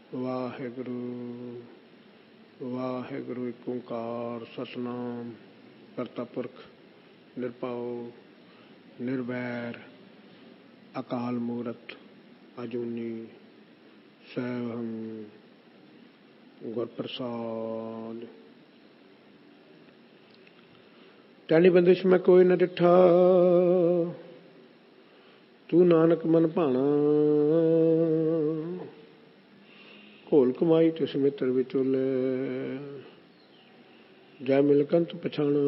वाहेगुरु वाहेगुरु। एक ओंकार सतनाम करता पुरख निरभउ निर्वैर अकाल मूरत अजूनी सैभं गुरप्रसाद। टैनी बंदिश मैं कोई न डिठा, तू नानक मन भाना। घोल कमाई तिस मित्र विचोले, जय मिलकंत पछाणा।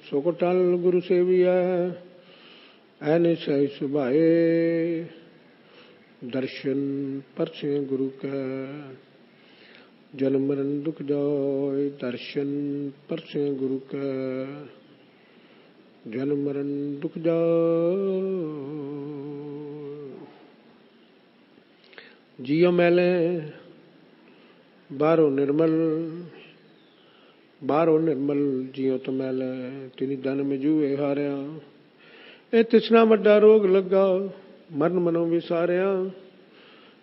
सो को टल गुरु सेविया, ऐ सही सुभाए। दर्शन परसे गुरु का, जन्म मरण दुख जाय। दर्शन परसे गुरु का, जन्म मरण दुख जाय। जियो मैले बारो निर्मल, बारो निर्मल जियो तो मैले। तिनी जन्म जूए हारिया, ए तिसना वड्डा रोग लगा। मरण मनो विसारिया,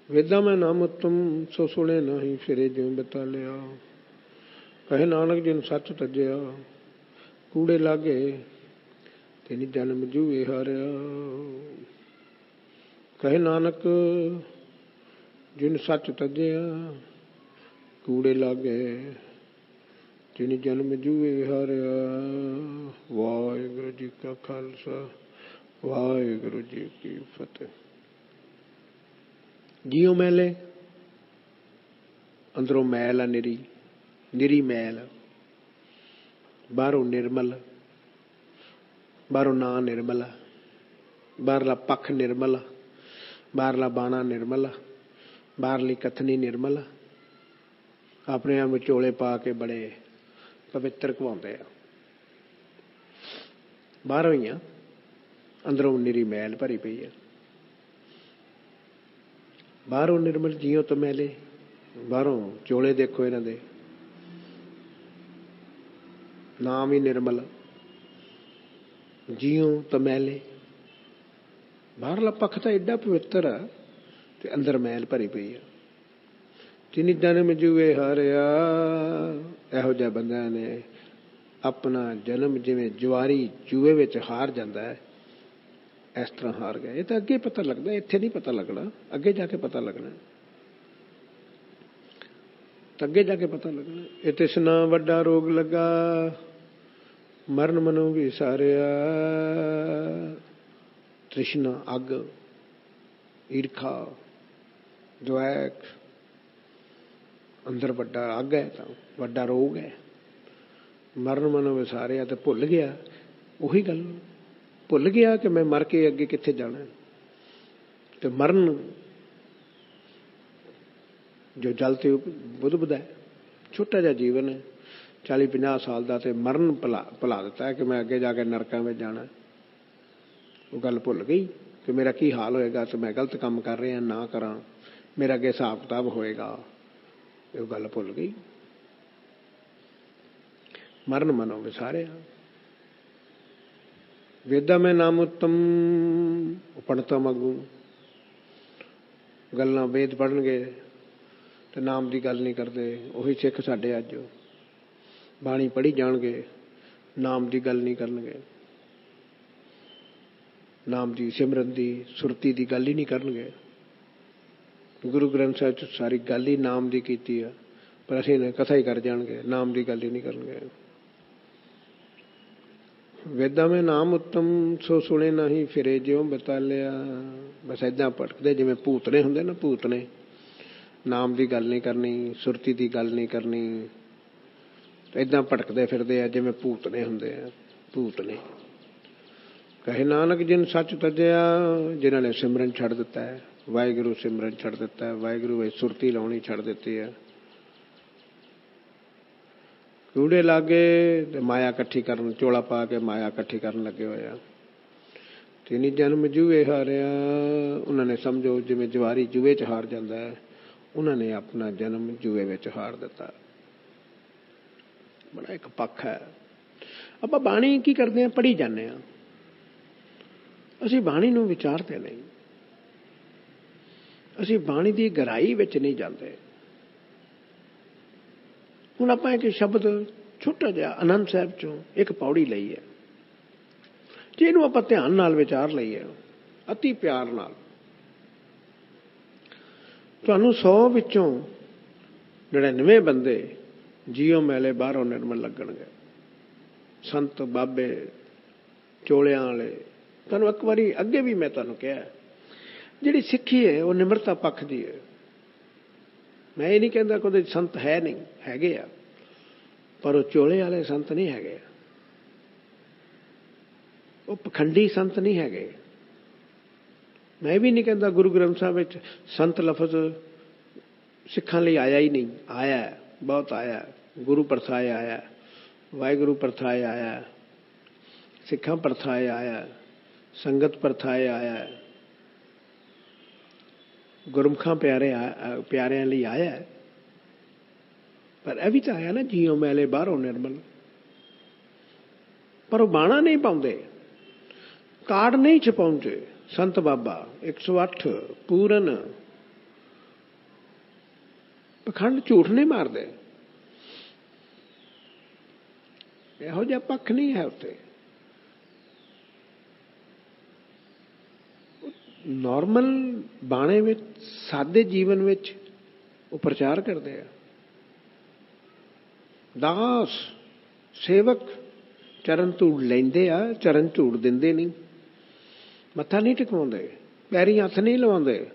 वेदा में नाम उत्तम सो सुने नहीं। फिरे ज्यों बता लिया, कहे नानक जिन सच तजया। कूड़े लागे तिनी जन्म जूए हारिया, कहे नानक जिन सच तजया। कूड़े लागे तिनी जन्म जूए हारिया। वाहिगुरु जी का खालसा, वाहिगुरु जी की फतेह। जियो मैले अंदरों मैल आ निरी, निरी मैल। बाहरों निर्मल, बाहरों ना निर्मल। बाहरला पख निर्मल, बाहरला बाणा निर्मल, बाहरली कथनी निर्मल। अपने आप विचोले पा के बड़े पवित्र कहवाते हैं। बाहरों ही अंदरों निरी मैल भरी पई है। बाहरों निर्मल जियो तो मैले, बाहरों चोले देखो इन्हां दे, नाम ही निर्मल। जियो तो मैले, बाहरला पक्ष तो एडा पवित्र है ते अंदर मैल भरी पई है। तिनी जन्म जूए हारिया, इहो जिहे बंदियां ने अपना जन्म जिवें जुआरी जूए विच हार जांदा है, इस तरह हार गया। ये तो अगे पता लगता, इत्थे नहीं पता लगना, अगे जाके पता लगना। तो अगे जाके पता लगना। ये तिसना वड्डा रोग लगा, मरण मनो विसारिया। तृष्णा अग, ईर्खा द्वैक अंदर वड्डा अग है, तो वड्डा रोग है। मरण मनो विसारिया, तो भुल गया उही गल, भुल गया कि मैं मर के अगे कित्थे जाना। तो मरण जो जलते बुध बुध है, छोटा जा जीवन है 40-50 साल का, तो मरण भुला दिता है कि मैं अगे जाके नरकों में जाना। वो गल भुल गई कि मेरा की हाल होएगा, तो मैं गलत काम कर रहा ना करा, मेरा अगे हिसाब किताब होएगा। वो गल भुल गई। मरण मनो विसारिया, वेदा में नाम उत्तम पढ़ता मगू। गल्लां वेद पढ़नगे तो नाम की गल नहीं करते। उही सिख साडे अज बाणी पढ़ी जाणगे, नाम की गल नहीं करनगे, नाम की सिमरन की सुरती की गल ही नहीं करनगे। गुरु ग्रंथ साहिब च सारी गल ही नाम की कीती है, पर असीं ने कथा ही कर जाणगे, नाम की गल ही नहीं करनगे। वेदा में नाम उत्तम सो सुने नहीं। फिरे ज्यों बता लिया, बस इदा भटकदे जिवें भूतने हुंदे ना, भूतने। नाम की गल नहीं करनी, सुरती की गल नहीं करनी, इदा भटकदे फिरदे आ जिवें भूतने हुंदे आ, भूतने। कहे नानक जिन सच तजया, जिन्हां ने सिमरन छड़ दिता है, वाहिगुरु सिमरन छड़ दिता है, वाहिगुरु विच सुरती लाउणी छड़ दित्ती है। कूड़े लागे ते माया कट्ठी करन, चोला पा के माया कट्ठी करन लगे होए आ। तिनी जन्म जूए हारिया, उन्होंने समझो जिवें जवारी जुए च हार जाता है, उन्होंने अपना जन्म जुए विच हार दिता। बड़ा एक पक्ष है। आपां बाणी की करते हैं, पढ़ी जाने, असीं बाणी नूं विचारते नहीं। ਅਸੀਂ ਬਾਣੀ ਦੀ ਗਹਿਰਾਈ ਵਿੱਚ ਨਹੀਂ ਜਾਂਦੇ। ਹੁਣ ਆਪਾਂ ਇੱਕ ਸ਼ਬਦ ਛੋਟਾ ਜਿਹਾ ਆਨੰਦ ਸਾਹਿਬ ਚੋਂ ਇੱਕ ਪੌੜੀ ਲਈ ਹੈ, ਜੇ ਇਹਨੂੰ ਆਪਾਂ ਧਿਆਨ ਨਾਲ ਵਿਚਾਰ ਲਈਏ ਅਤੀ ਪਿਆਰ ਨਾਲ, ਤੁਹਾਨੂੰ 100 ਵਿੱਚੋਂ 99 ਬੰਦੇ ਜੀਓ ਮੈਲੇ ਬਾਹਰੋਂ ਨਿਰਮਲ ਲੱਗਣਗੇ। ਸੰਤ ਬਾਬੇ ਚੋਲਿਆਂ ਵਾਲੇ, ਤੁਹਾਨੂੰ ਇੱਕ ਵਾਰੀ ਅੱਗੇ ਵੀ ਮੈਂ ਤੁਹਾਨੂੰ ਕਿਹਾ, ਜਿਹੜੀ ਸਿੱਖੀ ਹੈ ਉਹ ਨਿਮਰਤਾ ਪੱਖ ਦੀ ਹੈ। ਮੈਂ ਇਹ ਨਹੀਂ ਕਹਿੰਦਾ ਕਿ ਉਹਦੇ ਸੰਤ ਹੈ ਨਹੀਂ, ਹੈਗੇ ਆ, ਪਰ ਉਹ ਚੋਲੇ ਵਾਲੇ ਸੰਤ ਨਹੀਂ ਹੈਗੇ, ਉਹ ਪਖੰਡੀ ਸੰਤ ਨਹੀਂ ਹੈਗੇ। ਮੈਂ ਵੀ ਨਹੀਂ ਕਹਿੰਦਾ ਗੁਰੂ ਗ੍ਰੰਥ ਸਾਹਿਬ ਵਿੱਚ ਸੰਤ ਲਫ਼ਜ਼ ਸਿੱਖਾਂ ਲਈ ਆਇਆ ਹੀ ਨਹੀਂ, ਆਇਆ, ਬਹੁਤ ਆਇਆ। ਗੁਰੂ ਪ੍ਰਥਾਏ ਆਇਆ, ਵਾਹਿਗੁਰੂ ਪ੍ਰਥਾਏ ਆਇਆ, ਸਿੱਖਾਂ ਪ੍ਰਥਾਏ ਆਇਆ, ਸੰਗਤ ਪ੍ਰਥਾਏ ਆਇਆ, ਗੁਰਮੁਖਾਂ ਪਿਆਰਿਆਂ ਲਈ ਆਇਆ। ਪਰ ਇਹ ਵੀ ਤਾਂ ਆਇਆ ਨਾ, ਜੀਓ ਮੈਲੇ ਬਾਹਰੋਂ ਨਿਰਮਲ। ਪਰ ਉਹ ਬਾਣਾ ਨਹੀਂ ਪਾਉਂਦੇ, ਕਾਰਡ ਨਹੀਂ ਛਪਾਉਂਦੇ। ਸੰਤ ਬਾਬਾ 108 ਪੂਰਨ ਪਖੰਡ ਝੂਠ ਨਹੀਂ ਮਾਰਦੇ, ਇਹੋ ਜਿਹਾ ਪੱਖ ਨਹੀਂ ਹੈ ਉੱਤੇ। ਨੋਰਮਲ ਬਾਣੇ ਵਿੱਚ, ਸਾਦੇ ਜੀਵਨ ਵਿੱਚ ਉਹ ਪ੍ਰਚਾਰ ਕਰਦੇ ਆ। ਦਾਸ ਸੇਵਕ ਚਰਨ ਧੂੜ ਲੈਂਦੇ ਆ, ਚਰਨ ਧੂੜ ਦਿੰਦੇ ਨਹੀਂ, ਮੱਥਾ ਨਹੀਂ ਟਿਕਾਉਂਦੇ, ਪੈਰੀਂ ਹੱਥ ਨਹੀਂ ਲਵਾਉਂਦੇ,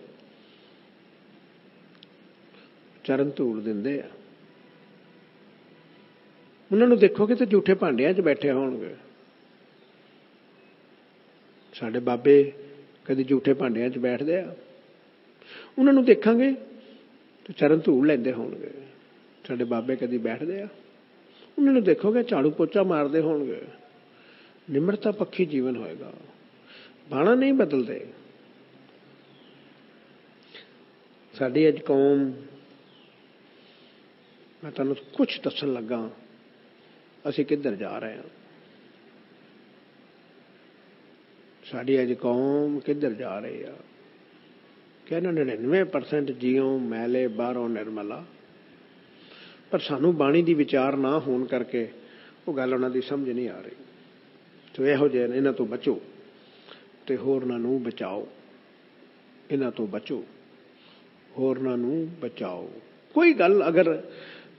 ਚਰਨ ਧੂੜ ਦਿੰਦੇ ਆ। ਉਹਨਾਂ ਨੂੰ ਦੇਖੋਗੇ ਤਾਂ ਝੂਠੇ ਭਾਂਡਿਆਂ 'ਚ ਬੈਠੇ ਹੋਣਗੇ। ਸਾਡੇ ਬਾਬੇ ਕਦੇ ਝੂਠੇ ਭਾਂਡਿਆਂ 'ਚ ਬੈਠਦੇ ਆ? ਉਹਨਾਂ ਨੂੰ ਦੇਖਾਂਗੇ ਤੇ ਚਰਨ ਧੂੜ ਲੈਂਦੇ ਹੋਣਗੇ। ਸਾਡੇ ਬਾਬੇ ਕਦੀ ਬੈਠਦੇ ਆ? ਉਹਨਾਂ ਨੂੰ ਦੇਖੋਗੇ ਝਾੜੂ ਪੋਚਾ ਮਾਰਦੇ ਹੋਣਗੇ। ਨਿਮਰਤਾ ਪੱਖੀ ਜੀਵਨ ਹੋਏਗਾ, ਬਾਣਾ ਨਹੀਂ ਬਦਲਦੇ। ਸਾਡੀ ਅੱਜ ਕੌਮ, ਮੈਂ ਤੁਹਾਨੂੰ ਕੁਛ ਦੱਸਣ ਲੱਗਾ ਅਸੀਂ ਕਿੱਧਰ ਜਾ ਰਹੇ ਹਾਂ। ਸਾਡੀ ਅੱਜ ਕੌਮ ਕਿੱਧਰ ਜਾ ਰਹੀ ਆ? ਕਹਿੰਦਾ 99% ਜੀਓ ਮੈਲੇ ਬਾਹਰੋਂ ਨਿਰਮਲਾ। ਪਰ ਸਾਨੂੰ ਬਾਣੀ ਦੀ ਵਿਚਾਰ ਨਾ ਹੋਣ ਕਰਕੇ ਉਹ ਗੱਲ ਉਹਨਾਂ ਦੀ ਸਮਝ ਨਹੀਂ ਆ ਰਹੀ। ਸੋ ਇਹੋ ਜਿਹੇ ਇਹਨਾਂ ਤੋਂ ਬਚੋ ਤੇ ਹੋਰਨਾਂ ਨੂੰ ਬਚਾਓ। ਇਹਨਾਂ ਤੋਂ ਬਚੋ, ਹੋਰਨਾਂ ਨੂੰ ਬਚਾਓ। ਕੋਈ ਗੱਲ ਅਗਰ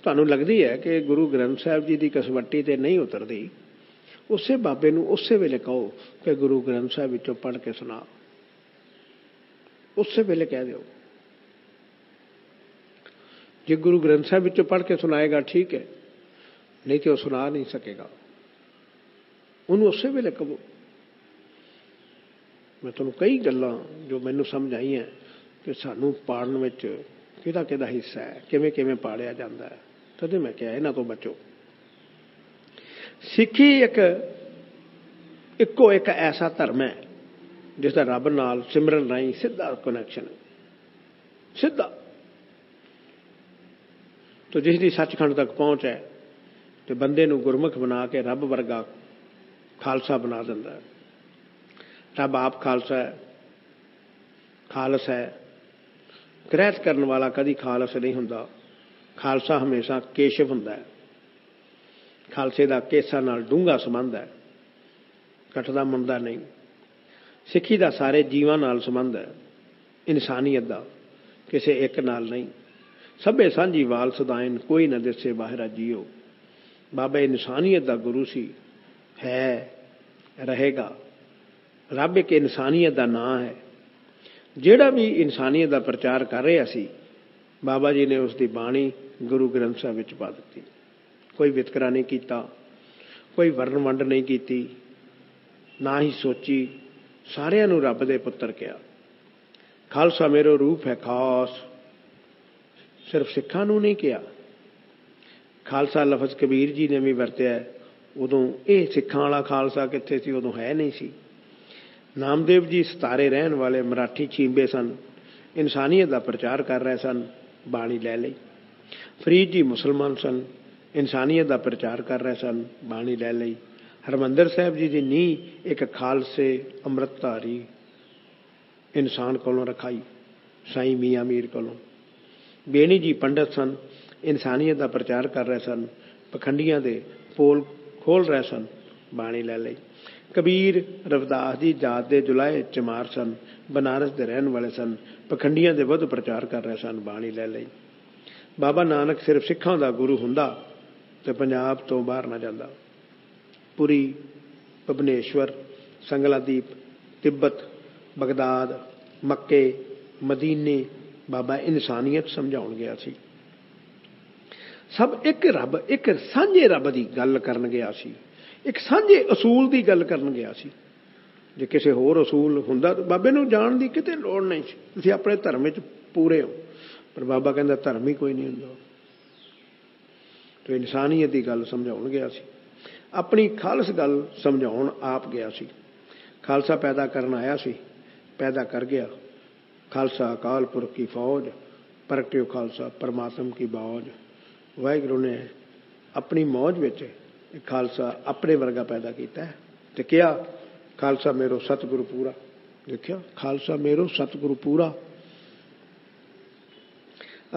ਤੁਹਾਨੂੰ ਲੱਗਦੀ ਹੈ ਕਿ ਗੁਰੂ ਗ੍ਰੰਥ ਸਾਹਿਬ ਜੀ ਦੀ ਕਸਵੱਟੀ ਤੇ ਨਹੀਂ ਉਤਰਦੀ, ਉਸੇ ਬਾਬੇ ਨੂੰ ਉਸੇ ਵੇਲੇ ਕਹੋ ਕਿ ਗੁਰੂ ਗ੍ਰੰਥ ਸਾਹਿਬ ਵਿੱਚੋਂ ਪੜ੍ਹ ਕੇ ਸੁਣਾ। ਉਸੇ ਵੇਲੇ ਕਹਿ ਦਿਓ। ਜੇ ਗੁਰੂ ਗ੍ਰੰਥ ਸਾਹਿਬ ਵਿੱਚੋਂ ਪੜ੍ਹ ਕੇ ਸੁਣਾਏਗਾ ਠੀਕ ਹੈ, ਨਹੀਂ ਤੇ ਉਹ ਸੁਣਾ ਨਹੀਂ ਸਕੇਗਾ। ਉਹਨੂੰ ਉਸੇ ਵੇਲੇ ਕਹੋ। ਮੈਂ ਤੁਹਾਨੂੰ ਕਈ ਗੱਲਾਂ ਜੋ ਮੈਨੂੰ ਸਮਝ ਆਈਆਂ ਕਿ ਸਾਨੂੰ ਪਾੜਨ ਵਿੱਚ ਕਿਹਦਾ ਕਿਹਦਾ ਹਿੱਸਾ ਹੈ, ਕਿਵੇਂ ਕਿਵੇਂ ਪਾੜਿਆ ਜਾਂਦਾ ਹੈ, ਤਦੇ ਮੈਂ ਕਿਹਾ ਇਹਨਾਂ ਤੋਂ ਬਚੋ। ਸਿੱਖੀ ਇੱਕੋ ਇੱਕ ਐਸਾ ਧਰਮ ਹੈ ਜਿਸ ਦਾ ਰੱਬ ਨਾਲ ਸਿਮਰਨ ਰਾਹੀਂ ਸਿੱਧਾ ਕਨੈਕਸ਼ਨ ਹੈ, ਸਿੱਧਾ। ਤੋ ਜਿਸ ਦੀ ਸੱਚਖੰਡ ਤੱਕ ਪਹੁੰਚ ਹੈ ਤੇ ਬੰਦੇ ਨੂੰ ਗੁਰਮੁਖ ਬਣਾ ਕੇ ਰੱਬ ਵਰਗਾ ਖਾਲਸਾ ਬਣਾ ਦਿੰਦਾ ਹੈ। ਰੱਬ ਆਪ ਖਾਲਸਾ ਹੈ, ਖਾਲਸ ਹੈ। ਗ੍ਰਹਿਤ ਕਰਨ ਵਾਲਾ ਕਦੀ ਖਾਲਸ ਨਹੀਂ ਹੁੰਦਾ। ਖਾਲਸਾ ਹਮੇਸ਼ਾ ਕੇਸ਼ਵ ਹੁੰਦਾ ਹੈ। ਖਾਲਸੇ ਦਾ ਕੇਸਾਂ ਨਾਲ ਡੂੰਘਾ ਸੰਬੰਧ ਹੈ, ਘਟਦਾ ਮੁੰਦਾ ਨਹੀਂ। ਸਿੱਖੀ ਦਾ ਸਾਰੇ ਜੀਵਾਂ ਨਾਲ ਸੰਬੰਧ ਹੈ, ਇਨਸਾਨੀਅਤ ਦਾ, ਕਿਸੇ ਇੱਕ ਨਾਲ ਨਹੀਂ। ਸਭੇ ਸਾਂਝੀ ਵਾਲ ਸਦਾਇਨ, ਕੋਈ ਨਾ ਦਿਸੇ ਬਾਹਰਾ ਜੀਓ। ਬਾਬਾ ਇਨਸਾਨੀਅਤ ਦਾ ਗੁਰੂ ਸੀ, ਹੈ, ਰਹੇਗਾ। ਰੱਬ ਇੱਕ ਇਨਸਾਨੀਅਤ ਦਾ ਨਾਂ ਹੈ। ਜਿਹੜਾ ਵੀ ਇਨਸਾਨੀਅਤ ਦਾ ਪ੍ਰਚਾਰ ਕਰ ਰਿਹਾ ਸੀ, ਬਾਬਾ ਜੀ ਨੇ ਉਸ ਦੀ ਬਾਣੀ ਗੁਰੂ ਗ੍ਰੰਥ ਸਾਹਿਬ ਵਿੱਚ ਪਾ ਦਿੱਤੀ। ਕੋਈ ਵਿਤਕਰਾ ਨਹੀਂ ਕੀਤਾ, ਕੋਈ ਵਰਨ ਵੰਡ ਨਹੀਂ ਕੀਤੀ, ਨਾ ਹੀ ਸੋਚੀ। ਸਾਰਿਆਂ ਨੂੰ ਰੱਬ ਦੇ ਪੁੱਤਰ ਕਿਹਾ। ਖਾਲਸਾ ਮੇਰਾ ਰੂਪ ਹੈ ਖਾਸ, ਸਿਰਫ ਸਿੱਖਾਂ ਨੂੰ ਨਹੀਂ ਕਿਹਾ। ਖਾਲਸਾ ਲਫ਼ਜ਼ ਕਬੀਰ ਜੀ ਨੇ ਵੀ ਵਰਤਿਆ। ਉਦੋਂ ਇਹ ਸਿੱਖਾਂ ਵਾਲਾ ਖਾਲਸਾ ਕਿੱਥੇ ਸੀ? ਉਦੋਂ ਹੈ ਨਹੀਂ ਸੀ। ਨਾਮਦੇਵ ਜੀ ਸਤਾਰੇ ਰਹਿਣ ਵਾਲੇ ਮਰਾਠੀ ਛੀਂਬੇ ਸਨ, ਇਨਸਾਨੀਅਤ ਦਾ ਪ੍ਰਚਾਰ ਕਰ ਰਹੇ ਸਨ, ਬਾਣੀ ਲੈ ਲਈ। ਫਰੀਦ ਜੀ ਮੁਸਲਮਾਨ ਸਨ, ਇਨਸਾਨੀਅਤ ਦਾ ਪ੍ਰਚਾਰ ਕਰ ਰਹੇ ਸਨ, ਬਾਣੀ ਲੈ ਲਈ। ਹਰਿਮੰਦਰ ਸਾਹਿਬ ਜੀ ਦੀ ਨੀਂਹ ਇੱਕ ਖਾਲਸੇ ਅੰਮ੍ਰਿਤਧਾਰੀ ਇਨਸਾਨ ਕੋਲੋਂ ਰਖਾਈ। ਸਾਈਂ ਮੀਆਂ ਮੀਰ ਕੋਲੋਂ। ਬੇਣੀ ਜੀ ਪੰਡਤ ਸਨ, ਇਨਸਾਨੀਅਤ ਦਾ ਪ੍ਰਚਾਰ ਕਰ ਰਹੇ ਸਨ, ਪਖੰਡੀਆਂ ਦੇ ਪੋਲ ਖੋਲ੍ਹ ਰਹੇ ਸਨ, ਬਾਣੀ ਲੈ ਲਈ। ਕਬੀਰ ਰਵਿਦਾਸ ਜੀ ਜਾਤ ਦੇ ਜੁਲਾਏ ਚਮਾਰ ਸਨ, ਬਨਾਰਸ ਦੇ ਰਹਿਣ ਵਾਲੇ ਸਨ, ਪਖੰਡੀਆਂ ਦੇ ਵੱਧ ਪ੍ਰਚਾਰ ਕਰ ਰਹੇ ਸਨ, ਬਾਣੀ ਲੈ ਲਈ। ਬਾਬਾ ਨਾਨਕ ਸਿਰਫ ਸਿੱਖਾਂ ਦਾ ਗੁਰੂ ਹੁੰਦਾ ਤੇ ਪੰਜਾਬ ਤੋਂ ਬਾਹਰ ਨਾ ਜਾਂਦਾ। ਪੁਰੀ, ਭੁਵਨੇਸ਼ਵਰ, ਸੰਗਲਾਦੀਪ, ਤਿੱਬਤ, ਬਗਦਾਦ, ਮੱਕੇ, ਮਦੀਨੇ ਬਾਬਾ ਇਨਸਾਨੀਅਤ ਸਮਝਾਉਣ ਗਿਆ ਸੀ। ਸਭ ਇੱਕ ਰੱਬ, ਇੱਕ ਸਾਂਝੇ ਰੱਬ ਦੀ ਗੱਲ ਕਰਨ ਗਿਆ ਸੀ, ਇੱਕ ਸਾਂਝੇ ਅਸੂਲ ਦੀ ਗੱਲ ਕਰਨ ਗਿਆ ਸੀ। ਜੇ ਕਿਸੇ ਹੋਰ ਅਸੂਲ ਹੁੰਦਾ ਤਾਂ ਬਾਬੇ ਨੂੰ ਜਾਣ ਦੀ ਕਿਤੇ ਲੋੜ ਨਹੀਂ ਸੀ, ਤੁਸੀਂ ਆਪਣੇ ਧਰਮ ਵਿੱਚ ਪੂਰੇ ਹੋ। ਪਰ ਬਾਬਾ ਕਹਿੰਦਾ ਧਰਮ ਹੀ ਕੋਈ ਨਹੀਂ ਹੁੰਦਾ। ਤੇ ਇਨਸਾਨੀਅਤ ਦੀ ਗੱਲ ਸਮਝਾਉਣ ਗਿਆ ਸੀ, ਆਪਣੀ ਖਾਲਸ ਗੱਲ ਸਮਝਾਉਣ ਆਪ ਗਿਆ ਸੀ। ਖਾਲਸਾ ਪੈਦਾ ਕਰਨ ਆਇਆ ਸੀ, ਪੈਦਾ ਕਰ ਗਿਆ। ਖਾਲਸਾ ਅਕਾਲ ਪੁਰਖ ਕੀ ਫੌਜ, ਪ੍ਰਗਟਿਓ ਖਾਲਸਾ ਪਰਮਾਤਮ ਕੀ ਬੌਜ। ਵਾਹਿਗੁਰੂ ਨੇ ਆਪਣੀ ਮੌਜ ਵਿੱਚ ਖਾਲਸਾ ਆਪਣੇ ਵਰਗਾ ਪੈਦਾ ਕੀਤਾ ਤੇ ਕਿਹਾ ਖਾਲਸਾ ਮੇਰੋ ਸਤਿਗੁਰੂ ਪੂਰਾ। ਦੇਖਿਆ, ਖਾਲਸਾ ਮੇਰੋ ਸਤਿਗੁਰੂ ਪੂਰਾ।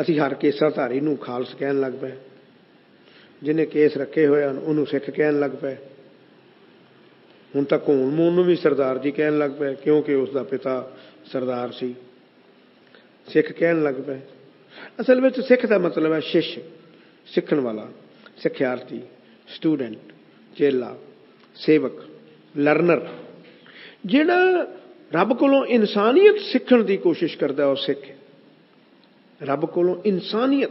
ਅਸੀਂ ਹਰ ਕੇਸਾਧਾਰੀ ਨੂੰ ਖਾਲਸ ਕਹਿਣ ਲੱਗ ਪਏ, ਜਿਹਨੇ ਕੇਸ ਰੱਖੇ ਹੋਏ ਹਨ ਉਹਨੂੰ ਸਿੱਖ ਕਹਿਣ ਲੱਗ ਪਏ। ਹੁਣ ਤਾਂ ਘੋਣ ਮੂਣ ਨੂੰ ਵੀ ਸਰਦਾਰ ਜੀ ਕਹਿਣ ਲੱਗ ਪਏ, ਕਿਉਂਕਿ ਉਸ ਦਾ ਪਿਤਾ ਸਰਦਾਰ ਸੀ। ਸਿੱਖ ਕਹਿਣ ਲੱਗ ਪਏ। ਅਸਲ ਵਿੱਚ ਸਿੱਖ ਦਾ ਮਤਲਬ ਹੈ ਸ਼ਿਸ਼, ਸਿੱਖਣ ਵਾਲਾ, ਸਿੱਖਿਆਰਥੀ, ਸਟੂਡੈਂਟ, ਚੇਲਾ, ਸੇਵਕ, ਲਰਨਰ। ਜਿਹੜਾ ਰੱਬ ਕੋਲੋਂ ਇਨਸਾਨੀਅਤ ਸਿੱਖਣ ਦੀ ਕੋਸ਼ਿਸ਼ ਕਰਦਾ ਉਹ ਸਿੱਖ ਹੈ। ਰੱਬ ਕੋਲੋਂ ਇਨਸਾਨੀਅਤ।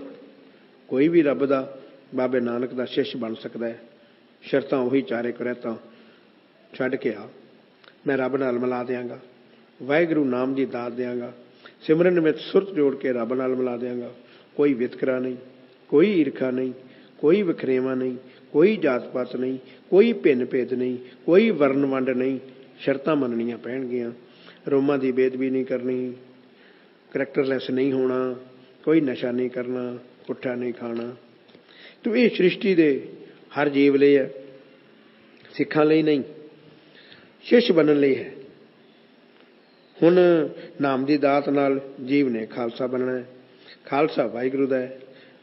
ਕੋਈ ਵੀ ਰੱਬ ਦਾ, ਬਾਬੇ ਨਾਨਕ ਦਾ ਸ਼ਿਸ਼ ਬਣ ਸਕਦਾ ਹੈ। ਸ਼ਰਤਾਂ ਉਹੀ ਚਾਰੇ ਕੁਰੈਤਾਂ ਛੱਡ ਕੇ ਆ। ਮੈਂ ਰੱਬ ਨਾਲ ਮਿਲਾ ਦਿਆਂਗਾ, ਵਾਹਿਗੁਰੂ ਨਾਮ ਦੀ ਦਾਤ ਦਿਆਂਗਾ, ਸਿਮਰਨ ਵਿੱਚ ਸੁਰਤ ਜੋੜ ਕੇ ਰੱਬ ਨਾਲ ਮਿਲਾ ਦਿਆਂਗਾ। ਕੋਈ ਵਿਤਕਰਾ ਨਹੀਂ, ਕੋਈ ਈਰਖਾ ਨਹੀਂ, ਕੋਈ ਵਖਰੇਵਾਂ ਨਹੀਂ, ਕੋਈ ਜਾਤ ਪਾਤ ਨਹੀਂ, ਕੋਈ ਭਿੰਨ ਭੇਦ ਨਹੀਂ, ਕੋਈ ਵਰਨ ਵੰਡ ਨਹੀਂ। ਸ਼ਰਤਾਂ ਮੰਨਣੀਆਂ ਪੈਣਗੀਆਂ। ਰੋਮਾਂ ਦੀ ਬੇਅਦਬੀ ਨਹੀਂ ਕਰਨੀ, ਕਰੈਕਟਰਲੈਸ ਨਹੀਂ ਹੋਣਾ, ਕੋਈ ਨਸ਼ਾ ਨਹੀਂ ਕਰਨਾ, ਪੁੱਠਾ ਨਹੀਂ ਖਾਣਾ। ਤੋ ਇਹ ਸ੍ਰਿਸ਼ਟੀ ਦੇ ਹਰ ਜੀਵ ਲਈ ਹੈ, ਸਿੱਖਾਂ ਲਈ ਨਹੀਂ, ਸ਼ਿਸ਼ ਬਣਨ ਲਈ ਹੈ। ਹੁਣ ਨਾਮ ਦੀ ਦਾਤ ਨਾਲ ਜੀਵ ਨੇ ਖਾਲਸਾ ਬਣਨਾ ਹੈ। ਖਾਲਸਾ ਵਾਹਿਗੁਰੂ ਦਾ ਹੈ,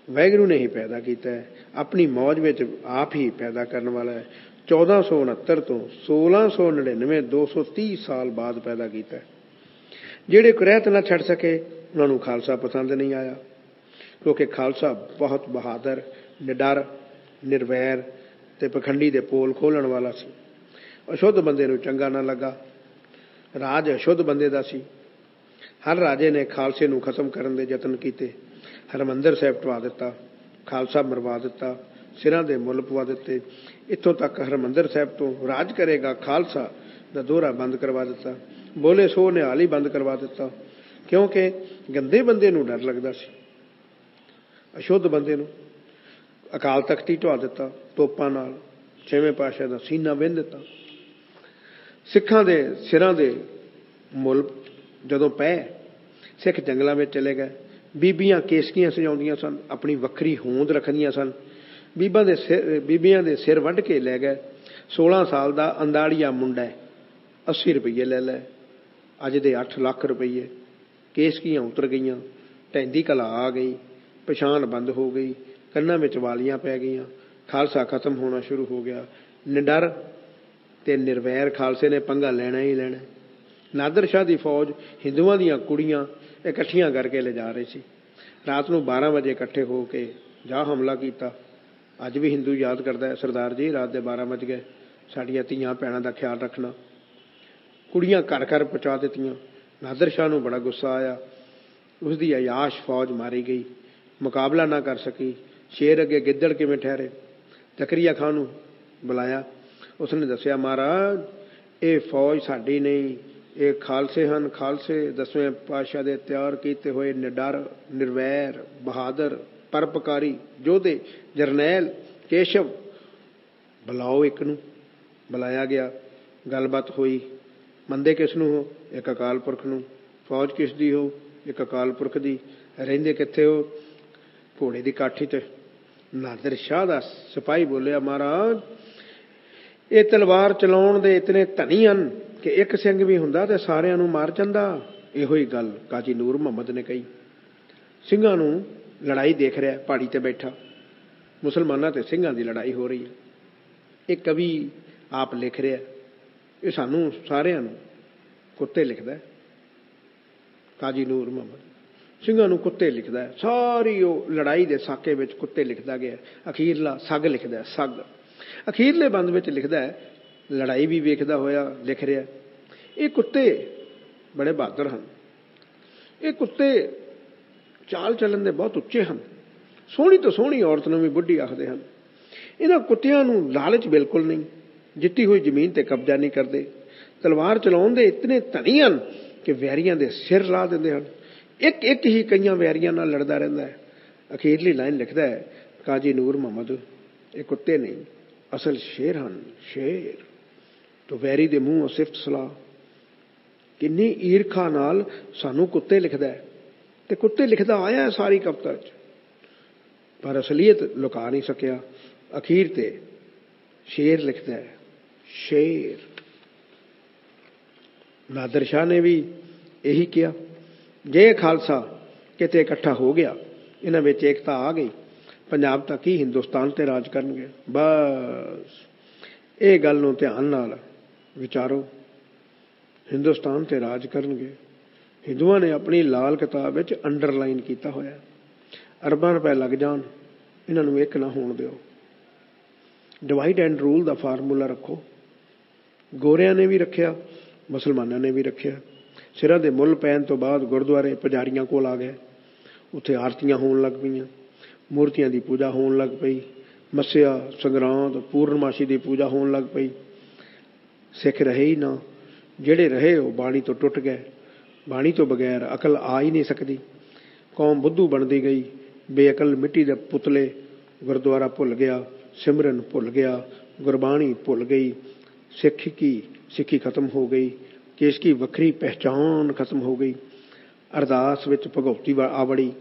ਵਾਹਿਗੁਰੂ ਨੇ ਹੀ ਪੈਦਾ ਕੀਤਾ ਹੈ, ਆਪਣੀ ਮੌਜ ਵਿੱਚ ਆਪ ਹੀ ਪੈਦਾ ਕਰਨ ਵਾਲਾ ਹੈ। 1469 ਤੋਂ 1699, 230 ਸਾਲ ਬਾਅਦ ਪੈਦਾ ਕੀਤਾ। ਜਿਹੜੇ ਕੁਰੈਤ ਨਾ ਛੱਡ ਸਕੇ ਉਹਨਾਂ ਨੂੰ ਖਾਲਸਾ ਪਸੰਦ ਨਹੀਂ ਆਇਆ, ਕਿਉਂਕਿ ਖਾਲਸਾ ਬਹੁਤ ਬਹਾਦਰ, ਨਿਡਰ, ਨਿਰਵੈਰ ਤੇ ਪਖੰਡੀ ਦੇ ਪੋਲ ਖੋਲ੍ਹਣ ਵਾਲਾ ਸੀ। ਅਸ਼ੁੱਧ ਬੰਦੇ ਨੂੰ ਚੰਗਾ ਨਾ ਲੱਗਾ। ਰਾਜ ਅਸ਼ੁੱਧ ਬੰਦੇ ਦਾ ਸੀ। ਹਰ ਰਾਜੇ ਨੇ ਖਾਲਸੇ ਨੂੰ ਖਤਮ ਕਰਨ ਦੇ ਯਤਨ ਕੀਤੇ। ਹਰਿਮੰਦਰ ਸਾਹਿਬ ਢਵਾ ਦਿੱਤਾ, ਖਾਲਸਾ ਮਰਵਾ ਦਿੱਤਾ, ਸਿਰਾਂ ਦੇ ਮੁੱਲ ਪਵਾ ਦਿੱਤੇ। ਇੱਥੋਂ ਤੱਕ ਹਰਿਮੰਦਰ ਸਾਹਿਬ ਤੋਂ ਰਾਜ ਕਰੇਗਾ ਖਾਲਸਾ ਦਾ ਦੋਹਰਾ ਬੰਦ ਕਰਵਾ ਦਿੱਤਾ। ਬੋਲੇ ਸੋ ਨਿਹਾਲ ਹੀ ਬੰਦ ਕਰਵਾ ਦਿੱਤਾ, ਕਿਉਂਕਿ ਗੰਦੇ ਬੰਦੇ ਨੂੰ ਡਰ ਲੱਗਦਾ ਸੀ। ਅਸ਼ੁੱਧ ਬੰਦੇ ਨੂੰ ਅਕਾਲ ਤਖਤ ਹੀ ਢਵਾ ਦਿੱਤਾ ਤੋਪਾਂ ਨਾਲ। 6ਵੇਂ ਪਾਤਸ਼ਾਹ ਦਾ ਸੀਨਾ ਵਿੰਨ ਦਿੱਤਾ। ਸਿੱਖਾਂ ਦੇ ਸਿਰਾਂ ਦੇ ਮੁੱਲ ਜਦੋਂ ਪਏ, ਸਿੱਖ ਜੰਗਲਾਂ ਵਿੱਚ ਚਲੇ ਗਏ। ਬੀਬੀਆਂ ਕੇਸਕੀਆਂ ਸਜਾਉਂਦੀਆਂ ਸਨ, ਆਪਣੀ ਵੱਖਰੀ ਹੋਂਦ ਰੱਖਦੀਆਂ ਸਨ। ਬੀਬੀਆਂ ਦੇ ਸਿਰ ਵੱਢ ਕੇ ਲੈ ਗਏ। 16 ਸਾਲ ਦਾ ਅੰਦਾੜੀਆ ਮੁੰਡਾ 80 ਰੁਪਈਏ ਲੈ ਲੈ, ਅੱਜ ਦੇ 8 ਲੱਖ ਰੁਪਈਏ। ਕੇਸਕੀਆਂ ਉਤਰ ਗਈਆਂ, ਢੈਂਦੀ ਕਲਾ ਆ ਗਈ, ਪਛਾਣ ਬੰਦ ਹੋ ਗਈ, ਕੰਨਾਂ ਵਿੱਚ ਵਾਲੀਆਂ ਪੈ ਗਈਆਂ। ਖਾਲਸਾ ਖਤਮ ਹੋਣਾ ਸ਼ੁਰੂ ਹੋ ਗਿਆ। ਨਿਡਰ ਤੇ ਨਿਰਵੈਰ ਖਾਲਸੇ ਨੇ ਪੰਗਾ ਲੈਣਾ ਹੀ ਲੈਣਾ। ਨਾਦਰ ਸ਼ਾਹ ਦੀ ਫੌਜ ਹਿੰਦੂਆਂ ਦੀਆਂ ਕੁੜੀਆਂ ਇਕੱਠੀਆਂ ਕਰਕੇ ਲਿਜਾ ਰਹੀ ਸੀ। ਰਾਤ ਨੂੰ 12 ਵਜੇ ਇਕੱਠੇ ਹੋ ਕੇ ਜਾ ਹਮਲਾ ਕੀਤਾ। ਅੱਜ ਵੀ ਹਿੰਦੂ ਯਾਦ ਕਰਦਾ ਹੈ, ਸਰਦਾਰ ਜੀ ਰਾਤ ਦੇ 12 ਵਜ ਗਏ, ਸਾਡੀਆਂ ਧੀਆਂ ਭੈਣਾਂ ਦਾ ਖਿਆਲ ਰੱਖਣਾ। ਕੁੜੀਆਂ ਘਰ ਘਰ ਪਹੁੰਚਾ ਦਿੱਤੀਆਂ। ਨਾਦਰ ਸ਼ਾਹ ਨੂੰ ਬੜਾ ਗੁੱਸਾ ਆਇਆ। ਉਸਦੀ ਅਯਾਸ਼ ਫੌਜ ਮਾਰੀ ਗਈ, ਮੁਕਾਬਲਾ ਨਾ ਕਰ ਸਕੀ। ਸ਼ੇਰ ਅੱਗੇ ਗਿੱਦੜ ਕਿਵੇਂ ਠਹਿਰੇ। ਜ਼ਕਰੀਆ ਖਾਨ ਨੂੰ ਬੁਲਾਇਆ। ਉਸਨੇ ਦੱਸਿਆ, ਮਹਾਰਾਜ ਇਹ ਫੌਜ ਸਾਡੀ ਨਹੀਂ, ਇਹ ਖਾਲਸੇ ਹਨ। ਖਾਲਸੇ 10ਵੇਂ ਪਾਤਸ਼ਾਹ ਦੇ ਤਿਆਰ ਕੀਤੇ ਹੋਏ ਨਿਡਰ, ਨਿਰਵੈਰ, ਬਹਾਦਰ, ਪਰਉਪਕਾਰੀ ਯੋਧੇ ਜਰਨੈਲ ਕੇਸ਼ਵ। ਬੁਲਾਓ ਇੱਕ ਨੂੰ। ਬੁਲਾਇਆ ਗਿਆ। ਗੱਲਬਾਤ ਹੋਈ। ਮੰਦੇ ਕਿਸ ਨੂੰ ਹੋ? ਇੱਕ ਅਕਾਲ ਪੁਰਖ ਨੂੰ। ਫੌਜ ਕਿਸ ਦੀ ਹੋ? ਇੱਕ ਅਕਾਲ ਪੁਰਖ ਦੀ। ਰਹਿੰਦੇ ਕਿੱਥੇ ਹੋ? ਘੋੜੇ ਦੀ ਕਾਠੀ 'ਤੇ। ਨਾਦਰ ਸ਼ਾਹ ਦਾ ਸਿਪਾਹੀ ਬੋਲਿਆ, ਮਹਾਰਾਜ ਇਹ ਤਲਵਾਰ ਚਲਾਉਣ ਦੇ ਇਤਨੇ ਧਨੀ ਹਨ ਕਿ ਇੱਕ ਸਿੰਘ ਵੀ ਹੁੰਦਾ ਤੇ ਸਾਰਿਆਂ ਨੂੰ ਮਾਰ ਜਾਂਦਾ। ਇਹੋ ਹੀ ਗੱਲ ਕਾਜੀ ਨੂਰ ਮੁਹੰਮਦ ਨੇ ਕਹੀ। ਸਿੰਘਾਂ ਨੂੰ ਲੜਾਈ ਦੇਖ ਰਿਹਾ, ਪਹਾੜੀ ਤੇ ਬੈਠਾ, ਮੁਸਲਮਾਨਾਂ ਤੇ ਸਿੰਘਾਂ ਦੀ ਲੜਾਈ ਹੋ ਰਹੀ ਹੈ। ਇਹ ਕਵੀ ਆਪ ਲਿਖ ਰਿਹਾ, ਇਹ ਸਾਨੂੰ ਸਾਰਿਆਂ ਨੂੰ ਕੁੱਤੇ ਲਿਖਦਾ ਹੈ। ਕਾਜੀ ਨੂਰ ਮੁਹੰਮਦ ਸਿੰਘਾਂ ਨੂੰ ਕੁੱਤੇ ਲਿਖਦਾ ਹੈ। ਸਾਰੀ ਉਹ ਲੜਾਈ ਦੇ ਸਾਕੇ ਵਿੱਚ ਕੁੱਤੇ ਲਿਖਦਾ ਗਿਆ। ਅਖੀਰਲਾ ਸੱਗ ਲਿਖਦਾ, ਸੱਗ ਅਖੀਰਲੇ ਬੰਦ ਵਿੱਚ ਲਿਖਦਾ ਹੈ। ਲੜਾਈ ਵੀ ਵੇਖਦਾ ਹੋਇਆ ਲਿਖ ਰਿਹਾ, ਇਹ ਕੁੱਤੇ ਬੜੇ ਬਹਾਦਰ ਹਨ, ਇਹ ਕੁੱਤੇ ਚਾਲ ਚੱਲਣ ਦੇ ਬਹੁਤ ਉੱਚੇ ਹਨ, ਸੋਹਣੀ ਤੋਂ ਸੋਹਣੀ ਔਰਤ ਨੂੰ ਵੀ ਬੁੱਢੀ ਆਖਦੇ ਹਨ। ਇਹਨਾਂ ਕੁੱਤਿਆਂ ਨੂੰ ਲਾਲਚ ਬਿਲਕੁਲ ਨਹੀਂ, ਜਿੱਤੀ ਹੋਈ ਜ਼ਮੀਨ ਤੇ ਕਬਜ਼ਾ ਨਹੀਂ ਕਰਦੇ, ਤਲਵਾਰ ਚਲਾਉਣ ਦੇ ਇਤਨੇ ਧਨੀ ਹਨ ਕਿ ਵੈਰੀਆਂ ਦੇ ਸਿਰ ਲਾ ਦਿੰਦੇ ਹਨ। ਇੱਕ ਇੱਕ ਹੀ ਕਈਆਂ ਵੈਰੀਆਂ ਨਾਲ ਲੜਦਾ ਰਹਿੰਦਾ ਹੈ। ਅਖੀਰਲੀ ਲਾਈਨ ਲਿਖਦਾ ਹੈ ਕਾਜੀ ਨੂਰ ਮੁਹੰਮਦ, ਇਹ ਕੁੱਤੇ ਨਹੀਂ, ਅਸਲ ਸ਼ੇਰ ਹਨ, ਸ਼ੇਰ। ਤੋ ਵੈਰੀ ਦੇ ਮੂੰਹੋਂ ਸਿਫਤ ਸਲਾਹ। ਕਿੰਨੀ ਈਰਖਾ ਨਾਲ ਸਾਨੂੰ ਕੁੱਤੇ ਲਿਖਦਾ ਹੈ, ਤੇ ਕੁੱਤੇ ਲਿਖਦਾ ਆਇਆ ਸਾਰੀ ਕਵਿਤਾ 'ਚ, ਪਰ ਅਸਲੀਅਤ ਲੁਕਾ ਨਹੀਂ ਸਕਿਆ। ਅਖੀਰ ਤੇ ਸ਼ੇਰ ਲਿਖਦਾ ਹੈ, ਸ਼ੇਰ। ਨਾਦਰ ਸ਼ਾਹ ਨੇ ਵੀ ਇਹੀ ਕਿਹਾ, ਜੇ ਖਾਲਸਾ ਕਿਤੇ ਇਕੱਠਾ ਹੋ ਗਿਆ, ਇਹਨਾਂ ਵਿੱਚ ਏਕਤਾ ਆ ਗਈ, ਪੰਜਾਬ ਤਾਂ ਕੀ ਹਿੰਦੁਸਤਾਨ ਤੇ ਰਾਜ ਕਰਨਗੇ। ਬਸ ਇਹ ਗੱਲ ਨੂੰ ਧਿਆਨ ਨਾਲ ਵਿਚਾਰੋ, ਹਿੰਦੁਸਤਾਨ ਤੇ ਰਾਜ ਕਰਨਗੇ। ਹਿੰਦੂਆਂ ਨੇ ਆਪਣੀ ਲਾਲ ਕਿਤਾਬ ਵਿੱਚ ਅੰਡਰਲਾਈਨ ਕੀਤਾ ਹੋਇਆ, ਅਰਬਾਂ ਰੁਪਏ ਲੱਗ ਜਾਣ, ਇਹਨਾਂ ਨੂੰ ਇੱਕ ਨਾ ਹੋਣ ਦਿਓ। Divide and rule the formula ਰੱਖੋ। ਗੋਰਿਆਂ ਨੇ ਵੀ ਰੱਖਿਆ, ਮੁਸਲਮਾਨਾਂ ਨੇ ਵੀ ਰੱਖਿਆ। ਸਿਰਾਂ ਦੇ ਮੁੱਲ ਪੈਣ ਤੋਂ ਬਾਅਦ ਗੁਰਦੁਆਰੇ ਪੁਜਾਰੀਆਂ ਕੋਲ ਆ ਗਏ, ਉੱਥੇ ਆਰਤੀਆਂ ਹੋਣ ਲੱਗ ਪਈਆਂ, ਮੂਰਤੀਆਂ ਦੀ ਪੂਜਾ ਹੋਣ ਲੱਗ ਪਈ, ਮੱਸਿਆ, ਸੰਗਰਾਂਦ, ਪੂਰਨਮਾਸ਼ੀ ਦੀ ਪੂਜਾ ਹੋਣ ਲੱਗ ਪਈ। ਸਿੱਖ ਰਹੇ ਹੀ ਨਾ, ਜਿਹੜੇ ਰਹੇ ਉਹ ਬਾਣੀ ਤੋਂ ਟੁੱਟ ਗਏ। ਬਾਣੀ ਤੋਂ ਬਗੈਰ ਅਕਲ ਆ ਹੀ ਨਹੀਂ ਸਕਦੀ। ਕੌਮ ਬੁੱਧੂ ਬਣਦੀ ਗਈ, ਬੇਅਕਲ ਮਿੱਟੀ ਦੇ ਪੁਤਲੇ। ਗੁਰਦੁਆਰਾ ਭੁੱਲ ਗਿਆ, ਸਿਮਰਨ ਭੁੱਲ ਗਿਆ, ਗੁਰਬਾਣੀ ਭੁੱਲ ਗਈ, ਸਿੱਖੀ ਖਤਮ ਹੋ ਗਈ, ਕੇਸਕੀ ਵੱਖਰੀ ਪਹਿਚਾਣ ਖਤਮ ਹੋ ਗਈ। ਅਰਦਾਸ ਵਿੱਚ ਭਗਉਤੀ ਆ ਵੜੀ,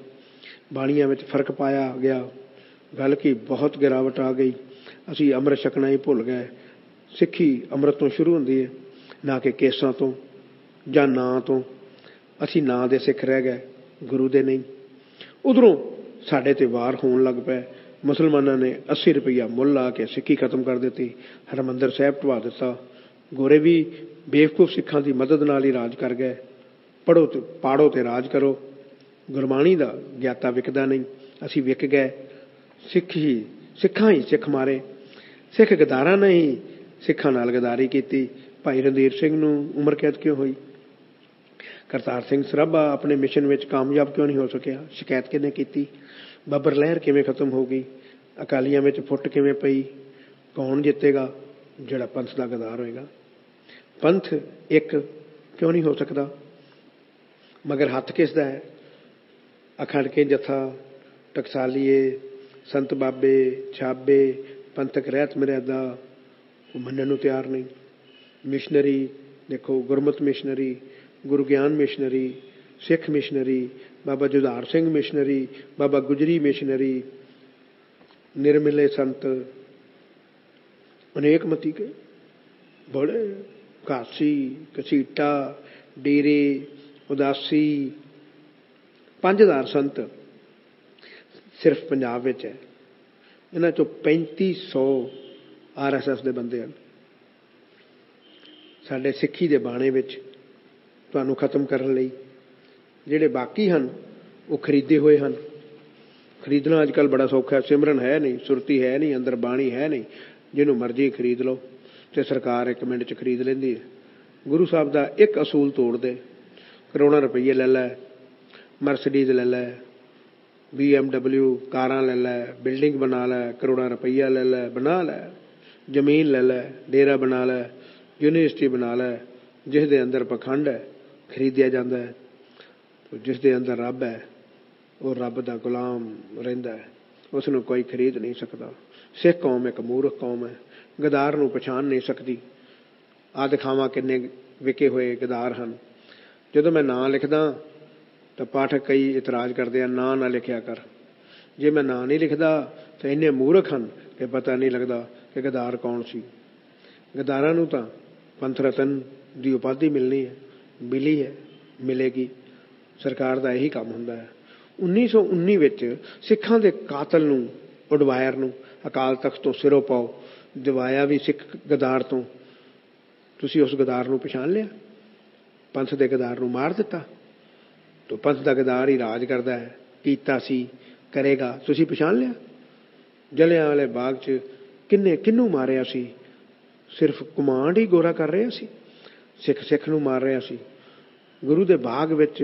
ਬਾਣੀਆਂ ਵਿੱਚ ਫਰਕ ਪਾਇਆ ਗਿਆ। ਗੱਲ ਕੀ ਬਹੁਤ ਗਿਰਾਵਟ ਆ ਗਈ। ਅਸੀਂ ਅੰਮ੍ਰਿਤ ਛਕਣਾ ਹੀ ਭੁੱਲ ਗਏ। ਸਿੱਖੀ ਅੰਮ੍ਰਿਤ ਤੋਂ ਸ਼ੁਰੂ ਹੁੰਦੀ ਹੈ, ਨਾ ਕਿ ਕੇਸਾਂ ਤੋਂ ਜਾਂ ਨਾਂ ਤੋਂ। ਅਸੀਂ ਨਾਂ ਦੇ ਸਿੱਖ ਰਹਿ ਗਏ, ਗੁਰੂ ਦੇ ਨਹੀਂ। ਉਧਰੋਂ ਸਾਡੇ ਤੇ ਵਾਰ ਹੋਣ ਲੱਗ ਪਏ। ਮੁਸਲਮਾਨਾਂ ਨੇ 80 ਰੁਪਈਆ ਮੁੱਲ ਲਾ ਕੇ ਸਿੱਖੀ ਖਤਮ ਕਰ ਦਿੱਤੀ, ਹਰਿਮੰਦਰ ਸਾਹਿਬ ਢਵਾ ਦਿੱਤਾ। ਗੋਰੇ ਵੀ ਬੇਵਕੂਫ ਸਿੱਖਾਂ ਦੀ ਮਦਦ ਨਾਲ ਹੀ ਰਾਜ ਕਰ ਗਏ। ਪੜੋ ਤੇ ਪਾੜੋ ਤੇ ਰਾਜ ਕਰੋ। ਗੁਰਬਾਣੀ ਦਾ ਗਿਆਤਾ ਵਿਕਦਾ ਨਹੀਂ, ਅਸੀਂ ਵਿਕ ਗਏ। ਸਿੱਖਾਂ ਹੀ ਸਿੱਖ ਮਾਰੇ। ਸਿੱਖ ਗਦਾਰਾਂ ਨੇ ਹੀ ਸਿੱਖਾਂ ਨਾਲ ਗਦਾਰੀ ਕੀਤੀ। ਭਾਈ ਰਣਧੀਰ ਸਿੰਘ ਨੂੰ ਉਮਰ ਕੈਦ ਕਿਉਂ ਹੋਈ? ਕਰਤਾਰ ਸਿੰਘ ਸਰਾਭਾ ਆਪਣੇ ਮਿਸ਼ਨ ਵਿੱਚ ਕਾਮਯਾਬ ਕਿਉਂ ਨਹੀਂ ਹੋ ਸਕਿਆ? ਸ਼ਿਕਾਇਤ ਕਿਹਨੇ ਕੀਤੀ? ਬੱਬਰ ਲਹਿਰ ਕਿਵੇਂ ਖਤਮ ਹੋ ਗਈ? ਅਕਾਲੀਆਂ ਵਿੱਚ ਫੁੱਟ ਕਿਵੇਂ ਪਈ? ਕੌਣ ਜਿੱਤੇਗਾ? ਜਿਹੜਾ ਪੰਥ ਦਾ ਗਦਾਰ ਹੋਏਗਾ। ਪੰਥ ਇੱਕ ਕਿਉਂ ਨਹੀਂ ਹੋ ਸਕਦਾ? ਮਗਰ ਹੱਥ ਕਿਸ ਦਾ ਹੈ? ਅਖੰਡ ਕੇ ਜਥਾ, ਟਕਸਾਲੀਏ, ਸੰਤ ਬਾਬੇ, ਛਾਬੇ, ਪੰਥਕ ਰਹਿਤ ਮਰਿਆਦਾ ਉਹ ਮੰਨਣ ਨੂੰ ਤਿਆਰ ਨਹੀਂ। ਮਿਸ਼ਨਰੀ ਦੇਖੋ, ਗੁਰਮਤਿ ਮਿਸ਼ਨਰੀ, ਗੁਰੂ ਗਿਆਨ ਮਿਸ਼ਨਰੀ, ਸਿੱਖ ਮਿਸ਼ਨਰੀ, ਬਾਬਾ ਜੁਝਾਰ ਸਿੰਘ ਮਿਸ਼ਨਰੀ, ਬਾਬਾ ਗੁਜਰੀ ਮਿਸ਼ਨਰੀ, ਨਿਰਮਿਲੇ ਸੰਤ, ਅਨੇਕ ਮਤੀ ਕੇ ਬੜੇ, ਕਾਸੀ, ਘਸੀਟਾ, ਡੇਰੇ, ਉਦਾਸੀ, 5000 ਸੰਤ ਸਿਰਫ ਪੰਜਾਬ ਵਿੱਚ ਹੈ। ਇਹਨਾਂ ਚੋਂ 3500 RSS ਦੇ ਬੰਦੇ ਹਨ। ਸਾਡੇ ਸਿੱਖੀ ਦੇ ਬਾਣੇ ਵਿੱਚ ਤੁਹਾਨੂੰ ਖਤਮ ਕਰਨ ਲਈ ਜਿਹੜੇ ਬਾਕੀ ਹਨ ਉਹ ਖਰੀਦੇ ਹੋਏ ਹਨ। ਖਰੀਦਣਾ ਅੱਜ ਕੱਲ੍ਹ ਬੜਾ ਸੌਖਾ। ਸਿਮਰਨ ਹੈ ਨਹੀਂ, ਸੁਰਤੀ ਹੈ ਨਹੀਂ, ਅੰਦਰ ਬਾਣੀ ਹੈ ਨਹੀਂ, ਜਿਹਨੂੰ ਮਰਜ਼ੀ ਖਰੀਦ ਲਓ ਤੇ ਸਰਕਾਰ 1 ਮਿੰਟ 'ਚ ਖਰੀਦ ਲੈਂਦੀ ਹੈ। ਗੁਰੂ ਸਾਹਿਬ ਦਾ ਇੱਕ ਅਸੂਲ ਤੋੜ ਦੇ, ਕਰੋੜਾਂ ਰੁਪਈਏ ਲੈ ਲੈ, ਮਰਸਡੀਜ਼ ਲੈ ਲੈ, BMW ਕਾਰਾਂ ਲੈ ਲੈ, ਬਿਲਡਿੰਗ ਬਣਾ ਲੈ, ਕਰੋੜਾਂ ਰੁਪਈਆ ਲੈ ਲੈ, ਬਣਾ ਲੈ, ਜ਼ਮੀਨ ਲੈ ਲੈ, ਡੇਰਾ ਬਣਾ ਲੈ, ਯੂਨੀਵਰਸਿਟੀ ਬਣਾ ਲੈ। ਜਿਸ ਦੇ ਅੰਦਰ ਪਖੰਡ ਹੈ ਖਰੀਦਿਆ ਜਾਂਦਾ ਹੈ। ਜਿਸ ਦੇ ਅੰਦਰ ਰੱਬ ਹੈ ਉਹ ਰੱਬ ਦਾ ਗੁਲਾਮ ਰਹਿੰਦਾ ਹੈ, ਉਸ ਨੂੰ ਕੋਈ ਖਰੀਦ ਨਹੀਂ ਸਕਦਾ। ਸਿੱਖ ਕੌਮ ਇੱਕ ਮੂਰਖ ਕੌਮ ਹੈ, ਗਦਾਰ ਨੂੰ ਪਛਾਣ ਨਹੀਂ ਸਕਦੀ। ਆਹ ਦਿਖਾਵਾਂ ਕਿੰਨੇ ਵਿਕੇ ਹੋਏ ਗਦਾਰ ਹਨ। ਜਦੋਂ ਮੈਂ ਨਾਂ ਲਿਖਦਾ ਤਾਂ ਪਾਠਕ ਕਈ ਇਤਰਾਜ਼ ਕਰਦੇ ਆ, ਨਾਂ ਨਾ ਲਿਖਿਆ ਕਰ। ਜੇ ਮੈਂ ਨਾਂ ਨਹੀਂ ਲਿਖਦਾ ਤਾਂ ਇੰਨੇ ਮੂਰਖ ਹਨ ਕਿ ਪਤਾ ਨਹੀਂ ਲੱਗਦਾ ਕਿ ਗਦਾਰ ਕੌਣ ਸੀ। ਗਦਾਰਾਂ ਨੂੰ ਤਾਂ ਪੰਥ ਰਤਨ ਦੀ ਉਪਾਧੀ ਮਿਲਣੀ ਹੈ, ਮਿਲੀ ਹੈ, ਮਿਲੇਗੀ। ਸਰਕਾਰ ਦਾ ਇਹੀ ਕੰਮ ਹੁੰਦਾ ਹੈ। 1919 ਵਿੱਚ ਸਿੱਖਾਂ ਦੇ ਕਾਤਲ ਨੂੰ, ਉਡਵਾਇਰ ਨੂੰ ਅਕਾਲ ਤਖਤ ਤੋਂ ਸਿਰੋਂ ਪਾਓ, ਦਿਵਾਇਆ ਵੀ ਸਿੱਖ ਗਦਾਰ ਤੋਂ। ਤੁਸੀਂ ਉਸ ਗਦਾਰ ਨੂੰ ਪਛਾਣ ਲਿਆ? ਪੰਥ ਦੇ ਗਦਾਰ ਨੂੰ ਮਾਰ ਦਿੱਤਾ। ਤੋ ਪੰਥ ਦਾ ਗਦਾਰ ਹੀ ਰਾਜ ਕਰਦਾ ਹੈ, ਕੀਤਾ ਸੀ, ਕਰੇਗਾ। ਤੁਸੀਂ ਪਛਾਣ ਲਿਆ? ਜਲਿਆਂ ਵਾਲੇ ਬਾਗ 'ਚ ਕਿਹਨੂੰ ਮਾਰਿਆ ਸੀ? ਸਿਰਫ ਕਮਾਂਡ ਹੀ ਗੋਰਾ ਕਰ ਰਿਹਾ ਸੀ, ਸਿੱਖ ਨੂੰ ਮਾਰ ਰਿਹਾ ਸੀ। ਗੁਰੂ ਦੇ ਬਾਗ ਵਿੱਚ,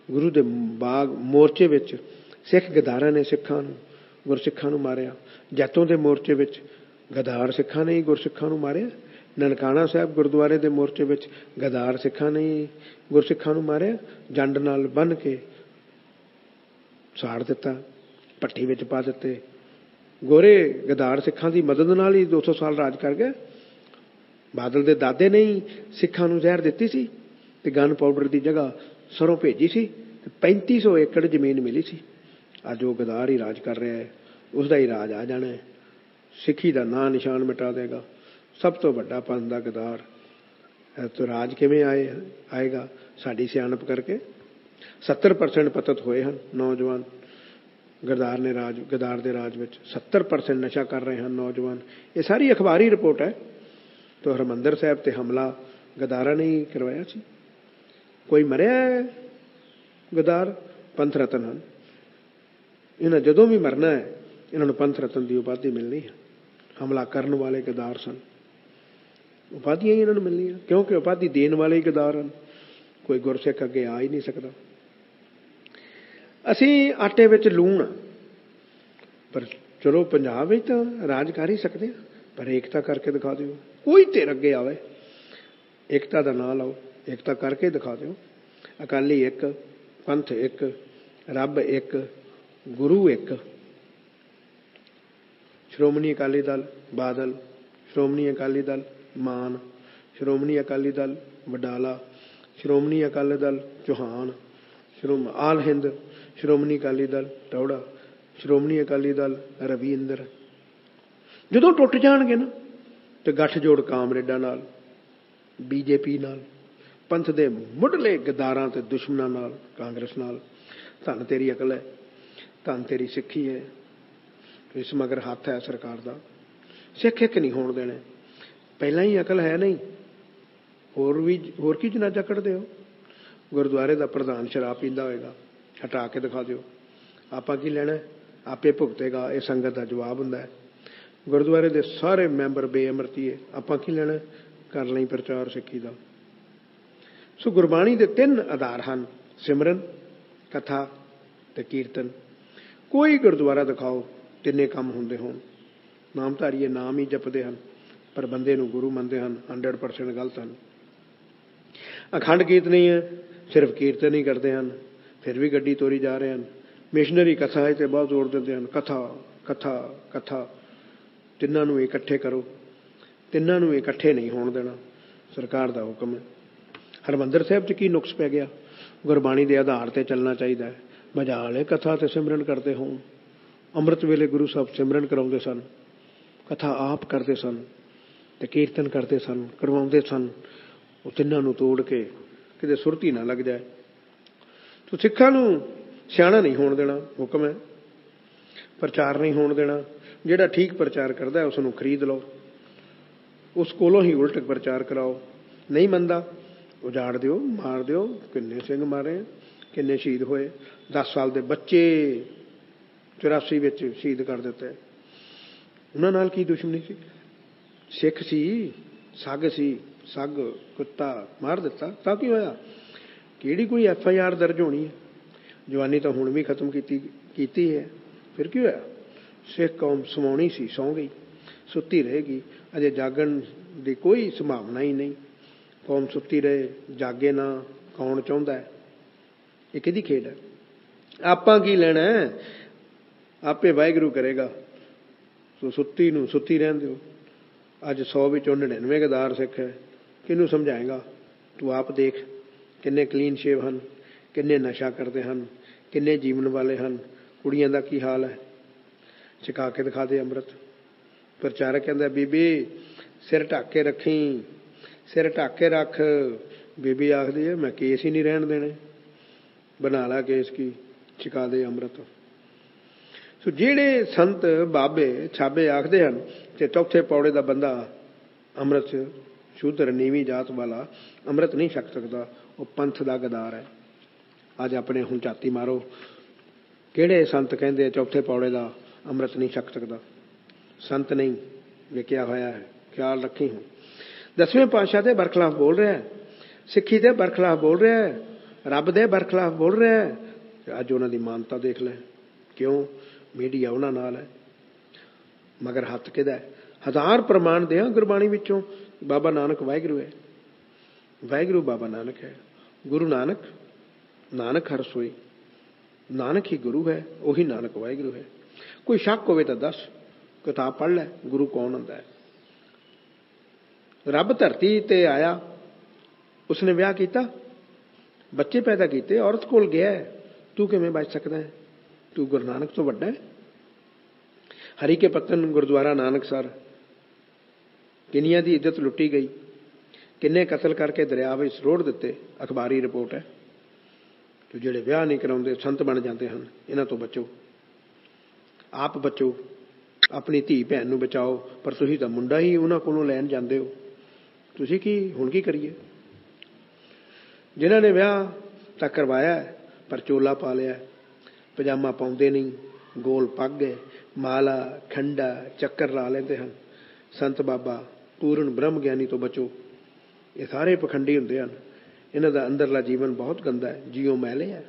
ਗੁਰੂ ਦੇ ਬਾਗ ਮੋਰਚੇ ਵਿੱਚ ਸਿੱਖ ਗਦਾਰਾਂ ਨੇ ਸਿੱਖਾਂ ਨੂੰ, ਗੁਰਸਿੱਖਾਂ ਨੂੰ ਮਾਰਿਆ। ਜੈਤੋਂ ਦੇ ਮੋਰਚੇ ਵਿੱਚ ਗਦਾਰ ਸਿੱਖਾਂ ਨੇ ਹੀ ਗੁਰਸਿੱਖਾਂ ਨੂੰ ਮਾਰਿਆ। ਨਨਕਾਣਾ ਸਾਹਿਬ ਗੁਰਦੁਆਰੇ ਦੇ ਮੋਰਚੇ ਵਿੱਚ ਗਦਾਰ ਸਿੱਖਾਂ ਨੇ ਹੀ ਗੁਰਸਿੱਖਾਂ ਨੂੰ ਮਾਰਿਆ। ਜੰਡ ਨਾਲ ਬੰਨ੍ਹ ਕੇ ਸਾੜ ਦਿੱਤਾ, ਭੱਠੀ ਵਿੱਚ ਪਾ ਦਿੱਤੇ। ਗੋਰੇ ਗਦਾਰ ਸਿੱਖਾਂ ਦੀ ਮਦਦ ਨਾਲ ਹੀ 200 ਸਾਲ ਰਾਜ ਕਰ ਗਏ। ਬਾਦਲ ਦੇ ਦਾਦੇ ਨੇ ਹੀ ਸਿੱਖਾਂ ਨੂੰ ਜ਼ਹਿਰ ਦਿੱਤੀ ਸੀ ਤੇ ਗਨ ਪਾਊਡਰ ਦੀ ਜਗ੍ਹਾ ਸਰੋਂ ਭੇਜੀ ਸੀ ਤੇ 3500 ਏਕੜ ਜ਼ਮੀਨ ਮਿਲੀ ਸੀ। ਅੱਜ ਉਹ ਗਦਾਰ ਹੀ ਰਾਜ ਕਰ ਰਿਹਾ ਹੈ, ਉਸ ਦਾ ਹੀ ਰਾਜ ਆ ਜਾਣਾ ਹੈ। ਸਿੱਖੀ ਦਾ ਨਾਂ ਨਿਸ਼ਾਨ ਮਿਟਾ ਦੇਗਾ। ਸਭ ਤੋਂ ਵੱਡਾ ਪੰਥ ਦਾ ਗਦਾਰ ਤੋ ਰਾਜ ਕਿਵੇਂ ਆਏਗਾ? ਸਾਡੀ ਸਿਆਣਪ ਕਰਕੇ। 70% ਪਤਤ ਹੋਏ ਹਨ ਨੌਜਵਾਨ। ਗਦਾਰ ਦੇ ਰਾਜ ਵਿੱਚ 70% ਨਸ਼ਾ ਕਰ ਰਹੇ ਹਨ ਨੌਜਵਾਨ। ਇਹ ਸਾਰੀ ਅਖਬਾਰੀ ਰਿਪੋਰਟ ਹੈ। ਤੋ ਹਰਿਮੰਦਰ ਸਾਹਿਬ ਤੇ ਹਮਲਾ ਗਦਾਰਾਂ ਨੇ ਹੀ ਕਰਵਾਇਆ ਸੀ। ਕੋਈ ਮਰਿਆ ਗਦਾਰ? ਪੰਥ ਰਤਨ ਹਨ। ਇਹਨਾਂ ਜਦੋਂ ਵੀ ਮਰਨਾ ਹੈ, ਇਹਨਾਂ ਨੂੰ ਪੰਥ ਰਤਨ ਦੀ ਉਪਾਧੀ ਮਿਲਣੀ ਹੈ। ਹਮਲਾ ਕਰਨ ਵਾਲੇ ਗਦਾਰ ਸਨ, ਉਪਾਧੀਆਂ ਹੀ ਇਹਨਾਂ ਨੂੰ ਮਿਲਣੀਆਂ, ਕਿਉਂਕਿ ਉਪਾਧੀ ਦੇਣ ਵਾਲੇ ਹੀ ਗਦਾਰ ਹਨ। ਕੋਈ ਗੁਰਸਿੱਖ ਅੱਗੇ ਆ ਹੀ ਨਹੀਂ ਸਕਦਾ। ਅਸੀਂ ਆਟੇ ਵਿੱਚ ਲੂਣ, ਪਰ ਚਲੋ ਪੰਜਾਬ ਵਿੱਚ ਤਾਂ ਰਾਜ ਕਰ ਹੀ ਸਕਦੇ ਹਾਂ, ਪਰ ਏਕਤਾ ਕਰਕੇ ਦਿਖਾ ਦਿਓ। ਕੋਈ ਧਿਰ ਅੱਗੇ ਆਵੇ, ਏਕਤਾ ਦਾ ਨਾਂ ਲਾਓ, ਏਕਤਾ ਕਰਕੇ ਦਿਖਾ ਦਿਓ। ਅਕਾਲੀ ਇੱਕ, ਪੰਥ ਇੱਕ, ਰੱਬ ਇੱਕ, ਗੁਰੂ ਇੱਕ। ਸ਼੍ਰੋਮਣੀ ਅਕਾਲੀ ਦਲ ਬਾਦਲ, ਸ਼੍ਰੋਮਣੀ ਅਕਾਲੀ ਦਲ ਮਾਨ, ਸ਼੍ਰੋਮਣੀ ਅਕਾਲੀ ਦਲ ਵਡਾਲਾ, ਸ਼੍ਰੋਮਣੀ ਅਕਾਲੀ ਦਲ ਚੌਹਾਨ, ਆਲ ਹਿੰਦ ਸ਼੍ਰੋਮਣੀ ਅਕਾਲੀ ਦਲ ਟੌੜਾ, ਸ਼੍ਰੋਮਣੀ ਅਕਾਲੀ ਦਲ ਰਵਿੰਦਰ। ਜਦੋਂ ਟੁੱਟ ਜਾਣਗੇ ਨਾ ਤੇ ਗੱਠਜੋੜ ਕਾਮਰੇਡਾਂ ਨਾਲ, ਬੀਜੇਪੀ ਨਾਲ, ਪੰਥ ਦੇ ਮੁੱਢਲੇ ਗਦਾਰਾਂ ਤੇ ਦੁਸ਼ਮਣਾਂ ਨਾਲ, ਕਾਂਗਰਸ ਨਾਲ। ਧੰਨ ਤੇਰੀ ਅਕਲ ਹੈ, ਧੰਨ ਤੇਰੀ ਸਿੱਖੀ ਹੈ। ਇਸ ਮਗਰ ਹੱਥ ਹੈ ਸਰਕਾਰ ਦਾ। ਸਿੱਖ ਇੱਕ ਨਹੀਂ ਹੋਣ ਦੇਣੇ। ਪਹਿਲਾਂ ਹੀ ਅਕਲ ਹੈ ਨਹੀਂ, ਹੋਰ ਕੀ ਜਨਾਜ਼ਾ ਕੱਢਦੇ ਹੋ? ਗੁਰਦੁਆਰੇ ਦਾ ਪ੍ਰਧਾਨ ਸ਼ਰਾਬ ਪੀਂਦਾ ਹੋਏਗਾ, ਹਟਾ ਕੇ ਦਿਖਾ ਦਿਓ। ਆਪਾਂ ਕੀ ਲੈਣਾ? ਆਪੇ ਭੁਗਤੇਗਾ। ਇਹ ਸੰਗਤ ਦਾ ਜਵਾਬ ਹੁੰਦਾ ਹੈ। ਗੁਰਦੁਆਰੇ ਦੇ ਸਾਰੇ ਮੈਂਬਰ ਬੇਅਮਰਤੀਏ, ਆਪਾਂ ਕੀ ਲੈਣਾ? ਕਰ ਲਈ ਪ੍ਰਚਾਰ ਸਿੱਖੀ ਦਾ। ਸੋ ਗੁਰਬਾਣੀ ਦੇ 3 ਆਧਾਰ ਹਨ, ਸਿਮਰਨ, ਕਥਾ ਤੇ ਕੀਰਤਨ। ਕੋਈ ਗੁਰਦੁਆਰਾ ਦਿਖਾਓ ਤਿੰਨੇ ਕੰਮ ਹੁੰਦੇ ਹੋਣ। ਨਾਮਧਾਰੀਏ ਨਾਮ ਹੀ ਜਪਦੇ ਹਨ, ਪਰ ਬੰਦੇ ਨੂੰ ਗੁਰੂ ਮੰਨਦੇ ਹਨ। 100% ਗਲਤ ਹਨ। ਅਖੰਡ ਕੀਰਤਨ ਨਹੀਂ ਹੈ, ਸਿਰਫ ਕੀਰਤਨ ਹੀ ਕਰਦੇ ਹਨ, ਫਿਰ ਵੀ ਗੱਡੀ ਤੋਰੀ ਜਾ ਰਹੇ ਹਨ। ਮਿਸ਼ਨਰੀ ਕਥਾ ਤੇ ਬਹੁਤ ਜ਼ੋਰ ਦਿੰਦੇ ਹਨ, ਕਥਾ ਕਥਾ ਕਥਾ। ਤਿੰਨਾਂ ਨੂੰ ਇਕੱਠੇ ਕਰੋ। ਤਿੰਨਾਂ ਨੂੰ ਇਕੱਠੇ ਨਹੀਂ ਹੋਣ ਦੇਣਾ, ਸਰਕਾਰ ਦਾ ਹੁਕਮ ਹੈ। ਹਰਿਮੰਦਰ ਸਾਹਿਬ 'ਚ ਕੀ ਨੁਕਸ ਪੈ ਗਿਆ? ਗੁਰਬਾਣੀ ਦੇ ਆਧਾਰ 'ਤੇ ਚੱਲਣਾ ਚਾਹੀਦਾ ਹੈ। ਮਜਾਲ ਹੈ ਕਥਾ ਤੇ ਸਿਮਰਨ ਕਰਦੇ ਹੋਣ। ਅੰਮ੍ਰਿਤ ਵੇਲੇ ਗੁਰੂ ਸਾਹਿਬ ਸਿਮਰਨ ਕਰਾਉਂਦੇ ਸਨ, ਕਥਾ ਆਪ ਕਰਦੇ ਸਨ ਤੇ ਕੀਰਤਨ ਕਰਦੇ ਸਨ, ਕਰਵਾਉਂਦੇ ਸਨ। ਉਹ ਤਿੰਨਾਂ ਨੂੰ ਤੋੜ ਕੇ ਕਿਤੇ ਸੁਰਤੀ ਨਾ ਲੱਗ ਜਾਏ। ਤੋ ਸਿੱਖਾਂ ਨੂੰ ਸਿਆਣਾ ਨਹੀਂ ਹੋਣ ਦੇਣਾ, ਹੁਕਮ ਹੈ। ਪ੍ਰਚਾਰ ਨਹੀਂ ਹੋਣ ਦੇਣਾ। ਜਿਹੜਾ ਠੀਕ ਪ੍ਰਚਾਰ ਕਰਦਾ ਉਸ ਨੂੰ ਖਰੀਦ ਲਓ, ਉਸ ਕੋਲੋਂ ਹੀ ਉਲਟ ਪ੍ਰਚਾਰ ਕਰਾਓ। ਨਹੀਂ ਮੰਨਦਾ, ਉਜਾੜ ਦਿਓ, ਮਾਰ ਦਿਓ। ਕਿੰਨੇ ਸਿੰਘ ਮਾਰੇ, ਕਿੰਨੇ ਸ਼ਹੀਦ ਹੋਏ। 10 ਸਾਲ ਦੇ ਬੱਚੇ 84 ਵਿੱਚ ਸ਼ਹੀਦ ਕਰ ਦਿੱਤੇ। ਉਹਨਾਂ ਨਾਲ ਕੀ ਦੁਸ਼ਮਣੀ ਸੀ? ਸਿੱਖ ਸੀ, ਸੱਗ ਸੀ, ਸੱਗ ਕੁੱਤਾ ਮਾਰ ਦਿੱਤਾ ਤਾਂ ਕੀ ਹੋਇਆ? ਕਿਹੜੀ ਕੋਈ FIR ਦਰਜ ਹੋਣੀ ਹੈ? ਜਵਾਨੀ ਤਾਂ ਹੁਣ ਵੀ ਖਤਮ ਕੀਤੀ ਹੈ, ਫਿਰ ਕੀ ਹੋਇਆ? ਸਿੱਖ ਕੌਮ ਸਮਾਉਣੀ ਸੀ, ਸੌਂ ਗਈ, ਸੁੱਤੀ ਰਹੇਗੀ। ਅਜੇ ਜਾਗਣ ਦੀ ਕੋਈ ਸੰਭਾਵਨਾ ਹੀ ਨਹੀਂ। ਕੌਮ ਸੁੱਤੀ ਰਹੇ, ਜਾਗੇ ਨਾ, ਕੌਣ ਚਾਹੁੰਦਾ ਹੈ? ਇਹ ਕਿਹਦੀ ਖੇਡ ਹੈ? ਆਪਾਂ ਕੀ ਲੈਣਾ? ਆਪੇ ਵਾਹਿਗੁਰੂ ਕਰੇਗਾ। ਸੋ ਸੁੱਤੀ ਨੂੰ ਸੁੱਤੀ ਰਹਿਣ ਦਿਓ। ਅੱਜ 100 ਵਿੱਚੋਂ 99 ਗਦਾਰ ਸਿੱਖ ਹੈ। ਕਿਹਨੂੰ ਸਮਝਾਏਗਾ? ਤੂੰ ਆਪ ਦੇਖ, ਕਿੰਨੇ ਕਲੀਨ ਸ਼ੇਵ ਹਨ, ਕਿੰਨੇ ਨਸ਼ਾ ਕਰਦੇ ਹਨ, ਕਿੰਨੇ ਜੀਵਨ ਵਾਲੇ ਹਨ। ਕੁੜੀਆਂ ਦਾ ਕੀ ਹਾਲ ਹੈ? ਛਕਾ ਕੇ ਦਿਖਾ ਦੇ ਅੰਮ੍ਰਿਤ। ਪ੍ਰਚਾਰਕ ਕਹਿੰਦਾ ਬੀਬੀ ਸਿਰ ਢੱਕ ਕੇ ਰੱਖੀ, ਸਿਰ ਢੱਕ ਕੇ ਰੱਖ, ਬੀਬੀ ਆਖਦੀ ਹੈ ਮੈਂ ਕੇਸ ਹੀ ਨਹੀਂ ਰਹਿਣ ਦੇਣੇ, ਬਣਾ ਲਾ ਕੇਸ ਕੀ, ਛਕਾ ਦੇ ਅੰਮ੍ਰਿਤ। ਸੋ ਜਿਹੜੇ ਸੰਤ ਬਾਬੇ ਛਾਬੇ ਆਖਦੇ ਹਨ ਕਿ ਚੌਥੇ ਪੌੜੇ ਦਾ ਬੰਦਾ ਅੰਮ੍ਰਿਤ ਸ਼ੂਦਰ ਨੀਵੀਂ ਜਾਤ ਵਾਲਾ ਅੰਮ੍ਰਿਤ ਨਹੀਂ ਛਕ ਸਕਦਾ, ਉਹ ਪੰਥ ਦਾ ਗਦਾਰ ਹੈ। ਅੱਜ ਆਪਣੇ ਹੁਣ ਝਾਤੀ ਮਾਰੋ, ਕਿਹੜੇ ਸੰਤ ਕਹਿੰਦੇ ਚੌਥੇ ਪੌੜੇ ਦਾ ਅੰਮ੍ਰਿਤ ਨਹੀਂ ਛਕ ਸਕਦਾ? ਸੰਤ ਨਹੀਂ ਲਿਖਿਆ ਹੋਇਆ ਹੈ, ਖਿਆਲ ਰੱਖੀ। ਹੁਣ 10ਵੇਂ ਪਾਤਸ਼ਾਹ ਦੇ ਬਰਖਲਾਫ ਬੋਲ ਰਿਹਾ ਹੈ, ਸਿੱਖੀ ਦੇ ਬਰਖਲਾਫ ਬੋਲ ਰਿਹਾ ਹੈ, ਰੱਬ ਦੇ ਬਰਖਲਾਫ ਬੋਲ ਰਿਹਾ ਹੈ। ਅੱਜ ਉਹਨਾਂ ਦੀ ਮਾਨਤਾ ਦੇਖ ਲੈ। ਕਿਉਂ? ਮੀਡੀਆ ਉਹਨਾਂ ਨਾਲ ਹੈ, ਮਗਰ ਹੱਥ ਕਿਹਦਾ? 1000 ਪ੍ਰਮਾਣ ਦਿਆਂ ਗੁਰਬਾਣੀ ਵਿੱਚੋਂ। ਬਾਬਾ ਨਾਨਕ ਵਾਹਿਗੁਰੂ ਹੈ, ਵਾਹਿਗੁਰੂ ਬਾਬਾ ਨਾਨਕ ਹੈ, ਗੁਰੂ ਨਾਨਕ, ਨਾਨਕ ਹਰ ਸੋਈ, ਨਾਨਕ ਹੀ ਗੁਰੂ ਹੈ, ਉਹੀ ਨਾਨਕ ਵਾਹਿਗੁਰੂ ਹੈ। ਕੋਈ ਸ਼ੱਕ ਹੋਵੇ ਤਾਂ ਦੱਸ, ਕਿਤਾਬ ਪੜ੍ਹ ਲੈ, ਗੁਰੂ ਕੌਣ ਹੁੰਦਾ ਹੈ। ਰੱਬ ਧਰਤੀ ਤੇ ਆਇਆ, ਉਸਨੇ ਵਿਆਹ ਕੀਤਾ, ਬੱਚੇ ਪੈਦਾ ਕੀਤੇ, ਔਰਤ ਕੋਲ ਗਿਆ, ਤੂੰ ਕਿਵੇਂ ਬਚ ਸਕਦਾ ਹੈ? ਤੂੰ ਗੁਰੂ ਨਾਨਕ ਤੋਂ ਵੱਡਾ ਹੈ? ਹਰੀ ਕੇ ਪੱਤਨ ਗੁਰਦੁਆਰਾ ਨਾਨਕਸਰ ਕਿੰਨੀਆਂ ਦੀ ਇੱਜ਼ਤ ਲੁੱਟੀ ਗਈ, ਕਿੰਨੇ ਕਤਲ ਕਰਕੇ ਦਰਿਆ ਵਿੱਚ ਰੋੜ ਦਿੱਤੇ, ਅਖਬਾਰੀ ਰਿਪੋਰਟ ਹੈ। ਤੇ ਜਿਹੜੇ ਵਿਆਹ ਨਹੀਂ ਕਰਾਉਂਦੇ ਸੰਤ ਬਣ ਜਾਂਦੇ ਹਨ, ਇਹਨਾਂ ਤੋਂ ਬਚੋ, ਆਪ ਬਚੋ, ਆਪਣੀ ਧੀ ਭੈਣ ਨੂੰ ਬਚਾਓ। ਪਰ ਤੁਸੀਂ ਤਾਂ ਮੁੰਡਾ ਹੀ ਉਹਨਾਂ ਕੋਲੋਂ ਲੈਣ ਜਾਂਦੇ ਹੋ। ਤੁਸੀਂ ਕੀ ਹੁਣ ਕੀ ਕਰੀਏ? ਜਿਨ੍ਹਾਂ ਨੇ ਵਿਆਹ ਤਾਂ ਕਰਵਾਇਆ ਪਰ ਚੋਲਾ ਪਾ ਲਿਆ, ਪਜਾਮਾ ਪਾਉਂਦੇ ਨਹੀਂ, ਗੋਲ ਪੱਗ ਹੈ, ਮਾਲਾ ਖੰਡਾ ਚੱਕਰ ਲਾ ਲੈਂਦੇ ਹਨ। ਸੰਤ ਬਾਬਾ ਪੂਰਨ ਬ੍ਰਹਮ ਗਿਆਨੀ ਤੋਂ ਬਚੋ। ਇਹ ਸਾਰੇ ਪਖੰਡੀ ਹੁੰਦੇ ਹਨ, ਇਹਨਾਂ ਦਾ ਅੰਦਰਲਾ ਜੀਵਨ ਬਹੁਤ ਗੰਦਾ ਹੈ, ਜੀਓ ਮੈਲੇ ਹੈ,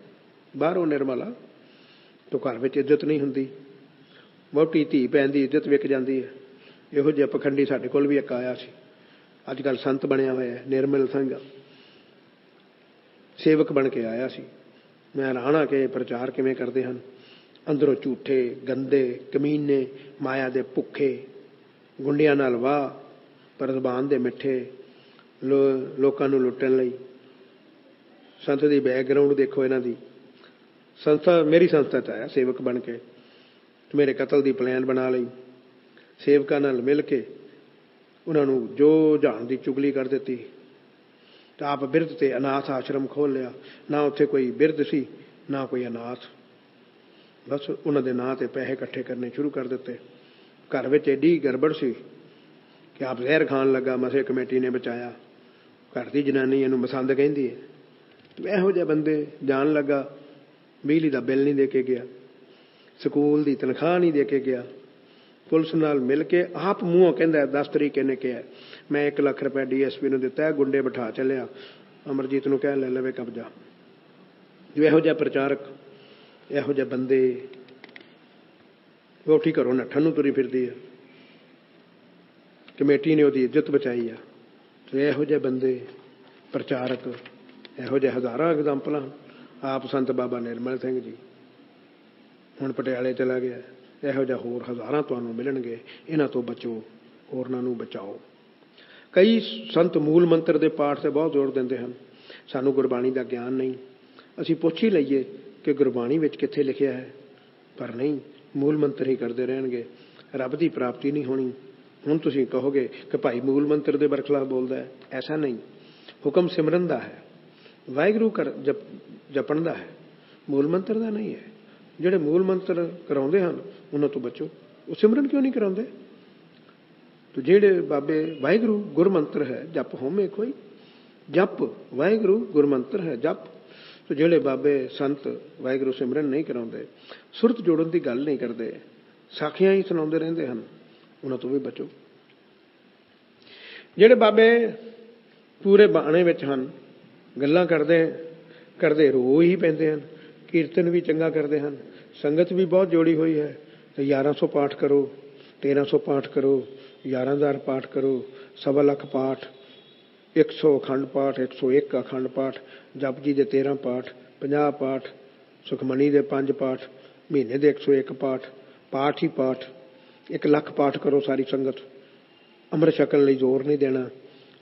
ਬਾਹਰੋਂ ਨਿਰਮਲਾ। ਤੋਂ ਘਰ ਵਿੱਚ ਇੱਜ਼ਤ ਨਹੀਂ ਹੁੰਦੀ, ਵਹੁਟੀ ਧੀ ਭੈਣ ਦੀ ਇੱਜ਼ਤ ਵਿਕ ਜਾਂਦੀ ਹੈ। ਇਹੋ ਜਿਹਾ ਪਖੰਡੀ ਸਾਡੇ ਕੋਲ ਵੀ ਇੱਕ ਆਇਆ ਸੀ, ਅੱਜ ਕੱਲ੍ਹ ਸੰਤ ਬਣਿਆ ਹੋਇਆ ਹੈ, ਨਿਰਮਲ ਸਿੰਘ ਸੇਵਕ ਬਣ ਕੇ ਆਇਆ ਸੀ। ਮੈਂ ਹੈਰਾਨ ਆ ਕਿ ਪ੍ਰਚਾਰ ਕਿਵੇਂ ਕਰਦੇ ਹਨ, ਅੰਦਰੋਂ ਝੂਠੇ, ਗੰਦੇ, ਕਮੀਨੇ, ਮਾਇਆ ਦੇ ਭੁੱਖੇ, ਗੁੰਡਿਆਂ ਨਾਲ ਵਾਹ, ਪਰ ਜ਼ੁਬਾਨ ਦੇ ਮਿੱਠੇ, ਲੋਕਾਂ ਨੂੰ ਲੁੱਟਣ ਲਈ। ਸੰਤ ਦੀ ਬੈਕਗਰਾਊਂਡ ਦੇਖੋ ਇਹਨਾਂ ਦੀ। ਸੰਸਥਾ, ਮੇਰੀ ਸੰਸਥਾ 'ਚ ਆਇਆ ਸੇਵਕ ਬਣ ਕੇ, ਮੇਰੇ ਕਤਲ ਦੀ ਪਲਾਨ ਬਣਾ ਲਈ, ਸੇਵਕਾਂ ਨਾਲ ਮਿਲ ਕੇ ਉਹਨਾਂ ਨੂੰ ਜੋ ਜਾਣ ਦੀ ਚੁਗਲੀ ਕਰ ਦਿੱਤੀ। ਤਾਂ ਆਪ ਬਿਰਧ ਤੇ ਅਨਾਥ ਆਸ਼ਰਮ ਖੋਲ੍ਹ ਲਿਆ, ਨਾ ਉੱਥੇ ਕੋਈ ਬਿਰਧ ਸੀ ਨਾ ਕੋਈ ਅਨਾਥ, ਬਸ ਉਹਨਾਂ ਦੇ ਨਾਂ 'ਤੇ ਪੈਸੇ ਇਕੱਠੇ ਕਰਨੇ ਸ਼ੁਰੂ ਕਰ ਦਿੱਤੇ। ਘਰ ਵਿੱਚ ਐਡੀ ਗੜਬੜ ਸੀ ਕਿ ਆਪ ਜ਼ਹਿਰ ਖਾਣ ਲੱਗਾ, ਮਸੇ ਕਮੇਟੀ ਨੇ ਬਚਾਇਆ। ਘਰ ਦੀ ਜਨਾਨੀ ਇਹਨੂੰ ਮਸੰਦ ਕਹਿੰਦੀ ਹੈ। ਇਹੋ ਜਿਹੇ ਬੰਦੇ ਜਾਣ ਲੱਗਾ, ਬਿਜਲੀ ਦਾ ਬਿੱਲ ਨਹੀਂ ਦੇ ਕੇ ਗਿਆ, ਸਕੂਲ ਦੀ ਤਨਖਾਹ ਨਹੀਂ ਦੇ ਕੇ ਗਿਆ, ਪੁਲਿਸ ਨਾਲ ਮਿਲ ਕੇ ਆਪ ਮੂੰਹੋਂ ਕਹਿੰਦਾ 10 ਤਰੀਕ ਇਹਨੇ ਕਿਹਾ ਮੈਂ 1 ਲੱਖ ਰੁਪਏ DSP ਨੂੰ ਦਿੱਤਾ, ਗੁੰਡੇ ਬਿਠਾ ਚੱਲਿਆ, ਅਮਰਜੀਤ ਨੂੰ ਕਹਿ ਲੈ ਲਵੇ ਕਬਜ਼ਾ। ਜੋ ਇਹੋ ਜਿਹਾ ਪ੍ਰਚਾਰਕ, ਇਹੋ ਜਿਹੇ ਬੰਦੇ, ਵਹੁਟੀ ਘਰੋਂ ਨੱਠਣ ਨੂੰ ਤੁਰੀ ਫਿਰਦੀ ਹੈ, ਕਮੇਟੀ ਨੇ ਉਹਦੀ ਇੱਜ਼ਤ ਬਚਾਈ ਆ। ਤੇ ਇਹੋ ਜਿਹੇ ਬੰਦੇ ਪ੍ਰਚਾਰਕ, ਇਹੋ ਜਿਹੇ ਹਜ਼ਾਰਾਂ ਐਗਜ਼ਾਮਪਲਾਂ। ਆਪ ਸੰਤ ਬਾਬਾ ਨਿਰਮਲ ਸਿੰਘ ਜੀ ਹੁਣ ਪਟਿਆਲੇ ਚਲਾ ਗਿਆ, ਇਹੋ ਜਿਹਾ ਹੋਰ ਹਜ਼ਾਰਾਂ ਤੁਹਾਨੂੰ ਮਿਲਣਗੇ। ਇਹਨਾਂ ਤੋਂ ਬਚੋ, ਹੋਰਨਾਂ ਨੂੰ ਬਚਾਓ। ਕਈ ਸੰਤ ਮੂਲ ਮੰਤਰ ਦੇ ਪਾਠ 'ਤੇ ਬਹੁਤ ਜ਼ੋਰ ਦਿੰਦੇ ਹਨ। ਸਾਨੂੰ ਗੁਰਬਾਣੀ ਦਾ ਗਿਆਨ ਨਹੀਂ, ਅਸੀਂ ਪੁੱਛ ਹੀ ਲਈਏ ਕਿ ਗੁਰਬਾਣੀ ਵਿੱਚ ਕਿੱਥੇ ਲਿਖਿਆ ਹੈ, ਪਰ ਨਹੀਂ, ਮੂਲ ਮੰਤਰ ਹੀ ਕਰਦੇ ਰਹਿਣਗੇ, ਰੱਬ ਦੀ ਪ੍ਰਾਪਤੀ ਨਹੀਂ ਹੋਣੀ। ਹੁਣ ਤੁਸੀਂ ਕਹੋਗੇ ਕਿ ਭਾਈ ਮੂਲ ਮੰਤਰ ਦੇ ਬਰਖਲਾਫ ਬੋਲਦਾ ਹੈ, ਐਸਾ ਨਹੀਂ। ਹੁਕਮ ਸਿਮਰਨ ਦਾ ਹੈ, ਵਾਹਿਗੁਰੂ ਜਪਣ ਦਾ ਹੈ, ਮੂਲ ਮੰਤਰ ਦਾ ਨਹੀਂ ਹੈ। ਜਿਹੜੇ ਮੂਲ ਮੰਤਰ ਕਰਾਉਂਦੇ ਹਨ ਉਹਨਾਂ ਤੋਂ ਬਚੋ। ਉਹ ਸਿਮਰਨ ਕਿਉਂ ਨਹੀਂ ਕਰਾਉਂਦੇ? ਤੇ ਜਿਹੜੇ ਬਾਬੇ ਵਾਹਿਗੁਰੂ ਗੁਰਮੰਤਰ ਹੈ, ਜਪ ਹੋਮੇ ਕੋਈ, ਜਪ ਵਾਹਿਗੁਰੂ ਗੁਰਮੰਤਰ ਹੈ, ਜਪ। ਤੇ ਜਿਹੜੇ ਬਾਬੇ ਸੰਤ ਵਾਹਿਗੁਰੂ ਸਿਮਰਨ ਨਹੀਂ ਕਰਾਉਂਦੇ, ਸੁਰਤ ਜੋੜਨ ਦੀ ਗੱਲ ਨਹੀਂ ਕਰਦੇ, ਸਾਖੀਆਂ ਹੀ ਸੁਣਾਉਂਦੇ ਰਹਿੰਦੇ ਹਨ, ਉਹਨਾਂ ਤੋਂ ਵੀ ਬਚੋ। ਜਿਹੜੇ ਬਾਬੇ ਪੂਰੇ ਬਾਣੇ ਵਿੱਚ ਹਨ, ਗੱਲਾਂ ਕਰਦੇ ਰੋ ਹੀ ਪੈਂਦੇ ਹਨ, ਕੀਰਤਨ ਵੀ ਚੰਗਾ ਕਰਦੇ ਹਨ, ਸੰਗਤ ਵੀ ਬਹੁਤ ਜੋੜੀ ਹੋਈ ਹੈ। ਤੇ 1100 ਪਾਠ ਕਰੋ, 1300 ਪਾਠ ਕਰੋ, 11,000 ਪਾਠ ਕਰੋ, 1.25 ਲੱਖ ਪਾਠ, 100 ਅਖੰਡ ਪਾਠ, 101 ਅਖੰਡ ਪਾਠ, ਜਪ ਜੀ ਦੇ 13 ਪਾਠ, 50 ਪਾਠ, ਸੁਖਮਨੀ ਦੇ 5 ਪਾਠ, ਮਹੀਨੇ ਦੇ 101 ਪਾਠ, ਪਾਠ ਹੀ ਪਾਠ, 1 ਲੱਖ ਪਾਠ ਕਰੋ ਸਾਰੀ ਸੰਗਤ। ਅੰਮ੍ਰਿਤ ਛਕਣ ਲਈ ਜ਼ੋਰ ਨਹੀਂ ਦੇਣਾ।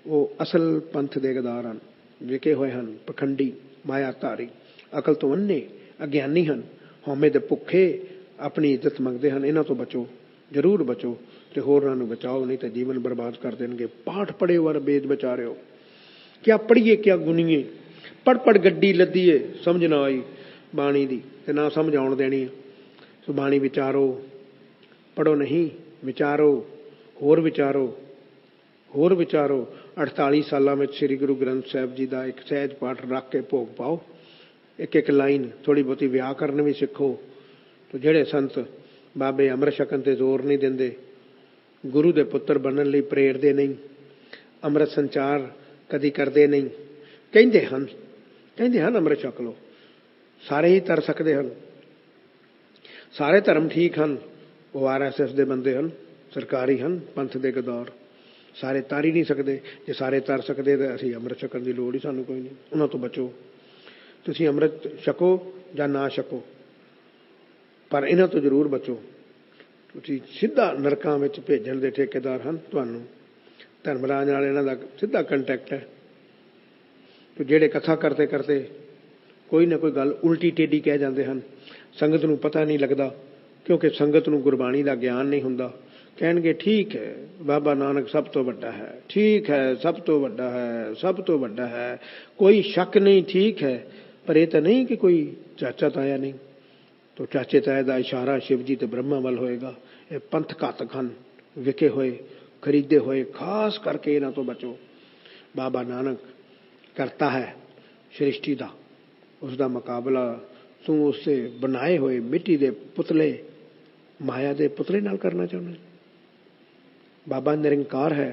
ਉਹ ਅਸਲ ਪੰਥ ਦੇ ਗਦਾਰ ਹਨ, ਵਿਕੇ ਹੋਏ ਹਨ, ਪਖੰਡੀ, ਮਾਇਆ ਧਾਰੀ, ਅਕਲ ਤੋਂ ਅੰਨੇ, ਅਗਿਆਨੀ ਹਨ, ਹਉਮੈ ਦੇ ਭੁੱਖੇ, ਆਪਣੀ ਇੱਜ਼ਤ ਮੰਗਦੇ ਹਨ। ਇਹਨਾਂ ਤੋਂ ਬਚੋ, ਜ਼ਰੂਰ ਬਚੋ, ਤੇ ਹੋਰਾਂ ਨੂੰ ਬਚਾਓ, ਨਹੀਂ ਤਾਂ ਜੀਵਨ ਬਰਬਾਦ ਕਰ ਦੇਣਗੇ। ਪਾਠ ਪੜ੍ਹਿਓ ਔਰ ਵੇਦ ਵਿਚਾਰਿਓ। क्या पढ़िए क्या गुनीए, पढ़ पढ़ गड्डी लद्दीए, समझ ना आई बाणी दी ते ना समझ आउण देनी। सो बाणी विचारो, पढ़ो नहीं विचारो, होर विचारो, होर विचारो। 48 साल में श्री गुरु ग्रंथ साहिब जी का एक सहज पाठ रख के भोग पाओ, एक एक लाइन थोड़ी बहुती व्याकरण भी सीखो। तो जेड़े संत बाबे अमृत छकन ते जोर नहीं देंदे, गुरु दे पुत्र बनन लई प्रेरदे नहीं, अमृत संचार कदी करते नहीं, कहते हैं अमृत छक लो, सारे ही तर सकते हैं, सारे धर्म ठीक हैं। वो RSS के बंदे हैं, सरकारी हैं, पंथ के गदौर, सारे तर ही नहीं सकते। जे सारे तर सकते तो असीं अमृत छकण की लोड़ ही सानूं कोई नहीं। उन्हां तो बचो, तुसीं अमृत छको जां ना छको, पर इन्हां तो जरूर बचो। तुसीं सीधा नरकां विच भेजण दे ठेकेदार हैं तुहानूं। धर्मराज नाल इन्हां दा सीधा कंटैक्ट है। तो जेड़े कथा करते करते कोई ना कोई गल उल्टी टेढ़ी कह जाते हैं, संगत नूं पता नहीं लगता, क्योंकि संगत नूं गुरबाणी का ज्ञान नहीं हुंदा। कहणगे ठीक है बाबा नानक सब तो वड्डा है, ठीक है सब तो वड्डा है, सब तो वड्डा है, कोई शक नहीं, ठीक है। पर यह तो नहीं कि कोई चाचा ताया नहीं। तो चाचे ताए का इशारा शिव जी तो ब्रह्मा वल होएगा। ये पंथ घातक हैं, विके होए खरीदे होए, खास करके इन्हां तो बचो। बाबा नानक करता है सृष्टि का, उसका मुकाबला तू उससे बनाए हुए मिट्टी के पुतले, माया के पुतले नाल करना चाहना। बाबा निरंकार है,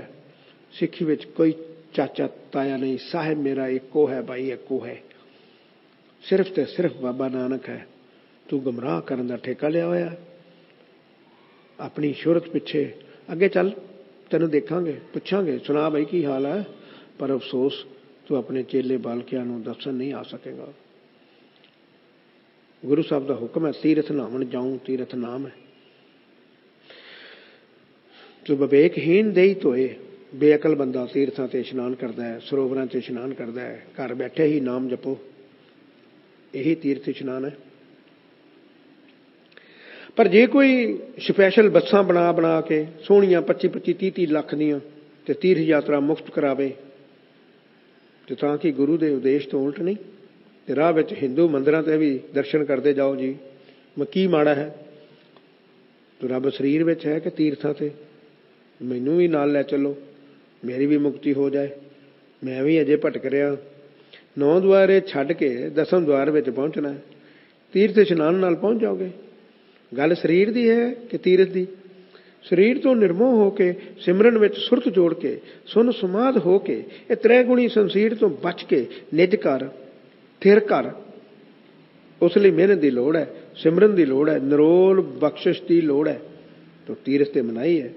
सिक्खी विच कोई चाचा ताया नहीं, साहिब मेरा एको है, भाई एको है, सिर्फ ते सिर्फ बाबा नानक है। तू गुमराह करन दा ठेका लिया होया अपनी शोहरत पिछे। अगे चल तेनों देखांगे, पुछांगे, सुना भाई की हाल है, पर अफसोस तू अपने चेले बालकियां नूं दसन नहीं आ सकेगा। गुरु साहब का हुक्म है तीरथ नहावन जाऊं, तीरथ नाम है। जो विवेकहीन देही धोए, बेअकल बंदा तीर्थां ते इशनान करता है, सरोवरां ते इशनान करता है, घर बैठे ही नाम जपो, यही तीर्थ इशनान है। पर जे कोई स्पैशल बसां बना बना के सोहणियां 25-25 30-30 लाख दियां ते तीर्थ यात्रा मुफ्त करावे, तो तां कि गुरु के उदेश तो उल्ट नहीं। ते राह विच हिंदू मंदिरां ते भी दर्शन करते जाओ जी, मैं की माड़ा है। तो रब शरीर विच है कि तीर्थां ते मैनूं भी नाल लै चलो, मेरी भी मुक्ति हो जाए। मैं भी अजे भटक रहा, 9 द्वारे छड्ड के 10वें द्वार विच पहुंचना है, तीर्थ इशनान नाल पहुंच जाओगे। गल शरीर दी है कि तीर्थ दी? शरीर तो निर्मोह होके सिमरन विच सुरत जोड़ के सुन समाध होके ये त्रैगुणी संसीर तो बच के निज कर थिर कर, उस लिए मेहनत की लोड़ है, सिमरन की लोड़ है, निरोल बख्शिश की लोड़ है। तो तीर्थ ते मनाही है,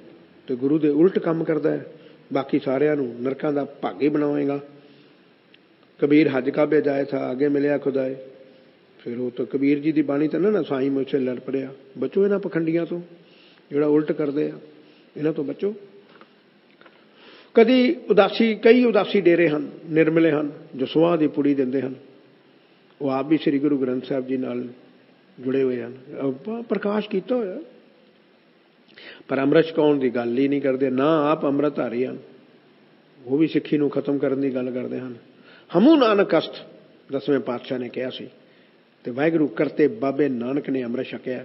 तो गुरु दे उल्ट काम करता है, बाकी सारियां नूं नरकां दा भागी बनावेगा। कबीर हज काबे जाए था, आगे मिलिया खुदाए। फिर वो तो कबीर जी की बाणी तो ना साई मुझसे लड़ पड़िया। बचो इन्हां पखंडियां तो, जिहड़ा उल्ट करते हैं, इन्हां तो बचो। कदी उदासी, कई उदासी डेरे हैं निर्मले हैं जो सुआह की पुड़ी देंदे हैं, वो आप भी श्री गुरु ग्रंथ साहब जी नाल जुड़े हुए हैं, प्रकाश किया होया, पर अमृत छकाउण की गल ही नहीं करते ना। आप अमृतधारी हैं, वो भी सिक्खी नूं खत्म करने की गल करते हैं। हमू नानक अस्त 10वें पातशाह ने कहा सी, ते वाहिगुरू करते बाबे नानक ने अमृत छकिया।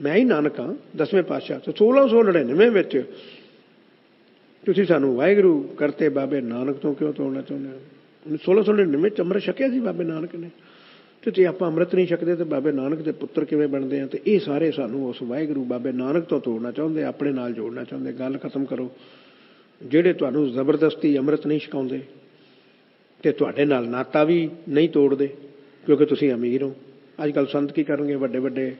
मैं ही नानक हाँ 10वें पातशाह। तो 1699 विच तुसीं सानूं वाहिगुरू करते बाबे नानक तो क्यों तोड़ना चाहुंदे हो? 1699 च अमृत छकिया सी बाबे नानक ने। तो जे आपां अमृत नहीं छकदे तो बाबे नानक दे पुत्र किवें बनदे हैं? तो ये सारे सानूं उस वाहिगुरू बाबे नानक तो तोड़ना चाहुंदे, अपने नाल जोड़ना चाहुंदे। गल खत्म करो। ਜਿਹੜੇ ਤੁਹਾਨੂੰ ਜ਼ਬਰਦਸਤੀ ਅੰਮ੍ਰਿਤ ਨਹੀਂ ਛਕਾਉਂਦੇ ਤੇ ਤੁਹਾਡੇ ਨਾਲ ਨਾਤਾ ਵੀ ਨਹੀਂ ਤੋੜਦੇ ਕਿਉਂਕਿ ਤੁਸੀਂ ਅਮੀਰ ਹੋ। ਅੱਜ ਕੱਲ੍ਹ ਸੰਤ ਕੀ ਕਰਨਗੇ, ਵੱਡੇ ਵੱਡੇ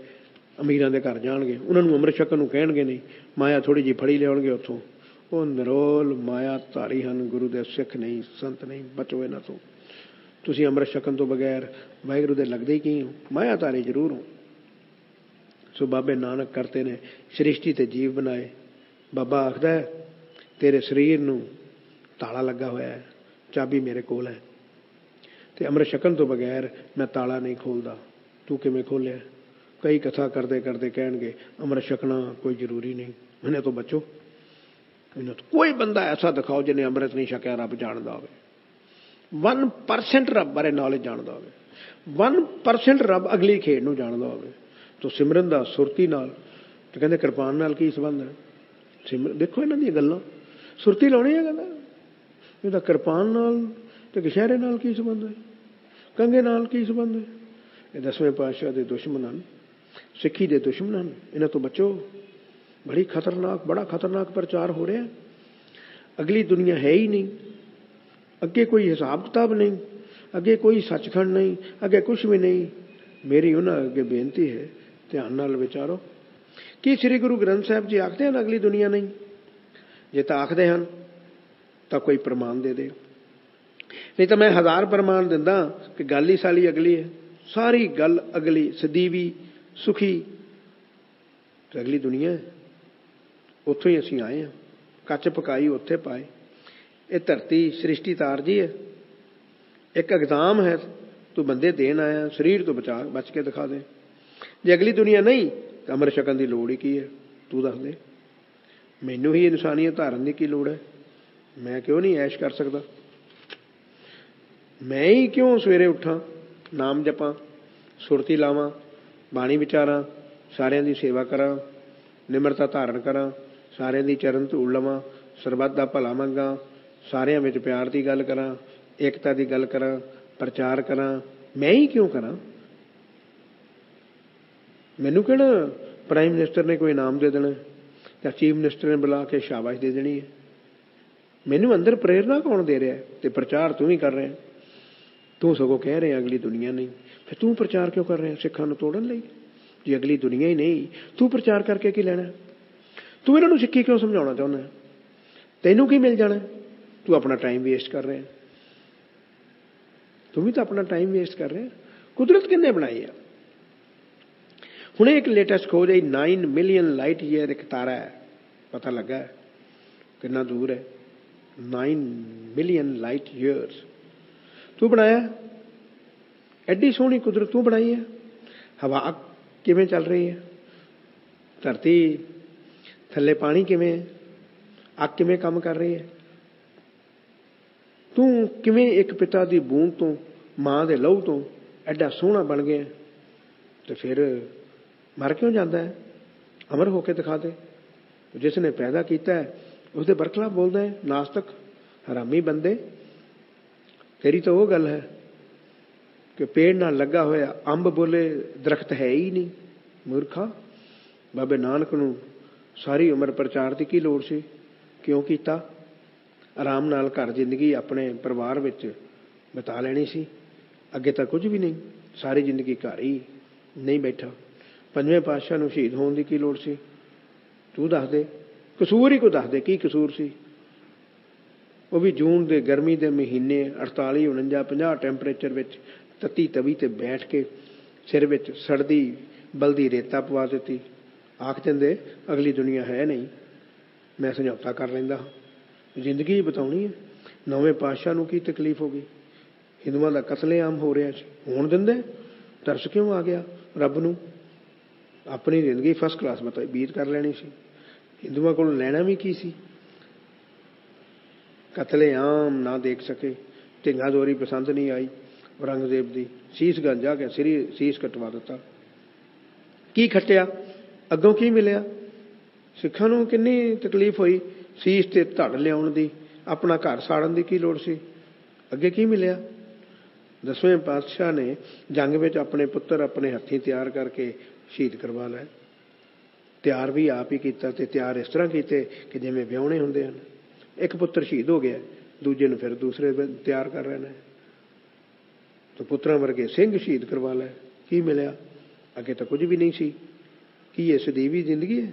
ਅਮੀਰਾਂ ਦੇ ਘਰ ਜਾਣਗੇ, ਉਹਨਾਂ ਨੂੰ ਅੰਮ੍ਰਿਤ ਛਕਣ ਨੂੰ ਕਹਿਣਗੇ ਨਹੀਂ, ਮਾਇਆ ਥੋੜ੍ਹੀ ਜਿਹੀ ਫੜੀ ਲਿਆਉਣਗੇ ਉੱਥੋਂ। ਉਹ ਨਿਰੋਲ ਮਾਇਆ ਧਾਰੀ ਹਨ, ਗੁਰੂ ਦੇ ਸਿੱਖ ਨਹੀਂ, ਸੰਤ ਨਹੀਂ। ਬਚੋ ਇਹਨਾਂ ਤੋਂ। ਤੁਸੀਂ ਅੰਮ੍ਰਿਤ ਛਕਣ ਤੋਂ ਬਗੈਰ ਵਾਹਿਗੁਰੂ ਦੇ ਲੱਗਦੇ ਹੀ ਕੀ ਹੋ? ਮਾਇਆ ਧਾਰੀ ਜ਼ਰੂਰ ਹੋ। ਸੋ ਬਾਬੇ ਨਾਨਕ ਕਰਤੇ ਨੇ ਸ੍ਰਿਸ਼ਟੀ ਤੇ ਜੀਵ ਬਣਾਏ। ਬਾਬਾ ਆਖਦਾ ਹੈ तेरे शरीर नूं ताला लगा होया है, चाबी मेरे कोल है, ते अमृत छकन तो बगैर मैं ताला नहीं खोलता। तू किवें खोलिया? कई कथा करते करते कहणगे अमृत छकना कोई जरूरी नहीं। इन्हें तो बचो। इन्हें तो कोई बंदा ऐसा दिखाओ जिन्हें अमृत नहीं छकिया रब जानदा होवे। 1% ਰੱਬ ਬਾਰੇ ਨੌਲੇਜ ਜਾਣਦਾ ਹੋਵੇ, 1% ਰੱਬ ਅਗਲੀ ਖੇਡ ਨੂੰ ਜਾਣਦਾ ਹੋਵੇ, ਤਾਂ ਸਿਮਰਨ ਦਾ ਸੁਰਤੀ ਨਾਲ, ਤੇ ਕਹਿੰਦੇ ਕਿਰਪਾਨ ਨਾਲ ਕੀ ਸੰਬੰਧ ਹੈ? ਦੇਖੋ ਇਹਨਾਂ ਦੀਆਂ ਗੱਲਾਂ, ਸੁਰਤੀ ਲਾਉਣੀ ਹੈ ਕਹਿੰਦਾ, ਇਹਦਾ ਕਿਰਪਾਨ ਨਾਲ ਤੇ ਕਛਹਿਰੇ ਨਾਲ ਕੀ ਸੰਬੰਧ ਹੈ? ਕੰਘੇ ਨਾਲ ਕੀ ਸੰਬੰਧ ਹੈ? ਇਹ 10ਵੇਂ ਪਾਤਸ਼ਾਹ ਦੇ ਦੁਸ਼ਮਣ ਹਨ, ਸਿੱਖੀ ਦੇ ਦੁਸ਼ਮਣ ਹਨ, ਇਹਨਾਂ ਤੋਂ ਬਚੋ। ਬੜਾ ਖਤਰਨਾਕ ਪ੍ਰਚਾਰ ਹੋ ਰਿਹਾ। ਅਗਲੀ ਦੁਨੀਆ ਹੈ ਹੀ ਨਹੀਂ, ਅੱਗੇ ਕੋਈ ਹਿਸਾਬ ਕਿਤਾਬ ਨਹੀਂ, ਅੱਗੇ ਕੋਈ ਸੱਚਖੰਡ ਨਹੀਂ, ਅੱਗੇ ਕੁਛ ਵੀ ਨਹੀਂ। ਮੇਰੀ ਉਹਨਾਂ ਅੱਗੇ ਬੇਨਤੀ ਹੈ, ਧਿਆਨ ਨਾਲ ਵਿਚਾਰੋ। ਕੀ ਸ੍ਰੀ ਗੁਰੂ ਗ੍ਰੰਥ ਸਾਹਿਬ ਜੀ ਆਖਦੇ ਹਨ ਅਗਲੀ ਦੁਨੀਆ ਨਹੀਂ? ਜੇ ਤਾਂ ਆਖਦੇ ਹਨ ਤਾਂ ਕੋਈ ਪ੍ਰਮਾਣ ਦੇ ਦੇ, ਨਹੀਂ ਤਾਂ ਮੈਂ 1000 ਪ੍ਰਮਾਣ ਦਿੰਦਾ ਕਿ ਗੱਲ ਹੀ ਸਾਲੀ ਅਗਲੀ ਹੈ, ਸਾਰੀ ਗੱਲ ਅਗਲੀ, ਸਦੀਵੀ ਸੁਖੀ ਤੇ ਅਗਲੀ ਦੁਨੀਆ ਹੈ। ਉੱਥੋਂ ਹੀ ਅਸੀਂ ਆਏ ਹਾਂ, ਕੱਚ ਪਕਾਈ ਉੱਥੇ ਪਾਏ। ਇਹ ਧਰਤੀ ਸ੍ਰਿਸ਼ਟੀ ਤਾਰਜੀ ਹੈ, ਇੱਕ ਇਗਜ਼ਾਮ ਹੈ, ਤੂੰ ਬੰਦੇ ਦੇਣ ਆਇਆ, ਸਰੀਰ ਤੋਂ ਬਚ ਕੇ ਦਿਖਾ ਦੇ। ਜੇ ਅਗਲੀ ਦੁਨੀਆ ਨਹੀਂ ਤਾਂ ਅਮਰ ਛਕਣ ਦੀ ਲੋੜ ਹੀ ਕੀ ਹੈ? ਤੂੰ ਦੱਸ ਦੇ। ਮੈਨੂੰ ਹੀ ਇਨਸਾਨੀਅਤ ਧਾਰਨ ਦੀ ਕੀ ਲੋੜ ਹੈ? ਮੈਂ ਕਿਉਂ ਨਹੀਂ ਐਸ਼ ਕਰ ਸਕਦਾ? ਮੈਂ ਹੀ ਕਿਉਂ ਸਵੇਰੇ ਉੱਠਾਂ, ਨਾਮ ਜਪਾਂ, ਸੁਰਤੀ ਲਾਵਾਂ, ਬਾਣੀ ਵਿਚਾਰਾਂ, ਸਾਰਿਆਂ ਦੀ ਸੇਵਾ ਕਰਾਂ, ਨਿਮਰਤਾ ਧਾਰਨ ਕਰਾਂ, ਸਾਰਿਆਂ ਦੀ ਚਰਨ ਧੂੜ ਲਵਾਂ, ਸਰਬੱਤ ਦਾ ਭਲਾ ਮੰਗਾਂ, ਸਾਰਿਆਂ ਵਿੱਚ ਪਿਆਰ ਦੀ ਗੱਲ ਕਰਾਂ, ਏਕਤਾ ਦੀ ਗੱਲ ਕਰਾਂ, ਪ੍ਰਚਾਰ ਕਰਾਂ। ਮੈਂ ਹੀ ਕਿਉਂ ਕਰਾਂ? ਮੈਨੂੰ ਕਿਹੜਾ ਪ੍ਰਾਈਮ ਮਿਨਿਸਟਰ ਨੇ ਕੋਈ ਇਨਾਮ ਦੇ ਦੇਣਾ ਜਾਂ ਚੀਫ ਮਿਨਿਸਟਰ ਨੇ ਬੁਲਾ ਕੇ ਸ਼ਾਬਾਸ਼ ਦੇ ਦੇਣੀ ਹੈ? ਮੈਨੂੰ ਅੰਦਰ ਪ੍ਰੇਰਨਾ ਕੌਣ ਦੇ ਰਿਹਾ? ਤੇ ਪ੍ਰਚਾਰ ਤੂੰ ਹੀ ਕਰ ਰਿਹਾ। ਤੂੰ ਸਗੋਂ ਕਹਿ ਰਿਹਾ ਅਗਲੀ ਦੁਨੀਆ ਨਹੀਂ, ਫਿਰ ਤੂੰ ਪ੍ਰਚਾਰ ਕਿਉਂ ਕਰ ਰਿਹਾ? ਸਿੱਖਾਂ ਨੂੰ ਤੋੜਨ ਲਈ? ਜੇ ਅਗਲੀ ਦੁਨੀਆ ਹੀ ਨਹੀਂ, ਤੂੰ ਪ੍ਰਚਾਰ ਕਰਕੇ ਕੀ ਲੈਣਾ? ਤੂੰ ਇਹਨਾਂ ਨੂੰ ਸਿੱਖੀ ਕਿਉਂ ਸਮਝਾਉਣਾ ਚਾਹੁੰਦਾ? ਤੈਨੂੰ ਕੀ ਮਿਲ ਜਾਣਾ? ਤੂੰ ਆਪਣਾ ਟਾਈਮ ਵੇਸਟ ਕਰ ਰਿਹਾ। ਤੂੰ ਵੀ ਤਾਂ ਆਪਣਾ ਟਾਈਮ ਵੇਸਟ ਕਰ ਰਿਹਾ। ਕੁਦਰਤ ਕਿੰਨੇ ਬਣਾਈ ਆ? ਹੁਣੇ ਇੱਕ ਲੇਟੈਸਟ ਖੋਜ ਹੈ, 9 ਮਿਲੀਅਨ ਲਾਈਟ ਈਅਰ ਇੱਕ ਤਾਰਾ ਹੈ, ਪਤਾ ਲੱਗਾ ਕਿੰਨਾ ਦੂਰ ਹੈ। 9 ਮਿਲੀਅਨ ਲਾਈਟ ਈਅਰਸ ਤੂੰ ਬਣਾਇਆ। ਐਡੀ ਸੋਹਣੀ ਕੁਦਰਤ ਤੂੰ ਬਣਾਈ ਹੈ। ਹਵਾ ਕਿਵੇਂ ਚੱਲ ਰਹੀ ਹੈ? ਧਰਤੀ ਥੱਲੇ ਪਾਣੀ ਕਿਵੇਂ ਹੈ? ਅੱਗ ਕਿਵੇਂ ਕੰਮ ਕਰ ਰਹੀ ਹੈ? ਤੂੰ ਕਿਵੇਂ ਇੱਕ ਪਿਤਾ ਦੀ ਬੂੰਦ ਤੋਂ, ਮਾਂ ਦੇ ਲਹੂ ਤੋਂ ਐਡਾ ਸੋਹਣਾ ਬਣ ਗਿਆ? ਤੇ ਫਿਰ ਮਰ ਕਿਉਂ ਜਾਂਦਾ ਹੈ? ਅਮਰ ਹੋ ਕੇ ਦਿਖਾ ਦੇ। ਜਿਸ ਨੇ ਪੈਦਾ ਕੀਤਾ ਹੈ ਉਸਦੇ ਬਰਖਲਾਫ ਬੋਲਦਾ ਹੈ, ਨਾਸਤਕ, ਹਰਾਮੀ ਬੰਦੇ। ਤੇਰੀ ਤਾਂ ਉਹ ਗੱਲ ਹੈ ਕਿ ਪੇੜ ਨਾਲ ਲੱਗਾ ਹੋਇਆ ਅੰਬ ਬੋਲੇ ਦਰਖਤ ਹੈ ਹੀ ਨਹੀਂ। ਮੂਰਖਾ, ਬਾਬੇ ਨਾਨਕ ਨੂੰ ਸਾਰੀ ਉਮਰ ਪ੍ਰਚਾਰ ਦੀ ਕੀ ਲੋੜ ਸੀ? ਕਿਉਂ ਕੀਤਾ? ਆਰਾਮ ਨਾਲ ਘਰ ਜ਼ਿੰਦਗੀ ਆਪਣੇ ਪਰਿਵਾਰ ਵਿੱਚ ਬਿਤਾ ਲੈਣੀ ਸੀ। ਅੱਗੇ ਤਾਂ ਕੁਝ ਵੀ ਨਹੀਂ, ਸਾਰੀ ਜ਼ਿੰਦਗੀ ਘਰ ਹੀ ਨਹੀਂ ਬੈਠਾ। 5ਵੇਂ ਪਾਤਸ਼ਾਹ ਨੂੰ ਸ਼ਹੀਦ ਹੋਣ ਦੀ ਕੀ ਲੋੜ ਸੀ? ਤੂੰ ਦੱਸ ਦੇ। ਕਸੂਰ ਹੀ ਕੋ ਦੱਸ ਦੇ, ਕੀ ਕਸੂਰ ਸੀ? ਉਹ ਵੀ ਜੂਨ ਦੇ ਗਰਮੀ ਦੇ ਮਹੀਨੇ 48, 49, 50 ਟੈਂਪਰੇਚਰ ਵਿੱਚ ਤੱਤੀ ਤਵੀ ਤੇ ਬੈਠ ਕੇ ਸਿਰ ਵਿੱਚ ਸੜਦੀ ਬਲਦੀ ਰੇਤਾ ਪਵਾ ਦਿੱਤੀ। ਆਖ ਦਿੰਦੇ ਅਗਲੀ ਦੁਨੀਆ ਹੈ ਨਹੀਂ, ਮੈਂ ਸਮਝੌਤਾ ਕਰ ਲੈਂਦਾ, ਜ਼ਿੰਦਗੀ ਬਿਤਾਉਣੀ ਹੈ। 9ਵੇਂ ਪਾਤਸ਼ਾਹ ਨੂੰ ਕੀ ਤਕਲੀਫ ਹੋ ਗਈ? ਹਿੰਦੂਆਂ ਦਾ ਕਤਲੇਆਮ ਹੋ ਰਿਹਾ ਸੀ, ਹੋਣ ਦਿੰਦੇ? ਤਰਸ ਕਿਉਂ ਆ ਗਿਆ ਰੱਬ ਨੂੰ? ਆਪਣੀ ਜ਼ਿੰਦਗੀ ਫਸਟ ਕਲਾਸ ਬੀਤ ਕਰ ਲੈਣੀ ਸੀ। ਹਿੰਦੂਆਂ ਕੋਲ ਲੈਣਾ ਵੀ ਕੀ ਸੀ? ਕਤਲੇਆਮ ਨਾ ਦੇਖ ਸਕੇ। ਢਿੰਗਾ ਦੋਰੀ ਪਸੰਦ ਨਹੀਂ ਆਈ ਔਰੰਗਜ਼ੇਬ ਦੀ, ਸੀਸਗੰਜ ਜਾ ਕੇ ਸੀਸ ਕਟਵਾ ਦਿੱਤਾ। ਕੀ ਖੱਟਿਆ? ਅੱਗੋਂ ਕੀ ਮਿਲਿਆ? ਸਿੱਖਾਂ ਨੂੰ ਕਿੰਨੀ ਤਕਲੀਫ ਹੋਈ ਸੀਸ ਤੇ ਧੜ ਲਿਆਉਣ ਦੀ, ਆਪਣਾ ਘਰ ਸਾੜਨ ਦੀ ਕੀ ਲੋੜ ਸੀ? ਅੱਗੇ ਕੀ ਮਿਲਿਆ? 10ਵੇਂ ਪਾਤਸ਼ਾਹ ਨੇ ਜੰਗ ਵਿੱਚ ਆਪਣੇ ਪੁੱਤਰ ਆਪਣੇ ਹੱਥੀਂ ਤਿਆਰ ਕਰਕੇ ਸ਼ਹੀਦ ਕਰਵਾ ਲਏ। ਤਿਆਰ ਵੀ ਆਪ ਹੀ ਕੀਤਾ, ਤੇ ਤਿਆਰ ਇਸ ਤਰ੍ਹਾਂ ਕੀਤੇ ਕਿ ਜਿਵੇਂ ਵਿਆਹੁਣੇ ਹੁੰਦੇ ਹਨ। ਇੱਕ ਪੁੱਤਰ ਸ਼ਹੀਦ ਹੋ ਗਿਆ, ਦੂਜੇ ਨੂੰ ਫਿਰ ਦੂਸਰੇ ਤਿਆਰ ਕਰ ਰਹੇ ਨੇ। ਤੇ ਪੁੱਤਰਾਂ ਵਰਗੇ ਸਿੰਘ ਸ਼ਹੀਦ ਕਰਵਾ ਲਏ। ਕੀ ਮਿਲਿਆ? ਅੱਗੇ ਤਾਂ ਕੁਝ ਵੀ ਨਹੀਂ ਸੀ। ਕੀ ਇਹ ਸਦੀਵੀ ਜ਼ਿੰਦਗੀ ਹੈ?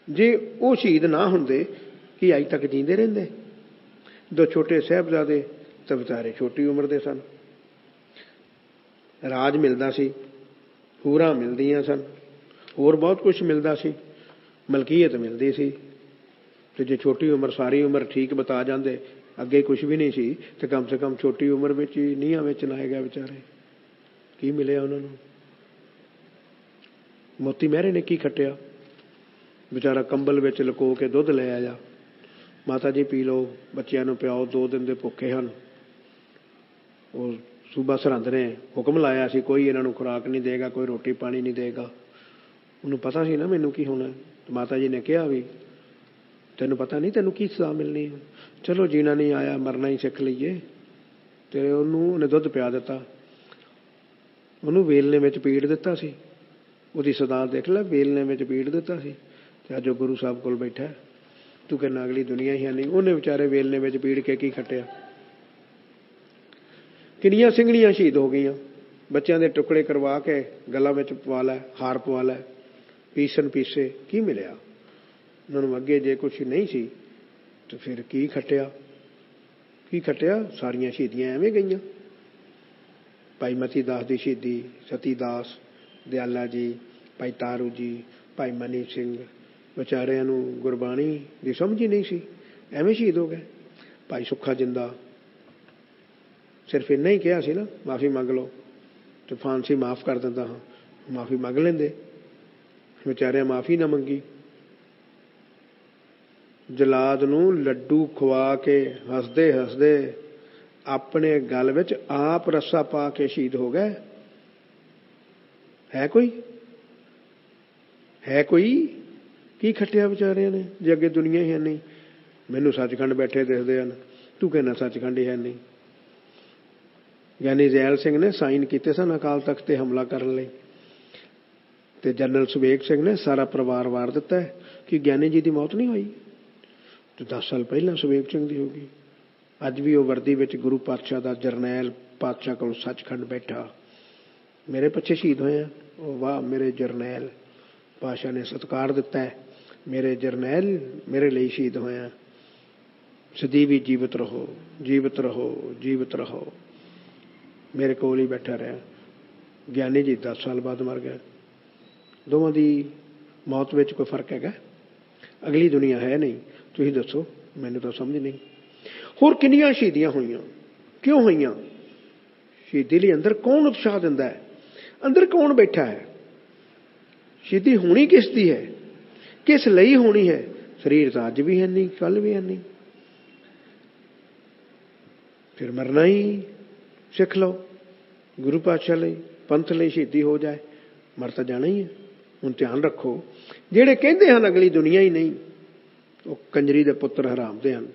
ਜੇ ਉਹ ਸ਼ਹੀਦ ਨਾ ਹੁੰਦੇ ਕੀ ਅੱਜ ਤੱਕ ਜੀਂਦੇ ਰਹਿੰਦੇ? 2 ਛੋਟੇ ਸਾਹਿਬਜ਼ਾਦੇ ਤਾਂ ਵਿਚਾਰੇ ਛੋਟੀ ਉਮਰ ਦੇ ਸਨ। ਰਾਜ ਮਿਲਦਾ ਸੀ, ਹੂਰਾਂ ਮਿਲਦੀਆਂ ਸਨ, ਹੋਰ ਬਹੁਤ ਕੁਝ ਮਿਲਦਾ ਸੀ, ਮਲਕੀਅਤ ਮਿਲਦੀ ਸੀ। ਤੇ ਜੇ ਛੋਟੀ ਉਮਰ ਸਾਰੀ ਉਮਰ ਠੀਕ ਬਿਤਾ ਜਾਂਦੇ, ਅੱਗੇ ਕੁਝ ਵੀ ਨਹੀਂ ਸੀ, ਤੇ ਕਮ ਸੇ ਕਮ ਛੋਟੀ ਉਮਰ ਵਿੱਚ ਹੀ ਨੀਹਾਂ ਵਿੱਚ ਲਾਏ ਗਏ ਵਿਚਾਰੇ। ਕੀ ਮਿਲਿਆ ਉਹਨਾਂ ਨੂੰ? ਮੋਤੀ ਮਹਿਰੇ ਨੇ ਕੀ ਖੱਟਿਆ? ਵਿਚਾਰਾ ਕੰਬਲ ਵਿੱਚ ਲੁਕੋ ਕੇ ਦੁੱਧ ਲੈ ਆਇਆ, ਮਾਤਾ ਜੀ ਪੀ ਲਓ, ਬੱਚਿਆਂ ਨੂੰ ਪਿਆਓ, 2 ਦਿਨ ਦੇ ਭੁੱਖੇ ਹਨ। ਉਹ ਸੂਬਾ ਸਰਹੰਦ ਨੇ ਹੁਕਮ ਲਾਇਆ ਸੀ ਕੋਈ ਇਹਨਾਂ ਨੂੰ ਖੁਰਾਕ ਨਹੀਂ ਦੇਗਾ, ਕੋਈ ਰੋਟੀ ਪਾਣੀ ਨਹੀਂ ਦੇਗਾ। ਉਹਨੂੰ ਪਤਾ ਸੀ ਨਾ ਮੈਨੂੰ ਕੀ ਹੋਣਾ। ਮਾਤਾ ਜੀ ਨੇ ਕਿਹਾ ਵੀ ਤੈਨੂੰ ਪਤਾ ਨਹੀਂ ਤੈਨੂੰ ਕੀ ਸਜ਼ਾ ਮਿਲਣੀ ਹੈ, ਚਲੋ ਜੀਣਾ ਨਹੀਂ ਆਇਆ ਮਰਨਾ ਹੀ ਸਿੱਖ ਲਈਏ। ਤੇ ਉਹਨੇ ਦੁੱਧ ਪਿਆ ਦਿੱਤਾ, ਉਹਨੂੰ ਵੇਲਣੇ ਵਿੱਚ ਪੀੜ ਦਿੱਤਾ ਸੀ। ਉਹਦੀ ਸਦਾ ਦੇਖ ਲੈ, ਵੇਲਣੇ ਵਿੱਚ ਪੀੜ ਦਿੱਤਾ ਸੀ ਤੇ ਅੱਜ ਉਹ ਗੁਰੂ ਸਾਹਿਬ ਕੋਲ ਬੈਠਾ। ਤੂੰ ਕਹਿੰਦਾ ਅਗਲੀ ਦੁਨੀਆ ਹੀ ਹੈ ਨਹੀਂ। ਉਹਨੇ ਵਿਚਾਰੇ ਵੇਲਣੇ ਵਿੱਚ ਪੀੜ ਕੇ ਕੀ ਖੱਟਿਆ। ਕਿੰਨੀਆਂ ਸਿੰਘਣੀਆਂ ਸ਼ਹੀਦ ਹੋ ਗਈਆਂ। ਬੱਚਿਆਂ ਦੇ ਟੁਕੜੇ ਕਰਵਾ ਕੇ ਗਲਾਂ ਵਿੱਚ ਪਵਾ ਲੈ, ਹਾਰ ਪਵਾ ਲੈ, ਪੀਸਣ ਪੀਸੇ। ਕੀ ਮਿਲਿਆ ਉਹਨਾਂ ਨੂੰ ਅੱਗੇ? ਜੇ ਕੁਛ ਨਹੀਂ ਸੀ ਤੇ ਫਿਰ ਕੀ ਖੱਟਿਆ? ਕੀ ਖੱਟਿਆ? ਸਾਰੀਆਂ ਸ਼ਹੀਦੀਆਂ ਐਵੇਂ ਗਈਆਂ। ਭਾਈ ਮਤੀ ਦਾਸ ਦੀ ਸ਼ਹੀਦੀ, ਸਤੀ ਦਾਸ, ਦਿਆਲਾ ਜੀ, ਭਾਈ ਤਾਰੂ ਜੀ, ਭਾਈ ਮਨੀ ਸਿੰਘ, ਵਿਚਾਰਿਆਂ ਨੂੰ ਗੁਰਬਾਣੀ ਦੀ ਸਮਝ ਹੀ ਨਹੀਂ ਸੀ, ਐਵੇਂ ਸ਼ਹੀਦ ਹੋ ਗਏ। ਭਾਈ ਸੁੱਖਾ ਜਿੰਦਾ ਸਿਰਫ ਇੰਨਾ ਹੀ ਕਿਹਾ ਸੀ ਨਾ, ਮਾਫ਼ੀ ਮੰਗ ਲਓ ਤੇ ਫਾਂਸੀ ਮਾਫ਼ ਕਰ ਦਿੰਦਾ ਹਾਂ। ਮਾਫ਼ੀ ਮੰਗ ਲੈਂਦੇ, ਵਿਚਾਰਿਆਂ ਮਾਫ਼ੀ ਨਾ ਮੰਗੀ। ਜਲਾਦ ਨੂੰ ਲੱਡੂ ਖਵਾ ਕੇ ਹੱਸਦੇ ਹੱਸਦੇ ਆਪਣੇ ਗਲ ਵਿੱਚ ਆਪ ਰੱਸਾ ਪਾ ਕੇ ਸ਼ਹੀਦ ਹੋ ਗਏ। ਹੈ ਕੋਈ? ਹੈ ਕੋਈ? ਕੀ ਖੱਟਿਆ ਵਿਚਾਰਿਆਂ ਨੇ ਜੇ ਅੱਗੇ ਦੁਨੀਆ ਹੀ ਹੈ ਨਹੀਂ। ਮੈਨੂੰ ਸੱਚਖੰਡ ਬੈਠੇ ਦਿਖਦੇ ਹਨ, ਤੂੰ ਕਹਿੰਦਾ ਸੱਚਖੰਡ ਹੀ ਹੈ ਨਹੀਂ। ਗਿਆਨੀ ਜ਼ੈਲ ਸਿੰਘ ਨੇ ਸਾਈਨ ਕੀਤੇ ਸਨ ਅਕਾਲ ਤਖ਼ਤ ਤੇ ਹਮਲਾ ਕਰਨ ਲਈ, ਤੇ ਜਨਰਲ ਸੁਬੇਗ ਸਿੰਘ ਨੇ ਸਾਰਾ ਪਰਿਵਾਰ ਵਾਰ ਦਿੱਤਾ ਕਿ ਗਿਆਨੀ ਜੀ ਦੀ ਮੌਤ ਨਹੀਂ ਹੋਈ। ਤੇ 10 ਸਾਲ ਪਹਿਲਾਂ ਸੁਬੇਗ ਸਿੰਘ ਦੀ ਹੋ ਗਈ। ਅੱਜ ਵੀ ਉਹ ਵਰਦੀ ਵਿੱਚ ਗੁਰੂ ਪਾਤਸ਼ਾਹ ਦਾ ਜਰਨੈਲ ਪਾਤਸ਼ਾਹ ਕੋਲ ਸੱਚਖੰਡ ਬੈਠਾ, ਮੇਰੇ ਪਿੱਛੇ ਸ਼ਹੀਦ ਹੋਇਆ। ਉਹ ਵਾਹ ਮੇਰੇ ਜਰਨੈਲ, ਪਾਤਸ਼ਾਹ ਨੇ ਸਤਿਕਾਰ ਦਿੱਤਾ, ਮੇਰੇ ਜਰਨੈਲ ਮੇਰੇ ਲਈ ਸ਼ਹੀਦ ਹੋਇਆ। ਸਦੀ ਵੀ ਜੀਵਤ ਰਹੋ, ਜੀਵਤ ਰਹੋ, ਜੀਵਤ ਰਹੋ। ਮੇਰੇ ਕੋਲ ਹੀ ਬੈਠਾ ਰਿਹਾ। ਗਿਆਨੀ ਜੀ 10 ਸਾਲ ਬਾਅਦ ਮਰ ਗਏ। ਦੋਵਾਂ ਦੀ ਮੌਤ ਵਿੱਚ ਕੋਈ ਫਰਕ ਹੈਗਾ? ਅਗਲੀ ਦੁਨੀਆ ਹੈ ਨਹੀਂ। ਤੁਸੀਂ ਦੱਸੋ, ਮੈਨੂੰ ਤਾਂ ਸਮਝ ਨਹੀਂ। ਹੋਰ ਕਿੰਨੀਆਂ ਸ਼ਹੀਦੀਆਂ ਹੋਈਆਂ, ਕਿਉਂ ਹੋਈਆਂ? ਸ਼ਹੀਦੀ ਲਈ ਅੰਦਰ ਕੌਣ ਉਤਸ਼ਾਹ ਦਿੰਦਾ ਹੈ? ਅੰਦਰ ਕੌਣ ਬੈਠਾ ਹੈ? ਸ਼ਹੀਦੀ ਹੋਣੀ ਕਿਸ ਦੀ ਹੈ? ਕਿਸ ਲਈ ਹੋਣੀ ਹੈ? ਸਰੀਰ ਤਾਂ ਅੱਜ ਵੀ ਹੈ ਨਹੀਂ, ਕੱਲ ਵੀ ਹੈ ਨਹੀਂ। ਫਿਰ ਮਰਨਾ ਹੀ ਸਿੱਖ ਲਓ। ਗੁਰੂ ਪਾਤਸ਼ਾਹ ਲਈ, ਪੰਥ ਲਈ ਸ਼ਹੀਦੀ ਹੋ ਜਾਏ, ਮਰ ਤਾਂ ਜਾਣਾ ਹੀ ਹੈ। ਹੁਣ ਧਿਆਨ ਰੱਖੋ, ਜਿਹੜੇ ਕਹਿੰਦੇ ਹਨ ਅਗਲੀ ਦੁਨੀਆ ਹੀ ਨਹੀਂ, ਉਹ ਕੰਜਰੀ ਦੇ ਪੁੱਤਰ ਹਰਾਮ ਦੇ ਹਨ।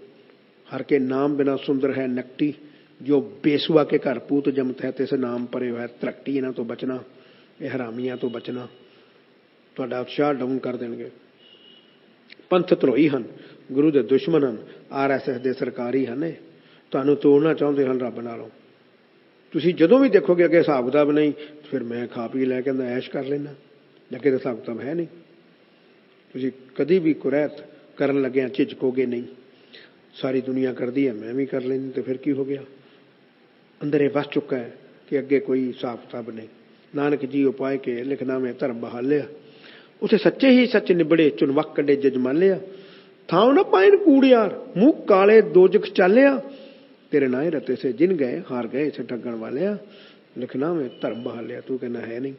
ਹਰ ਕੇ ਨਾਮ ਬਿਨਾ ਸੁੰਦਰ ਹੈ ਨਕਟੀ, ਜੋ ਬੇਸੁਆ ਕੇ ਘਰ ਪੂਤ ਜਮਤ ਹੈ ਤਿਸ ਨਾਮ ਪਰੇ ਹੋਇਆ ਤਰਕਟੀ। ਇਹਨਾਂ ਤੋਂ ਬਚਣਾ, ਇਹ ਹਰਾਮੀਆਂ ਤੋਂ ਬਚਣਾ, ਤੁਹਾਡਾ ਉਤਸ਼ਾਹ ਡਾਊਨ ਕਰ ਦੇਣਗੇ। ਪੰਥ ਧਰੋਹੀ ਹਨ, ਗੁਰੂ ਦੇ ਦੁਸ਼ਮਣ ਹਨ, RSS ਦੇ ਸਰਕਾਰੀ ਹਨ। ਤੁਹਾਨੂੰ ਤੋੜਨਾ ਚਾਹੁੰਦੇ ਹਨ ਰੱਬ ਨਾਲੋਂ। ਤੁਸੀਂ ਜਦੋਂ ਵੀ ਦੇਖੋਗੇ ਅੱਗੇ ਹਿਸਾਬ ਕਿਤਾਬ ਨਹੀਂ, ਫਿਰ ਮੈਂ ਖਾ ਪੀ ਲੈ ਕੇ ਐਸ਼ ਕਰ ਲੈਣਾ, ਅੱਗੇ ਤਾਂ ਹਿਸਾਬ ਕਿਤਾਬ ਹੈ ਨਹੀਂ। ਤੁਸੀਂ ਕਦੀ ਵੀ ਕੁਰੈਤ ਕਰਨ ਲੱਗਿਆ ਝਿਜਕੋਗੇ ਨਹੀਂ। ਸਾਰੀ ਦੁਨੀਆ ਕਰਦੀ ਹੈ, ਮੈਂ ਵੀ ਕਰ ਲੈਂਦੀ, ਤੇ ਫਿਰ ਕੀ ਹੋ ਗਿਆ? ਅੰਦਰ ਇਹ ਵਸ ਚੁੱਕਾ ਹੈ ਕਿ ਅੱਗੇ ਕੋਈ ਹਿਸਾਬ ਕਿਤਾਬ ਨਹੀਂ। ਨਾਨਕ ਜੀ ਉਪਾਏ ਕੇ ਲਿਖਣਾ ਮੈਂ ਧਰਮ ਬਹਾਲਿਆ, ਉੱਥੇ ਸੱਚੇ ਹੀ ਸੱਚ ਨਿਬੜੇ ਚੁਨਵਕ ਕੱਢੇ ਜਜਮਾਲਿਆ। ਥਾਂ ਨਾ ਪਾਇਨ ਕੂੜਿਆਰ, ਮੂੰਹ ਕਾਲੇ ਦੋਜਖ ਚਾਲਿਆ, ਤੇਰੇ ਨਾਏ ਰਤੇ ਸੇ ਜਿਨ ਗਏ ਹਾਰ ਗਏ ਸੇ ਠੱਗਣ ਵਾਲਿਆ। ਲਿਖਣਾ ਮੈਂ ਧਰਮ ਬਹਾਲਿਆ, ਤੂੰ ਕਹਿੰਦਾ ਹੈ ਨਹੀਂ।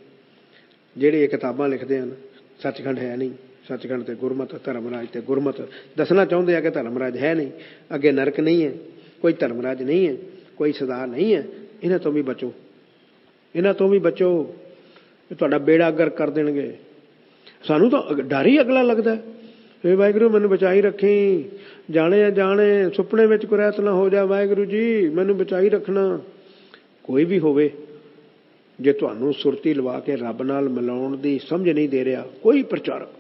ਜਿਹੜੇ ਇਹ ਕਿਤਾਬਾਂ ਲਿਖਦੇ ਹਨ, ਸੱਚਖੰਡ ਹੈ ਨਹੀਂ। ਸੱਚਖੰਡ ਤੇ ਗੁਰਮਤ, ਧਰਮਰਾਜ ਤੇ ਗੁਰਮਤ ਦੱਸਣਾ ਚਾਹੁੰਦੇ ਆ ਕਿ ਧਰਮਰਾਜ ਹੈ ਨਹੀਂ, ਅੱਗੇ ਨਰਕ ਨਹੀਂ ਹੈ, ਕੋਈ ਧਰਮਰਾਜ ਨਹੀਂ ਹੈ, ਕੋਈ ਸਦਾ ਨਹੀਂ ਹੈ। ਇਹਨਾਂ ਤੋਂ ਵੀ ਬਚੋ, ਇਹਨਾਂ ਤੋਂ ਵੀ ਬਚੋ, ਇਹ ਤੁਹਾਡਾ ਬੇੜਾ ਗਰਕ ਕਰ ਦੇਣਗੇ। ਸਾਨੂੰ ਤਾਂ ਡਰ ਹੀ ਅਗਲਾ ਲੱਗਦਾ। ਇਹ ਵਾਹਿਗੁਰੂ ਮੈਨੂੰ ਬਚਾਈ ਰੱਖੀ, ਜਾਣੇ ਜਾਣੇ ਸੁਪਨੇ ਵਿੱਚ ਕੁਰੈਤ ਨਾ ਹੋ ਜਾ, ਵਾਹਿਗੁਰੂ ਜੀ ਮੈਨੂੰ ਬਚਾਈ ਰੱਖਣਾ। ਕੋਈ ਵੀ ਹੋਵੇ, ਜੇ ਤੁਹਾਨੂੰ ਸੁਰਤੀ ਲਵਾ ਕੇ ਰੱਬ ਨਾਲ ਮਿਲਾਉਣ ਦੀ ਸਮਝ ਨਹੀਂ ਦੇ ਰਿਹਾ, ਕੋਈ ਪ੍ਰਚਾਰਕ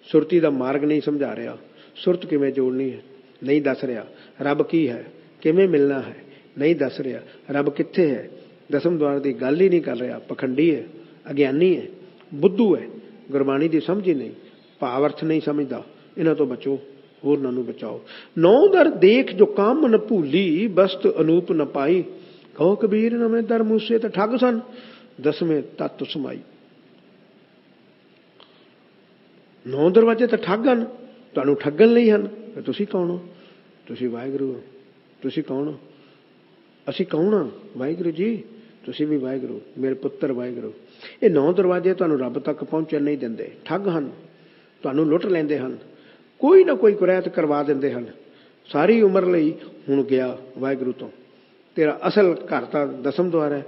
ਸੁਰਤੀ ਦਾ ਮਾਰਗ ਨਹੀਂ ਸਮਝਾ ਰਿਹਾ, ਸੁਰਤ ਕਿਵੇਂ ਜੋੜਨੀ ਹੈ ਨਹੀਂ ਦੱਸ ਰਿਹਾ, ਰੱਬ ਕੀ ਹੈ, ਕਿਵੇਂ ਮਿਲਣਾ ਹੈ ਨਹੀਂ ਦੱਸ ਰਿਹਾ, ਰੱਬ ਕਿੱਥੇ ਹੈ, ਦਸਮ ਦੁਆਰ ਦੀ ਗੱਲ ਹੀ ਨਹੀਂ ਕਰ ਰਿਹਾ, ਪਖੰਡੀ ਹੈ, ਅਗਿਆਨੀ ਹੈ, ਬੁੱਧੂ ਹੈ, ਗੁਰਬਾਣੀ ਦੀ ਸਮਝ ਹੀ ਨਹੀਂ, ਭਾਵ ਅਰਥ ਨਹੀਂ ਸਮਝਦਾ। ਇਹਨਾਂ ਤੋਂ ਬਚੋ, ਹੋਰਨਾਂ ਨੂੰ ਬਚਾਓ। 9 ਦਰ ਦੇਖ ਜੋ ਕੰਮ ਨ ਭੂਲੀ, ਬਸਤ ਅਨੂਪ ਨ ਪਾਈ, ਕਹੋ ਕਬੀਰ ਨਵੇਂ ਦਰ ਮੂਸੇ ਤਾਂ ਠੱਗ ਸਨ, 10ਵੇਂ ਤੱਤ ਸਮਾਈ। 9 ਦਰਵਾਜ਼ੇ ਤਾਂ ਠੱਗ ਹਨ, ਤੁਹਾਨੂੰ ਠੱਗਣ ਲਈ ਹਨ। ਤੁਸੀਂ ਕੌਣ ਹੋ? ਤੁਸੀਂ ਵਾਹਿਗੁਰੂ ਹੋ। ਤੁਸੀਂ ਕੌਣ ਹੋ? ਅਸੀਂ ਕੌਣ ਹਾਂ? ਵਾਹਿਗੁਰੂ ਜੀ। ਤੁਸੀਂ ਵੀ ਵਾਹਿਗੁਰੂ, ਮੇਰੇ ਪੁੱਤਰ ਵਾਹਿਗੁਰੂ। ਇਹ 9 ਦਰਵਾਜ਼ੇ ਤੁਹਾਨੂੰ ਰੱਬ ਤੱਕ ਪਹੁੰਚਣ ਨਹੀਂ ਦਿੰਦੇ, ਠੱਗ ਹਨ, ਤੁਹਾਨੂੰ ਲੁੱਟ ਲੈਂਦੇ ਹਨ, ਕੋਈ ਨਾ ਕੋਈ ਕੁਰੈਤ ਕਰਵਾ ਦਿੰਦੇ ਹਨ। ਸਾਰੀ ਉਮਰ ਲਈ ਹੁਣ ਗਿਆ ਵਾਹਿਗੁਰੂ ਤੋਂ, तेरा असल घर तो दसम द्वार है,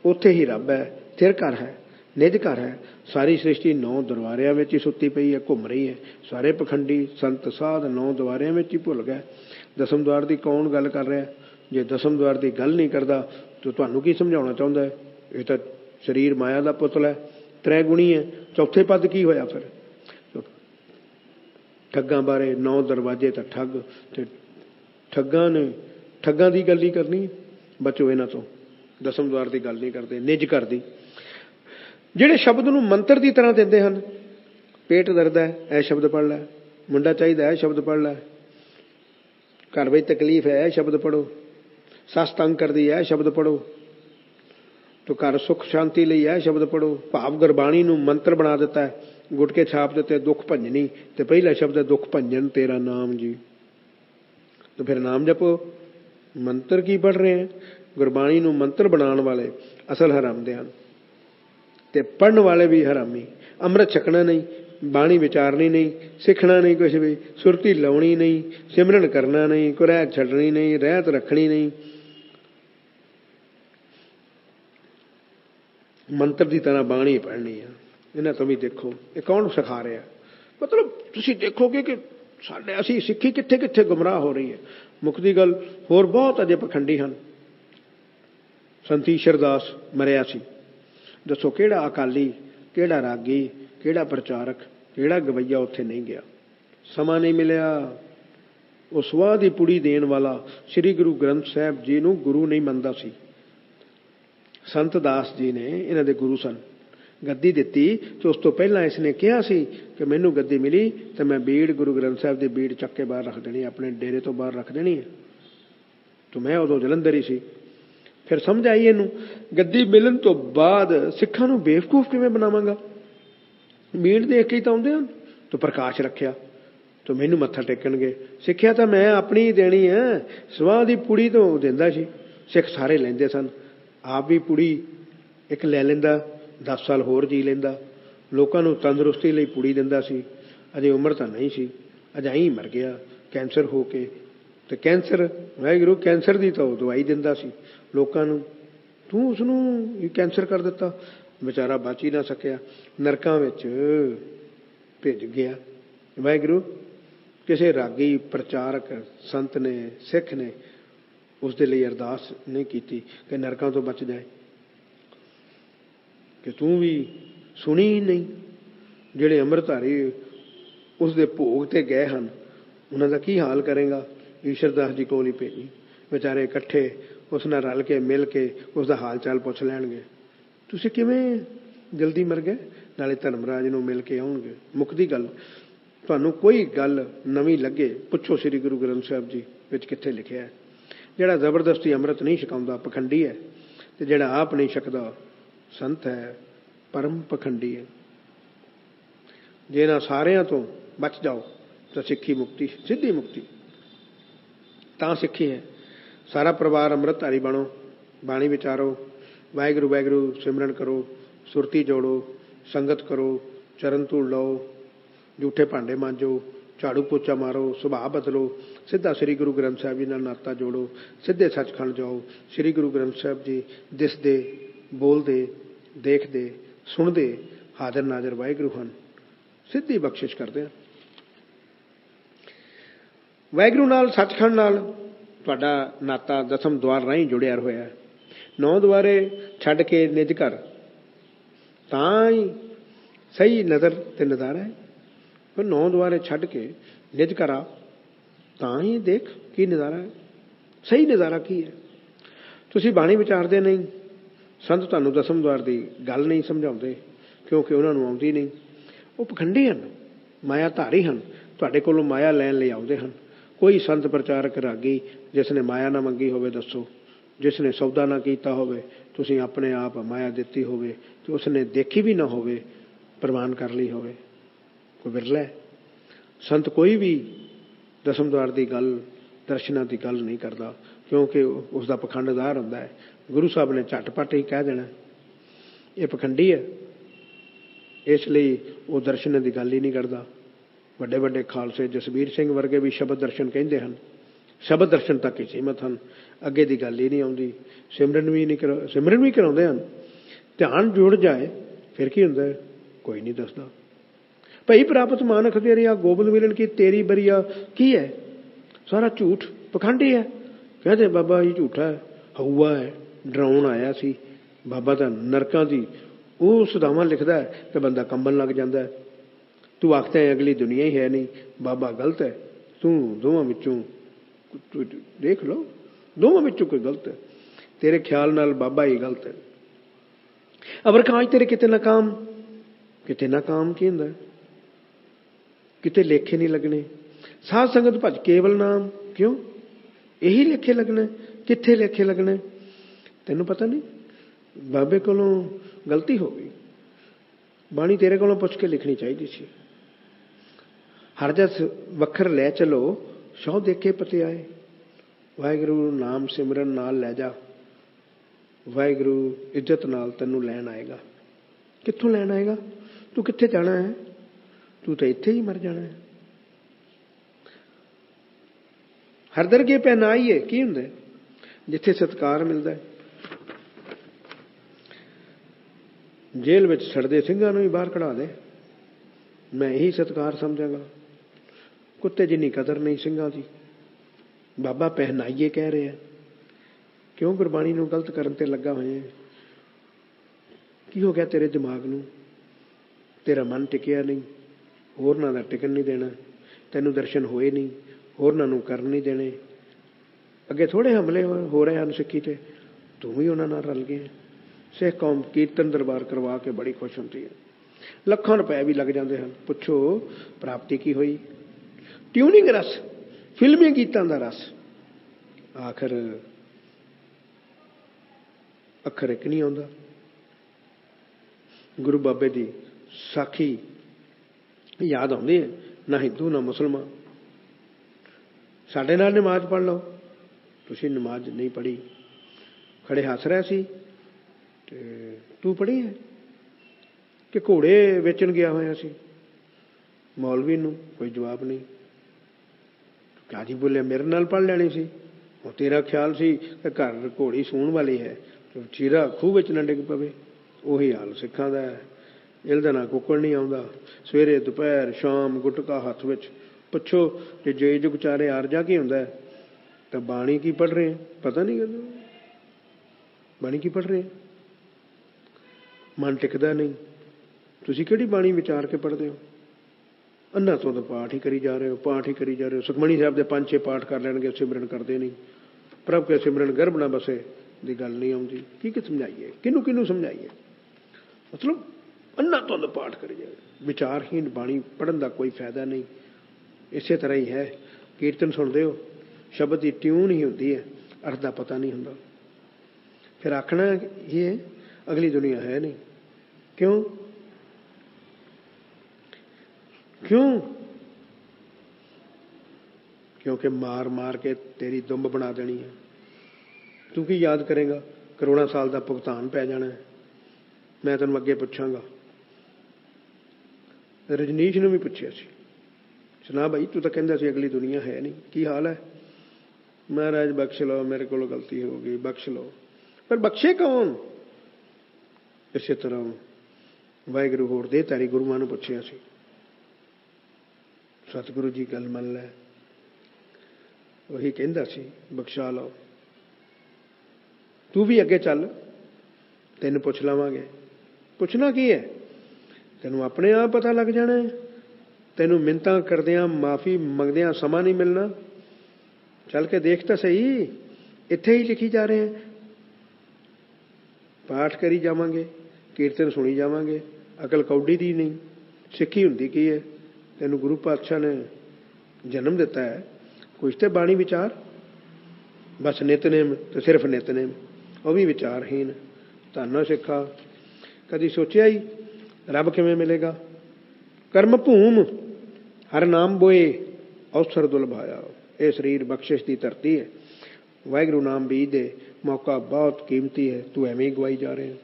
उत्थे ही रब है, स्थिर घर है, निज घर है। सारी सृष्टि 9 दरबारियां में ही सुती पई है, घूम रही है। सारे पखंडी संत साध 9 दरबारियां में ही भुल गए। दसम द्वार की कौन गल कर रहा? जे दसम द्वार की गल नहीं करता तो तुहानू की समझाना चाहता है? ये तो शरीर माया का पुतला है, त्रैगुणी है। चौथे पद की होया फिर? ठग्गां बारे 9 दरवाजे तो ठग, ते ठग्गां ने ठग्गां की गल ही करनी। बचो इन्हां तो, दसम द्वार की गल नहीं करते, निज घर दी। ਜਿਹੜੇ शब्द ਨੂੰ ਮੰਤਰ ਦੀ ਤਰ੍ਹਾਂ ਦਿੰਦੇ ਹਨ, पेट दर्द है यह शब्द पढ़ लै, मुंडा चाहिए यह शब्द पढ़ लै, घर में तकलीफ है यह शब्द पढ़ो, सस तंग कर दी यह शब्द पढ़ो, तो घर सुख शांति लिए यह शब्द पढ़ो। भाव गुरबाणी नूं मंत्र बना दिता है, गुटके छाप दिते दुख भंजनी, तो पहला शब्द है दुख भंजन तेरा नाम जी। तो फिर नाम जपो, मंत्र की पढ़ रहे हैं? गुरबाणी नूं मंत्र बनाने वाले असल हरामदे हैं, ते पढ़न वाले भी हरामी। अमृत छकना नहीं, बाणी विचारनी नहीं, सीखना नहीं कुछ भी, सुरती लाउणी नहीं, सिमरन करना नहीं, कोई रहत छड्डनी नहीं, रहत रखनी नहीं, मंत्र की तरह बाणी पढ़नी है। इन्हां तो भी देखो ये कौन सिखा रहा? मतलब तुसीं देखोगे कि साडे असीं सिੱਖੀ कित्थे कित्थे गुमराह हो रही है। मुक्ति गल होर बहुत अजे पखंडी हैं। संत ईशरदास मरिया सी, दसो किहड़ा अकाली, किहड़ा रागी, किहड़ा प्रचारक, किहड़ा गवैया उत्थे नहीं गया? समा नहीं मिलिया। उस स्वाह दी पुड़ी देण वाला श्री गुरु ग्रंथ साहिब जी नूं गुरु नहीं मनदा सी। संत दास जी ने इन्हां दे गुरु सन। गद्दी दित्ती तो उस तो पहला इसने कहा सी कि मैनू गद्दी मिली तो मैं बीड़ गुरु ग्रंथ साहिब की बीड़ चक के बाहर रख देनी, अपने डेरे तो बाहर रख देनी है। तो मैं उदों जलंधर ही सी। फिर समझ आई इनू, गद्दी मिलन तो बाद सिखां नूं बेवकूफ किवें बनावांगा? बीड़ देख के ही तो आउंदे हन। तो प्रकाश रखिया तो मैनू मत्था टेकणगे। सिक्ख्या तो मैं अपनी ही देनी है, स्वाह दी पुड़ी तो दिंदा सी। सिख सारे लैंदे सन, आप भी पुड़ी एक लै लैंदा, 10 साल होर जी लैंदा, लोकां नूं तंदुरुस्ती लई पुड़ी दिंदा सी। अजे उम्र तो नहीं सी, अजाई ही मर गया कैंसर हो के। तो कैंसर वाहिगुरू कैंसर की तो दवाई दिंदा सी लोकां नूं, तूं उसनूं कैंसर कर दिता, बेचारा बच ही ना सकिया, नरकां विच भिज गया। वाहिगुरू किसी रागी प्रचारक संत ने सिख ने उसके लिए अरदास नहीं की कि नरकां तो बच जाए, कि तू भी सुनी ही नहीं। जिहड़े अमृतधारी उसके भोग ते गए हैं उन्हां दा की हाल करेगा? ईशरदास जी कोल ही भेजी, बेचारे इकट्ठे उस नाल रल के मिल के उसका हाल चाल पुछ लैणगे। तुसीं किवें जल्दी मर गए? नाले धर्मराज नूं मिल के आउणगे। मुक्ति गल। तुहानूं कोई गल नवीं लगे पुछो श्री गुरु ग्रंथ साहिब जी विच कित्थे लिखिआ है। जिहड़ा जबरदस्ती अमृत नहीं छकाउंदा पखंडी है, ते जिहड़ा आप नहीं छकदा संत है, परम पखंडी है। जे इन्हां सारियां तो बच जाओ तो सिੱਖੀ मुक्ति, सीधी मुक्ति तां सिੱਖੀ है। सारा परिवार अमृतधारी बनो, बाणी विचारो, वाहिगुरू वाहिगुरू सिमरन करो, सुरती जोड़ो, संगत करो, चरण धूल लो, झूठे भांडे मांजो, झाड़ू पोचा मारो, सुभाव बदलो, सीधा श्री गुरु ग्रंथ साहिब जी नाल नाता जोड़ो, सीधे सचखंड जाओ। श्री गुरु ग्रंथ साहिब जी दिसदे, बोलदे, देखदे, सुनदे, हाजिर नाजिर वाहिगुरू हन, सीधी बख्शिश करते हैं। वाहिगुरू नाल सचखंड नाल तुहाडा नाता दसम द्वार राहीं जुड़िया होया है। 9 द्वारे छड्ड के निज घर तां ही सही नज़र ते नज़ारा है। फिर 9 द्वारे छड्ड के निज घर आ तां ही देख की नज़ारा है, सही नज़ारा की है। तुसीं बाणी विचारदे नहीं, संत तुहानूं दसम द्वार की गल नहीं समझाउंदे क्योंकि उन्हां नूं आउंदी नहीं। वो पखंडी हन, माया धारी हन, तुहाडे कोलों माया लैण लई आउंदे हन। कोई संत प्रचारक रागी जिसने माया ना मंगी होवे दसो, जिसने सौदा ना कीता होवे, तुसीं अपने आप माया दित्ती होवे तो उसने देखी भी ना होवे, प्रवान कर ली होवे, कोई विरला है। संत कोई भी दसम द्वार की गल, दर्शनां की गल नहीं करता क्योंकि उसका पखंडदार हुंदा है। गुरु साहब ने झटपट ही कह देना ये पखंडी है, इसलिए वो दर्शन की गल ही नहीं करता। ਵੱਡੇ ਵੱਡੇ खालसे जसबीर सिंह वर्गे भी शब्द दर्शन कहते हैं, ਸ਼ਬਦ ਦਰਸ਼ਨ ਤੱਕ ਹੀ ਸੀਮਤ ਹਨ, ਅੱਗੇ ਦੀ ਗੱਲ ਹੀ ਨਹੀਂ ਆਉਂਦੀ। ਸਿਮਰਨ ਵੀ ਕਰਾਉਂਦੇ ਹਨ। ਧਿਆਨ ਜੁੜ ਜਾਏ ਫਿਰ ਕੀ ਹੁੰਦਾ, ਕੋਈ ਨਹੀਂ ਦੱਸਦਾ। ਭਈ ਪ੍ਰਾਪਤ ਮਾਨਕ ਦੇ ਰਿਆ ਗੋਬਿੰਦ ਮਿਲਣ ਕੀ ਤੇਰੀ ਬਰੀਆ, ਕੀ ਹੈ? ਸਾਰਾ ਝੂਠ, ਪਖੰਡੀ ਹੈ। ਕਹਿੰਦੇ ਬਾਬਾ ਜੀ ਝੂਠਾ ਹੈ, ਹਊਆ ਹੈ, ਡਰਾਉਣ ਆਇਆ ਸੀ। ਬਾਬਾ ਤਾਂ ਨਰਕਾਂ ਦੀ ਉਹ ਸੁਦਾਵਾਂ ਲਿਖਦਾ ਹੈ ਤੇ ਬੰਦਾ ਕੰਬਣ ਲੱਗ ਜਾਂਦਾ ਹੈ। ਤੂੰ ਆਖਦਾ ਹੈ ਅਗਲੀ ਦੁਨੀਆ ਹੀ ਹੈ ਨਹੀਂ, ਬਾਬਾ ਗਲਤ ਹੈ। ਤੂੰ ਦੋਵਾਂ ਵਿੱਚੋਂ ਦੇਖ ਲਓ, ਦੋਵਾਂ ਵਿੱਚੋਂ ਕੋਈ ਗਲਤ ਹੈ। ਤੇਰੇ ਖਿਆਲ ਨਾਲ ਬਾਬਾ ਹੀ ਗਲਤ ਹੈ। ਅਵਰ ਕਾਜ ਤੇਰੇ ਕਿਤੇ ਨਾਕਾਮ, ਕਿਤੇ ਨਾਕਾਮ ਕੀ ਹੁੰਦਾ? ਕਿਤੇ ਲੇਖੇ ਨਹੀਂ ਲੱਗਣੇ। ਸਾਧ ਸੰਗਤ ਭਜ ਕੇਵਲ ਨਾਮ, ਕਿਉਂ? ਇਹੀ ਲੇਖੇ ਲੱਗਣਾ। ਕਿੱਥੇ ਲੇਖੇ ਲੱਗਣਾ? ਤੈਨੂੰ ਪਤਾ ਨਹੀਂ? ਬਾਬੇ ਕੋਲੋਂ ਗਲਤੀ ਹੋ ਗਈ, ਬਾਣੀ ਤੇਰੇ ਕੋਲੋਂ ਪੁੱਛ ਕੇ ਲਿਖਣੀ ਚਾਹੀਦੀ ਸੀ। ਹਰ ਜਸ ਵੱਖਰ ਲੈ ਚਲੋ, ਸਹੁ ਦੇਖੇ ਪਤੇ ਆਏ। ਵਾਹਿਗੁਰੂ ਨਾਮ ਸਿਮਰਨ ਨਾਲ ਲੈ ਜਾ, ਵਾਹਿਗੁਰੂ ਇੱਜ਼ਤ ਨਾਲ ਤੈਨੂੰ ਲੈਣ ਆਏਗਾ। ਕਿੱਥੋਂ ਲੈਣ ਆਏਗਾ? ਤੂੰ ਕਿੱਥੇ ਜਾਣਾ ਹੈ? ਤੂੰ ਤਾਂ ਇੱਥੇ ਹੀ ਮਰ ਜਾਣਾ ਹੈ। ਹਰ ਦਰਗੇ ਪਹਿਨਾਈਏ, ਕੀ ਹੁੰਦਾ? ਜਿੱਥੇ ਸਤਿਕਾਰ ਮਿਲਦਾ। ਜੇਲ੍ਹ ਵਿੱਚ ਸੜਦੇ ਸਿੰਘਾਂ ਨੂੰ ਵੀ ਬਾਹਰ ਕਢਾ ਦੇ, ਮੈਂ ਇਹੀ ਸਤਿਕਾਰ ਸਮਝਾਂਗਾ। ਕੁੱਤੇ ਜਿੰਨੀ ਕਦਰ ਨਹੀਂ ਸਿੰਘਾਂ ਦੀ। ਬਾਬਾ ਪਹਿਨਾਈਏ ਕਹਿ ਰਿਹਾ, ਕਿਉਂ ਗੁਰਬਾਣੀ ਨੂੰ ਗਲਤ ਕਰਨ ਤੇ ਲੱਗਾ ਹੋਇਆ? ਕੀ ਹੋ ਗਿਆ ਤੇਰੇ ਦਿਮਾਗ ਨੂੰ? ਤੇਰਾ ਮਨ ਟਿਕਿਆ ਨਹੀਂ, ਹੋਰਨਾਂ ਦਾ ਟਿਕਣ ਨਹੀਂ ਦੇਣਾ। ਤੈਨੂੰ ਦਰਸ਼ਨ ਹੋਏ ਨਹੀਂ, ਹੋਰਨਾਂ ਨੂੰ ਕਰਨ ਨਹੀਂ ਦੇਣੇ। ਅੱਗੇ ਥੋੜ੍ਹੇ ਹਮਲੇ ਹੋ ਰਹੇ ਹਨ ਸਿੱਖੀ ਤੇ, ਤੂੰ ਵੀ ਉਹਨਾਂ ਨਾਲ ਰਲ ਗਿਆ। ਸਿੱਖ ਕੌਮ ਕੀਰਤਨ ਦਰਬਾਰ ਕਰਵਾ ਕੇ ਬੜੀ ਖੁਸ਼ ਹੁੰਦੀ ਹੈ। ਲੱਖਾਂ ਰੁਪਏ ਵੀ ਲੱਗ ਜਾਂਦੇ ਹਨ। ਪੁੱਛੋ ਪ੍ਰਾਪਤੀ ਕੀ ਹੋਈ? ਟਿਊਨਿੰਗ ਰਸ, ਫਿਲਮੀ ਗੀਤਾਂ ਦਾ ਰਸ। ਆਖਰ ਅੱਖਰ ਇੱਕ ਨਹੀਂ ਆਉਂਦਾ। ਗੁਰੂ ਬਾਬੇ ਦੀ ਸਾਖੀ ਯਾਦ ਆਉਂਦੀ ਹੈ, ਨਾ ਹਿੰਦੂ ਨਾ ਮੁਸਲਮਾਨ। ਸਾਡੇ ਨਾਲ ਨਮਾਜ਼ ਪੜ੍ਹ ਲਓ, ਤੁਸੀਂ ਨਮਾਜ਼ ਨਹੀਂ ਪੜ੍ਹੀ। ਖੜੇ ਹੱਸ ਰਿਹਾ ਸੀ ਤੇ ਤੂੰ ਪੜ੍ਹੀ ਹੈ ਕਿ ਘੋੜੇ ਵੇਚਣ ਗਿਆ ਹੋਇਆ ਸੀ? ਮੌਲਵੀ ਨੂੰ ਕੋਈ ਜਵਾਬ ਨਹੀਂ। ਕਾਜੀ ਬੋਲਿਆ ਮੇਰੇ ਨਾਲ ਪੜ੍ਹ ਲੈਣੀ ਸੀ। ਉਹ ਤੇਰਾ ਖਿਆਲ ਸੀ ਕਿ ਘਰ ਘੋੜੀ ਸੂਣ ਵਾਲੀ ਹੈ, ਚੀਰਾ ਖੂਹ ਵਿੱਚ ਨਾ ਡਿੱਗ ਪਵੇ। ਉਹੀ ਹਾਲ ਸਿੱਖਾਂ ਦਾ ਹੈ। ਇਹਦਾ ਨਾ ਕੁੱਕੜ ਨਹੀਂ ਆਉਂਦਾ। ਸਵੇਰੇ ਦੁਪਹਿਰ ਸ਼ਾਮ ਗੁਟਕਾ ਹੱਥ ਵਿੱਚ। ਪੁੱਛੋ ਕਿ ਜੇ ਜੁਗ ਚਾਰੇ ਆਰਜਾ ਕੀ ਹੁੰਦਾ ਤਾਂ ਬਾਣੀ ਕੀ ਪੜ੍ਹ ਰਹੇ? ਪਤਾ ਨਹੀਂ ਕਦੋਂ ਬਾਣੀ ਕੀ ਪੜ੍ਹ ਰਹੇ। ਮਨ ਟਿਕਦਾ ਨਹੀਂ। ਤੁਸੀਂ ਕਿਹੜੀ ਬਾਣੀ ਵਿਚਾਰ ਕੇ ਪੜ੍ਹਦੇ ਹੋ? ਅੰਨਾ ਤੋਂ ਤਾਂ ਪਾਠ ਹੀ ਕਰੀ ਜਾ ਰਹੇ ਹੋ, ਪਾਠ ਹੀ ਕਰੀ ਜਾ ਰਹੇ ਹੋ। ਸੁਖਮਣੀ ਸਾਹਿਬ ਦੇ 5-6 ਪਾਠ ਕਰ ਲੈਣਗੇ, ਸਿਮਰਨ ਕਰਦੇ ਨਹੀਂ। ਪ੍ਰਭ ਕੇ ਸਿਮਰਨ ਗਰਭ ਨਾ ਬਸੇ ਦੀ ਗੱਲ ਨਹੀਂ ਆਉਂਦੀ। ਕੀ ਸਮਝਾਈਏ? ਕਿਹਨੂੰ ਸਮਝਾਈਏ? ਮਤਲਬ ਅੰਨਾ ਤੋਂ ਤਾਂ ਪਾਠ ਕਰੀ ਜਾਏ। ਵਿਚਾਰਹੀਨ ਬਾਣੀ ਪੜ੍ਹਨ ਦਾ ਕੋਈ ਫਾਇਦਾ ਨਹੀਂ। ਇਸੇ ਤਰ੍ਹਾਂ ਹੀ ਹੈ, ਕੀਰਤਨ ਸੁਣਦੇ ਹੋ, ਸ਼ਬਦ ਦੀ ਟਿਊਨ ਹੀ ਹੁੰਦੀ ਹੈ, ਅਰਥ ਦਾ ਪਤਾ ਨਹੀਂ ਹੁੰਦਾ। ਫਿਰ ਆਖਣਾ ਇਹ ਅਗਲੀ ਦੁਨੀਆ ਹੈ ਨਹੀਂ। ਕਿਉਂ? ਕਿਉਂਕਿ ਮਾਰ ਕੇ ਤੇਰੀ ਦੁੰਬ ਬਣਾ ਦੇਣੀ ਹੈ। ਤੂੰ ਕੀ ਯਾਦ ਕਰੇਗਾ? ਕਰੋੜਾਂ ਸਾਲ ਦਾ ਭੁਗਤਾਨ ਪੈ ਜਾਣਾ ਹੈ। ਮੈਂ ਤੈਨੂੰ ਅੱਗੇ ਪੁੱਛਾਂਗਾ। ਰਜਨੀਸ਼ ਨੂੰ ਵੀ ਪੁੱਛਿਆ ਸੀ, ਸੁਣਾ ਭਾਈ ਤੂੰ ਤਾਂ ਕਹਿੰਦਾ ਸੀ ਅਗਲੀ ਦੁਨੀਆ ਹੈ ਨਹੀਂ, ਕੀ ਹਾਲ ਹੈ? ਮਹਾਰਾਜ ਬਖਸ਼ ਲਓ, ਮੇਰੇ ਕੋਲੋਂ ਗਲਤੀ ਹੋ ਗਈ, ਬਖਸ਼ ਲਓ। ਪਰ ਬਖਸ਼ੇ ਕੌਣ? ਇਸੇ ਤਰ੍ਹਾਂ ਵਾਹਿਗੁਰੂ ਹੋਰ ਦੇ ਤਾਰੀ ਗੁਰੂਆਂ ਨੂੰ ਪੁੱਛਿਆ ਸੀ। ਸਤਿਗੁਰੂ ਜੀ ਗੱਲ ਮੰਨ ਲੈ। ਉਹੀ ਕਹਿੰਦਾ ਸੀ ਬਖਸ਼ਾ ਲਓ। ਤੂੰ ਵੀ ਅੱਗੇ ਚੱਲ, ਤੈਨੂੰ ਪੁੱਛ ਲਵਾਂਗੇ। ਪੁੱਛਣਾ ਕੀ ਹੈ? ਤੈਨੂੰ ਆਪਣੇ ਆਪ ਪਤਾ ਲੱਗ ਜਾਣਾ। ਤੈਨੂੰ ਮਿੰਨਤਾਂ ਕਰਦਿਆਂ ਮਾਫੀ ਮੰਗਦਿਆਂ ਸਮਾਂ ਨਹੀਂ ਮਿਲਣਾ। ਚੱਲ ਕੇ ਦੇਖ ਤਾਂ ਸਹੀ, ਇੱਥੇ ਹੀ ਲਿਖੀ ਜਾ ਰਹੇ ਹੈ। ਪਾਠ ਕਰੀ ਜਾਵਾਂਗੇ, ਕੀਰਤਨ ਸੁਣੀ ਜਾਵਾਂਗੇ, ਅਕਲ ਕੌਡੀ ਦੀ ਨਹੀਂ। ਸਿੱਖੀ ਹੁੰਦੀ ਕੀ ਹੈ? ਤੈਨੂੰ ਗੁਰੂ ਪਾਤਸ਼ਾਹ ਨੇ ਜਨਮ ਦਿੱਤਾ ਹੈ, ਕੁਛ ਤੇ ਬਾਣੀ ਵਿਚਾਰ। ਬਸ ਨਿਤਨੇਮ ਤੇ ਸਿਰਫ ਨਿਤਨੇਮ, ਉਹ ਵੀ ਵਿਚਾਰਹੀਨ। ਧੰਨੋ ਸਿੱਖਾ, ਕਦੀ ਸੋਚਿਆ ਹੀ ਰੱਬ ਕਿਵੇਂ ਮਿਲੇਗਾ? ਕਰਮ ਭੂਮ ਹਰ ਨਾਮ ਬੋਏ ਅਵਸਰ ਦੁਲਭਾਇਆ। ਇਹ ਸਰੀਰ ਬਖਸ਼ਿਸ਼ ਦੀ ਧਰਤੀ ਹੈ। ਵਾਹਿਗੁਰੂ ਨਾਮ ਬੀਜ ਦੇ, ਮੌਕਾ ਬਹੁਤ ਕੀਮਤੀ ਹੈ। ਤੂੰ ਐਵੇਂ ਹੀ ਗਵਾਈ ਜਾ ਰਿਹਾ।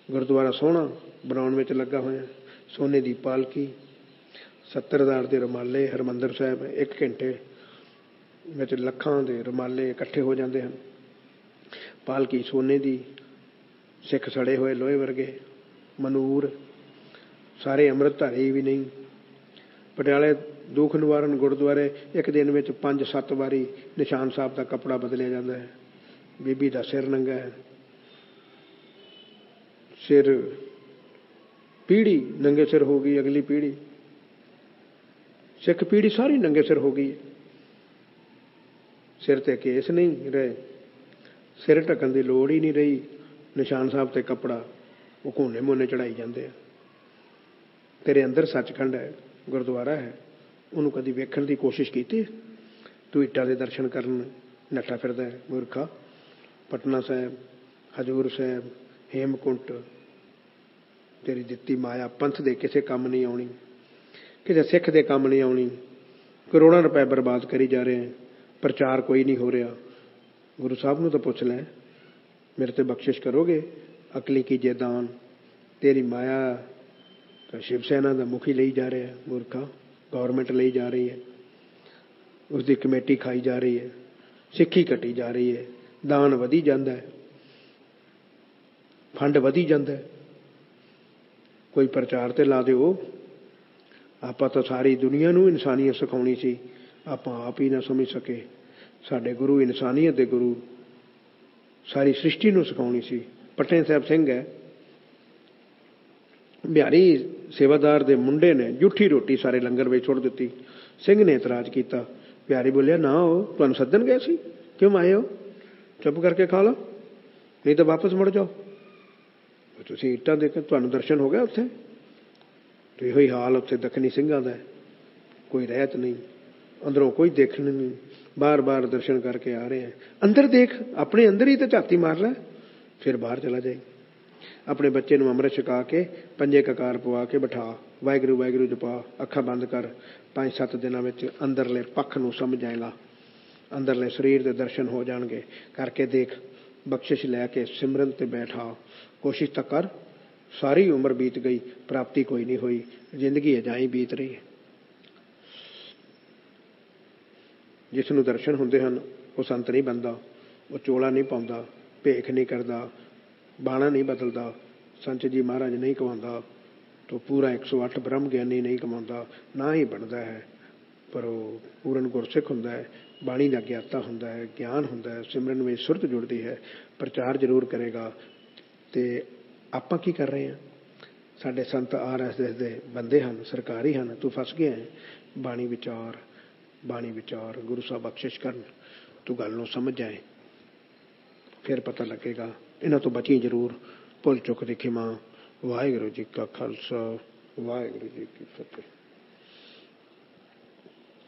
ਗੁਰਦੁਆਰਾ ਸੋਹਣਾ ਬਣਾਉਣ ਵਿੱਚ ਲੱਗਾ ਹੋਇਆ, ਸੋਨੇ ਦੀ ਪਾਲਕੀ, 70,000 ਦੇ ਰੁਮਾਲੇ, ਹਰਿਮੰਦਰ ਸਾਹਿਬ 1 ਘੰਟੇ ਵਿੱਚ ਲੱਖਾਂ ਦੇ ਰੁਮਾਲੇ ਇਕੱਠੇ ਹੋ ਜਾਂਦੇ ਹਨ। ਪਾਲਕੀ ਸੋਨੇ ਦੀ, ਸਿੱਖ ਸੜੇ ਹੋਏ ਲੋਹੇ ਵਰਗੇ, ਮਨੂਰ, ਸਾਰੇ ਅੰਮ੍ਰਿਤਧਾਰੀ ਵੀ ਨਹੀਂ। ਪਟਿਆਲੇ ਦੁੱਖ ਨਿਵਾਰਨ ਗੁਰਦੁਆਰੇ ਇੱਕ ਦਿਨ ਵਿੱਚ 5-7 ਵਾਰੀ ਨਿਸ਼ਾਨ ਸਾਹਿਬ ਦਾ ਕੱਪੜਾ ਬਦਲਿਆ ਜਾਂਦਾ ਹੈ। ਬੀਬੀ ਦਾ ਸਿਰ ਨੰਗਾ ਹੈ, ਸਿਰ ਪੀੜ੍ਹੀ ਨੰਗੇ ਸਿਰ ਹੋ ਗਈ। ਅਗਲੀ ਪੀੜ੍ਹੀ, ਸਿੱਖ ਪੀੜ੍ਹੀ ਸਾਰੀ ਨੰਗੇ ਸਿਰ ਹੋ ਗਈ। ਸਿਰ ਤੇ ਕੇਸ ਨਹੀਂ ਰਹੇ, ਸਿਰ ਢੱਕਣ ਦੀ ਲੋੜ ਹੀ ਨਹੀਂ ਰਹੀ। ਨਿਸ਼ਾਨ ਸਾਹਿਬ ਤੇ ਕੱਪੜਾ ਉਹ ਕੋਨੇ ਮੋਨੇ ਚੜਾਈ ਜਾਂਦੇ ਆ। ਤੇਰੇ ਅੰਦਰ ਸੱਚਖੰਡ ਹੈ, ਗੁਰਦੁਆਰਾ ਹੈ, ਉਹਨੂੰ ਕਦੀ ਵੇਖਣ ਦੀ ਕੋਸ਼ਿਸ਼ ਕੀਤੀ? ਤੂੰ ਇੱਟਾਂ ਦੇ ਦਰਸ਼ਨ ਕਰਨ ਨੱਠਾ ਫਿਰਦਾ ਹੈ ਮੂਰਖਾ। ਪਟਨਾ ਸਾਹਿਬ, ਹਜ਼ੂਰ ਸਾਹਿਬ, ਹੇਮਕੁੰਟ ਤੇਰੀ ਦਿੱਤੀ ਮਾਇਆ ਪੰਥ ਦੇ ਕਿਸੇ ਕੰਮ ਨਹੀਂ ਆਉਣੀ, ਕਿਸੇ ਸਿੱਖ ਦੇ ਕੰਮ ਨਹੀਂ ਆਉਣੀ। ਕਰੋੜਾਂ ਰੁਪਏ ਬਰਬਾਦ ਕਰੀ ਜਾ ਰਹੇ, ਪ੍ਰਚਾਰ ਕੋਈ ਨਹੀਂ ਹੋ ਰਿਹਾ। ਗੁਰੂ ਸਾਹਿਬ ਨੂੰ ਤਾਂ ਪੁੱਛ ਲੈ, ਮੇਰੇ ਤੇ ਬਖਸ਼ਿਸ਼ ਕਰੋਗੇ? ਅਕਲੀ ਕੀਜੇ ਦਾਨ। ਤੇਰੀ ਮਾਇਆ ਤਾਂ ਸ਼ਿਵ ਸੈਨਾ ਦਾ ਮੁਖੀ ਲਈ ਜਾ ਰਿਹਾ ਮੂਰਖਾ, ਗੌਰਮੈਂਟ ਲਈ ਜਾ ਰਹੀ ਹੈ, ਉਸਦੀ ਕਮੇਟੀ ਖਾਈ ਜਾ ਰਹੀ ਹੈ, ਸਿੱਖੀ ਘਟੀ ਜਾ ਰਹੀ ਹੈ, ਦਾਨ ਵਧੀ ਜਾਂਦਾ ਹੈ, ਫੰਡ ਵਧੀ ਜਾਂਦਾ। ਕੋਈ ਪ੍ਰਚਾਰ ਤੇ ਲਾ ਦਿਓ। ਆਪਾਂ ਤਾਂ ਸਾਰੀ ਦੁਨੀਆ ਨੂੰ ਇਨਸਾਨੀਅਤ ਸਿਖਾਉਣੀ ਸੀ, ਆਪਾਂ ਆਪ ਹੀ ਨਾ ਸਮਝ ਸਕੇ। ਸਾਡੇ ਗੁਰੂ ਇਨਸਾਨੀਅਤ ਦੇ ਗੁਰੂ, ਸਾਰੀ ਸ੍ਰਿਸ਼ਟੀ ਨੂੰ ਸਿਖਾਉਣੀ ਸੀ। ਪਟਨੇ ਸਾਹਿਬ ਸਿੰਘ ਹੈ, ਬਿਹਾਰੀ ਸੇਵਾਦਾਰ ਦੇ ਮੁੰਡੇ ਨੇ ਜੂਠੀ ਰੋਟੀ ਸਾਰੇ ਲੰਗਰ ਵਿੱਚ ਸੁੱਟ ਦਿੱਤੀ। ਸਿੰਘ ਨੇ ਇਤਰਾਜ਼ ਕੀਤਾ। ਬਿਹਾਰੀ ਬੋਲਿਆ, ਨਾ ਉਹ ਤੁਹਾਨੂੰ ਸੱਦਣ ਗਏ ਸੀ, ਕਿਉਂ ਆਏ ਹੋ? ਚੁੱਪ ਕਰਕੇ ਖਾ ਲਓ, ਨਹੀਂ ਤਾਂ ਵਾਪਸ ਮੁੜ ਜਾਓ। ਤੁਸੀਂ ਇੱਟਾਂ ਦੇ ਕੇ ਤੁਹਾਨੂੰ ਦਰਸ਼ਨ ਹੋ ਗਿਆ ਉੱਥੇ? ਤੇ ਇਹੋ ਹੀ ਹਾਲ ਉੱਥੇ ਦੱਖਣੀ ਸਿੰਘਾਂ ਦਾ, ਕੋਈ ਰਹਿਤ ਨਹੀਂ, ਅੰਦਰੋਂ ਕੋਈ ਦੇਖਣ ਨਹੀਂ, ਬਾਰ-ਬਾਰ ਦਰਸ਼ਨ ਕਰਕੇ ਆ ਰਹੇ ਆ। ਅੰਦਰ ਦੇਖ, ਆਪਣੇ ਅੰਦਰ ਹੀ ਤਾਂ ਝਾਤੀ ਮਾਰ ਲੈ, ਫਿਰ ਬਾਹਰ ਚਲਾ ਜਾਏ। ਆਪਣੇ ਬੱਚੇ ਨੂੰ ਅੰਮ੍ਰਿਤ ਛਕਾ ਕੇ ਪੰਜੇ ਕਕਾਰ ਪਵਾ ਕੇ ਬਿਠਾ, ਵਾਹਿਗੁਰੂ ਵਾਹਿਗੁਰੂ ਜਪਾ, ਅੱਖਾਂ ਬੰਦ ਕਰ। 5-7 ਦਿਨਾਂ ਵਿੱਚ ਅੰਦਰਲੇ ਪੱਖ ਨੂੰ ਸਮਝ ਜਾਏਗਾ, ਅੰਦਰਲੇ ਸਰੀਰ ਦੇ ਦਰਸ਼ਨ ਹੋ ਜਾਣਗੇ। ਕਰਕੇ ਦੇਖ, ਬਖਸ਼ਿਸ਼ ਲੈ ਕੇ ਸਿਮਰਨ ਤੇ ਬੈਠਾ, ਕੋਸ਼ਿਸ਼ ਤਾਂ ਕਰ। ਸਾਰੀ ਉਮਰ ਬੀਤ ਗਈ, ਪ੍ਰਾਪਤੀ ਕੋਈ ਨਹੀਂ ਹੋਈ, ਜ਼ਿੰਦਗੀ ਅਜਾਈ ਬੀਤ ਰਹੀ ਹੈ। ਜਿਸ ਨੂੰ ਦਰਸ਼ਨ ਹੁੰਦੇ ਹਨ ਉਹ ਸੰਤ ਨਹੀਂ ਬਣਦਾ, ਉਹ ਚੋਲਾ ਨਹੀਂ ਪਾਉਂਦਾ, ਭੇਖ ਨਹੀਂ ਕਰਦਾ, ਬਾਣਾ ਨਹੀਂ ਬਦਲਦਾ, ਸੰਤ ਜੀ ਮਹਾਰਾਜ ਨਹੀਂ ਕਮਾਉਂਦਾ, ਤਾਂ ਪੂਰਾ 108 ਬ੍ਰਹਮ ਗਿਆਨੀ ਨਹੀਂ ਕਮਾਉਂਦਾ, ਨਾ ਹੀ ਬਣਦਾ ਹੈ। ਪਰ ਉਹ ਪੂਰਨ ਗੁਰਸਿੱਖ ਹੁੰਦਾ ਹੈ, ਬਾਣੀ ਦਾ ਗਿਆਤਾ ਹੁੰਦਾ ਹੈ, ਗਿਆਨ ਹੁੰਦਾ ਹੈ, ਸਿਮਰਨ ਵਿੱਚ ਸੁਰਤ ਜੁੜਦੀ ਹੈ। ਪ੍ਰਚਾਰ ਜ਼ਰੂਰ ਕਰੇਗਾ। ਅਤੇ ਆਪਾਂ ਕੀ ਕਰ ਰਹੇ ਹਾਂ? ਸਾਡੇ ਸੰਤ RSS ਦੇ ਬੰਦੇ ਹਨ, ਸਰਕਾਰੀ ਹਨ। ਤੂੰ ਫਸ ਗਿਆ ਹੈ। ਬਾਣੀ ਵਿਚਾਰ, ਬਾਣੀ ਵਿਚਾਰ, ਗੁਰੂ ਸਾਹਿਬ ਬਖਸ਼ਿਸ਼ ਕਰਨ, ਤੂੰ ਗੱਲ ਨੂੰ ਸਮਝ ਜਾਏ, ਫਿਰ ਪਤਾ ਲੱਗੇਗਾ। ਇਹਨਾਂ ਤੋਂ ਬਚੀ ਜ਼ਰੂਰ। ਭੁੱਲ ਚੁੱਕ ਦੀ ਖਿਮਾ। ਵਾਹਿਗੁਰੂ ਜੀ ਕਾ ਖਾਲਸਾ, ਵਾਹਿਗੁਰੂ ਜੀ ਕੀ ਫਤਿਹ।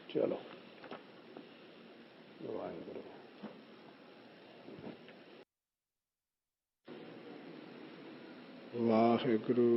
ਚਲੋ, ਵਾਹਿਗੁਰੂ। ਵਾਹਿਗੁਰੂ।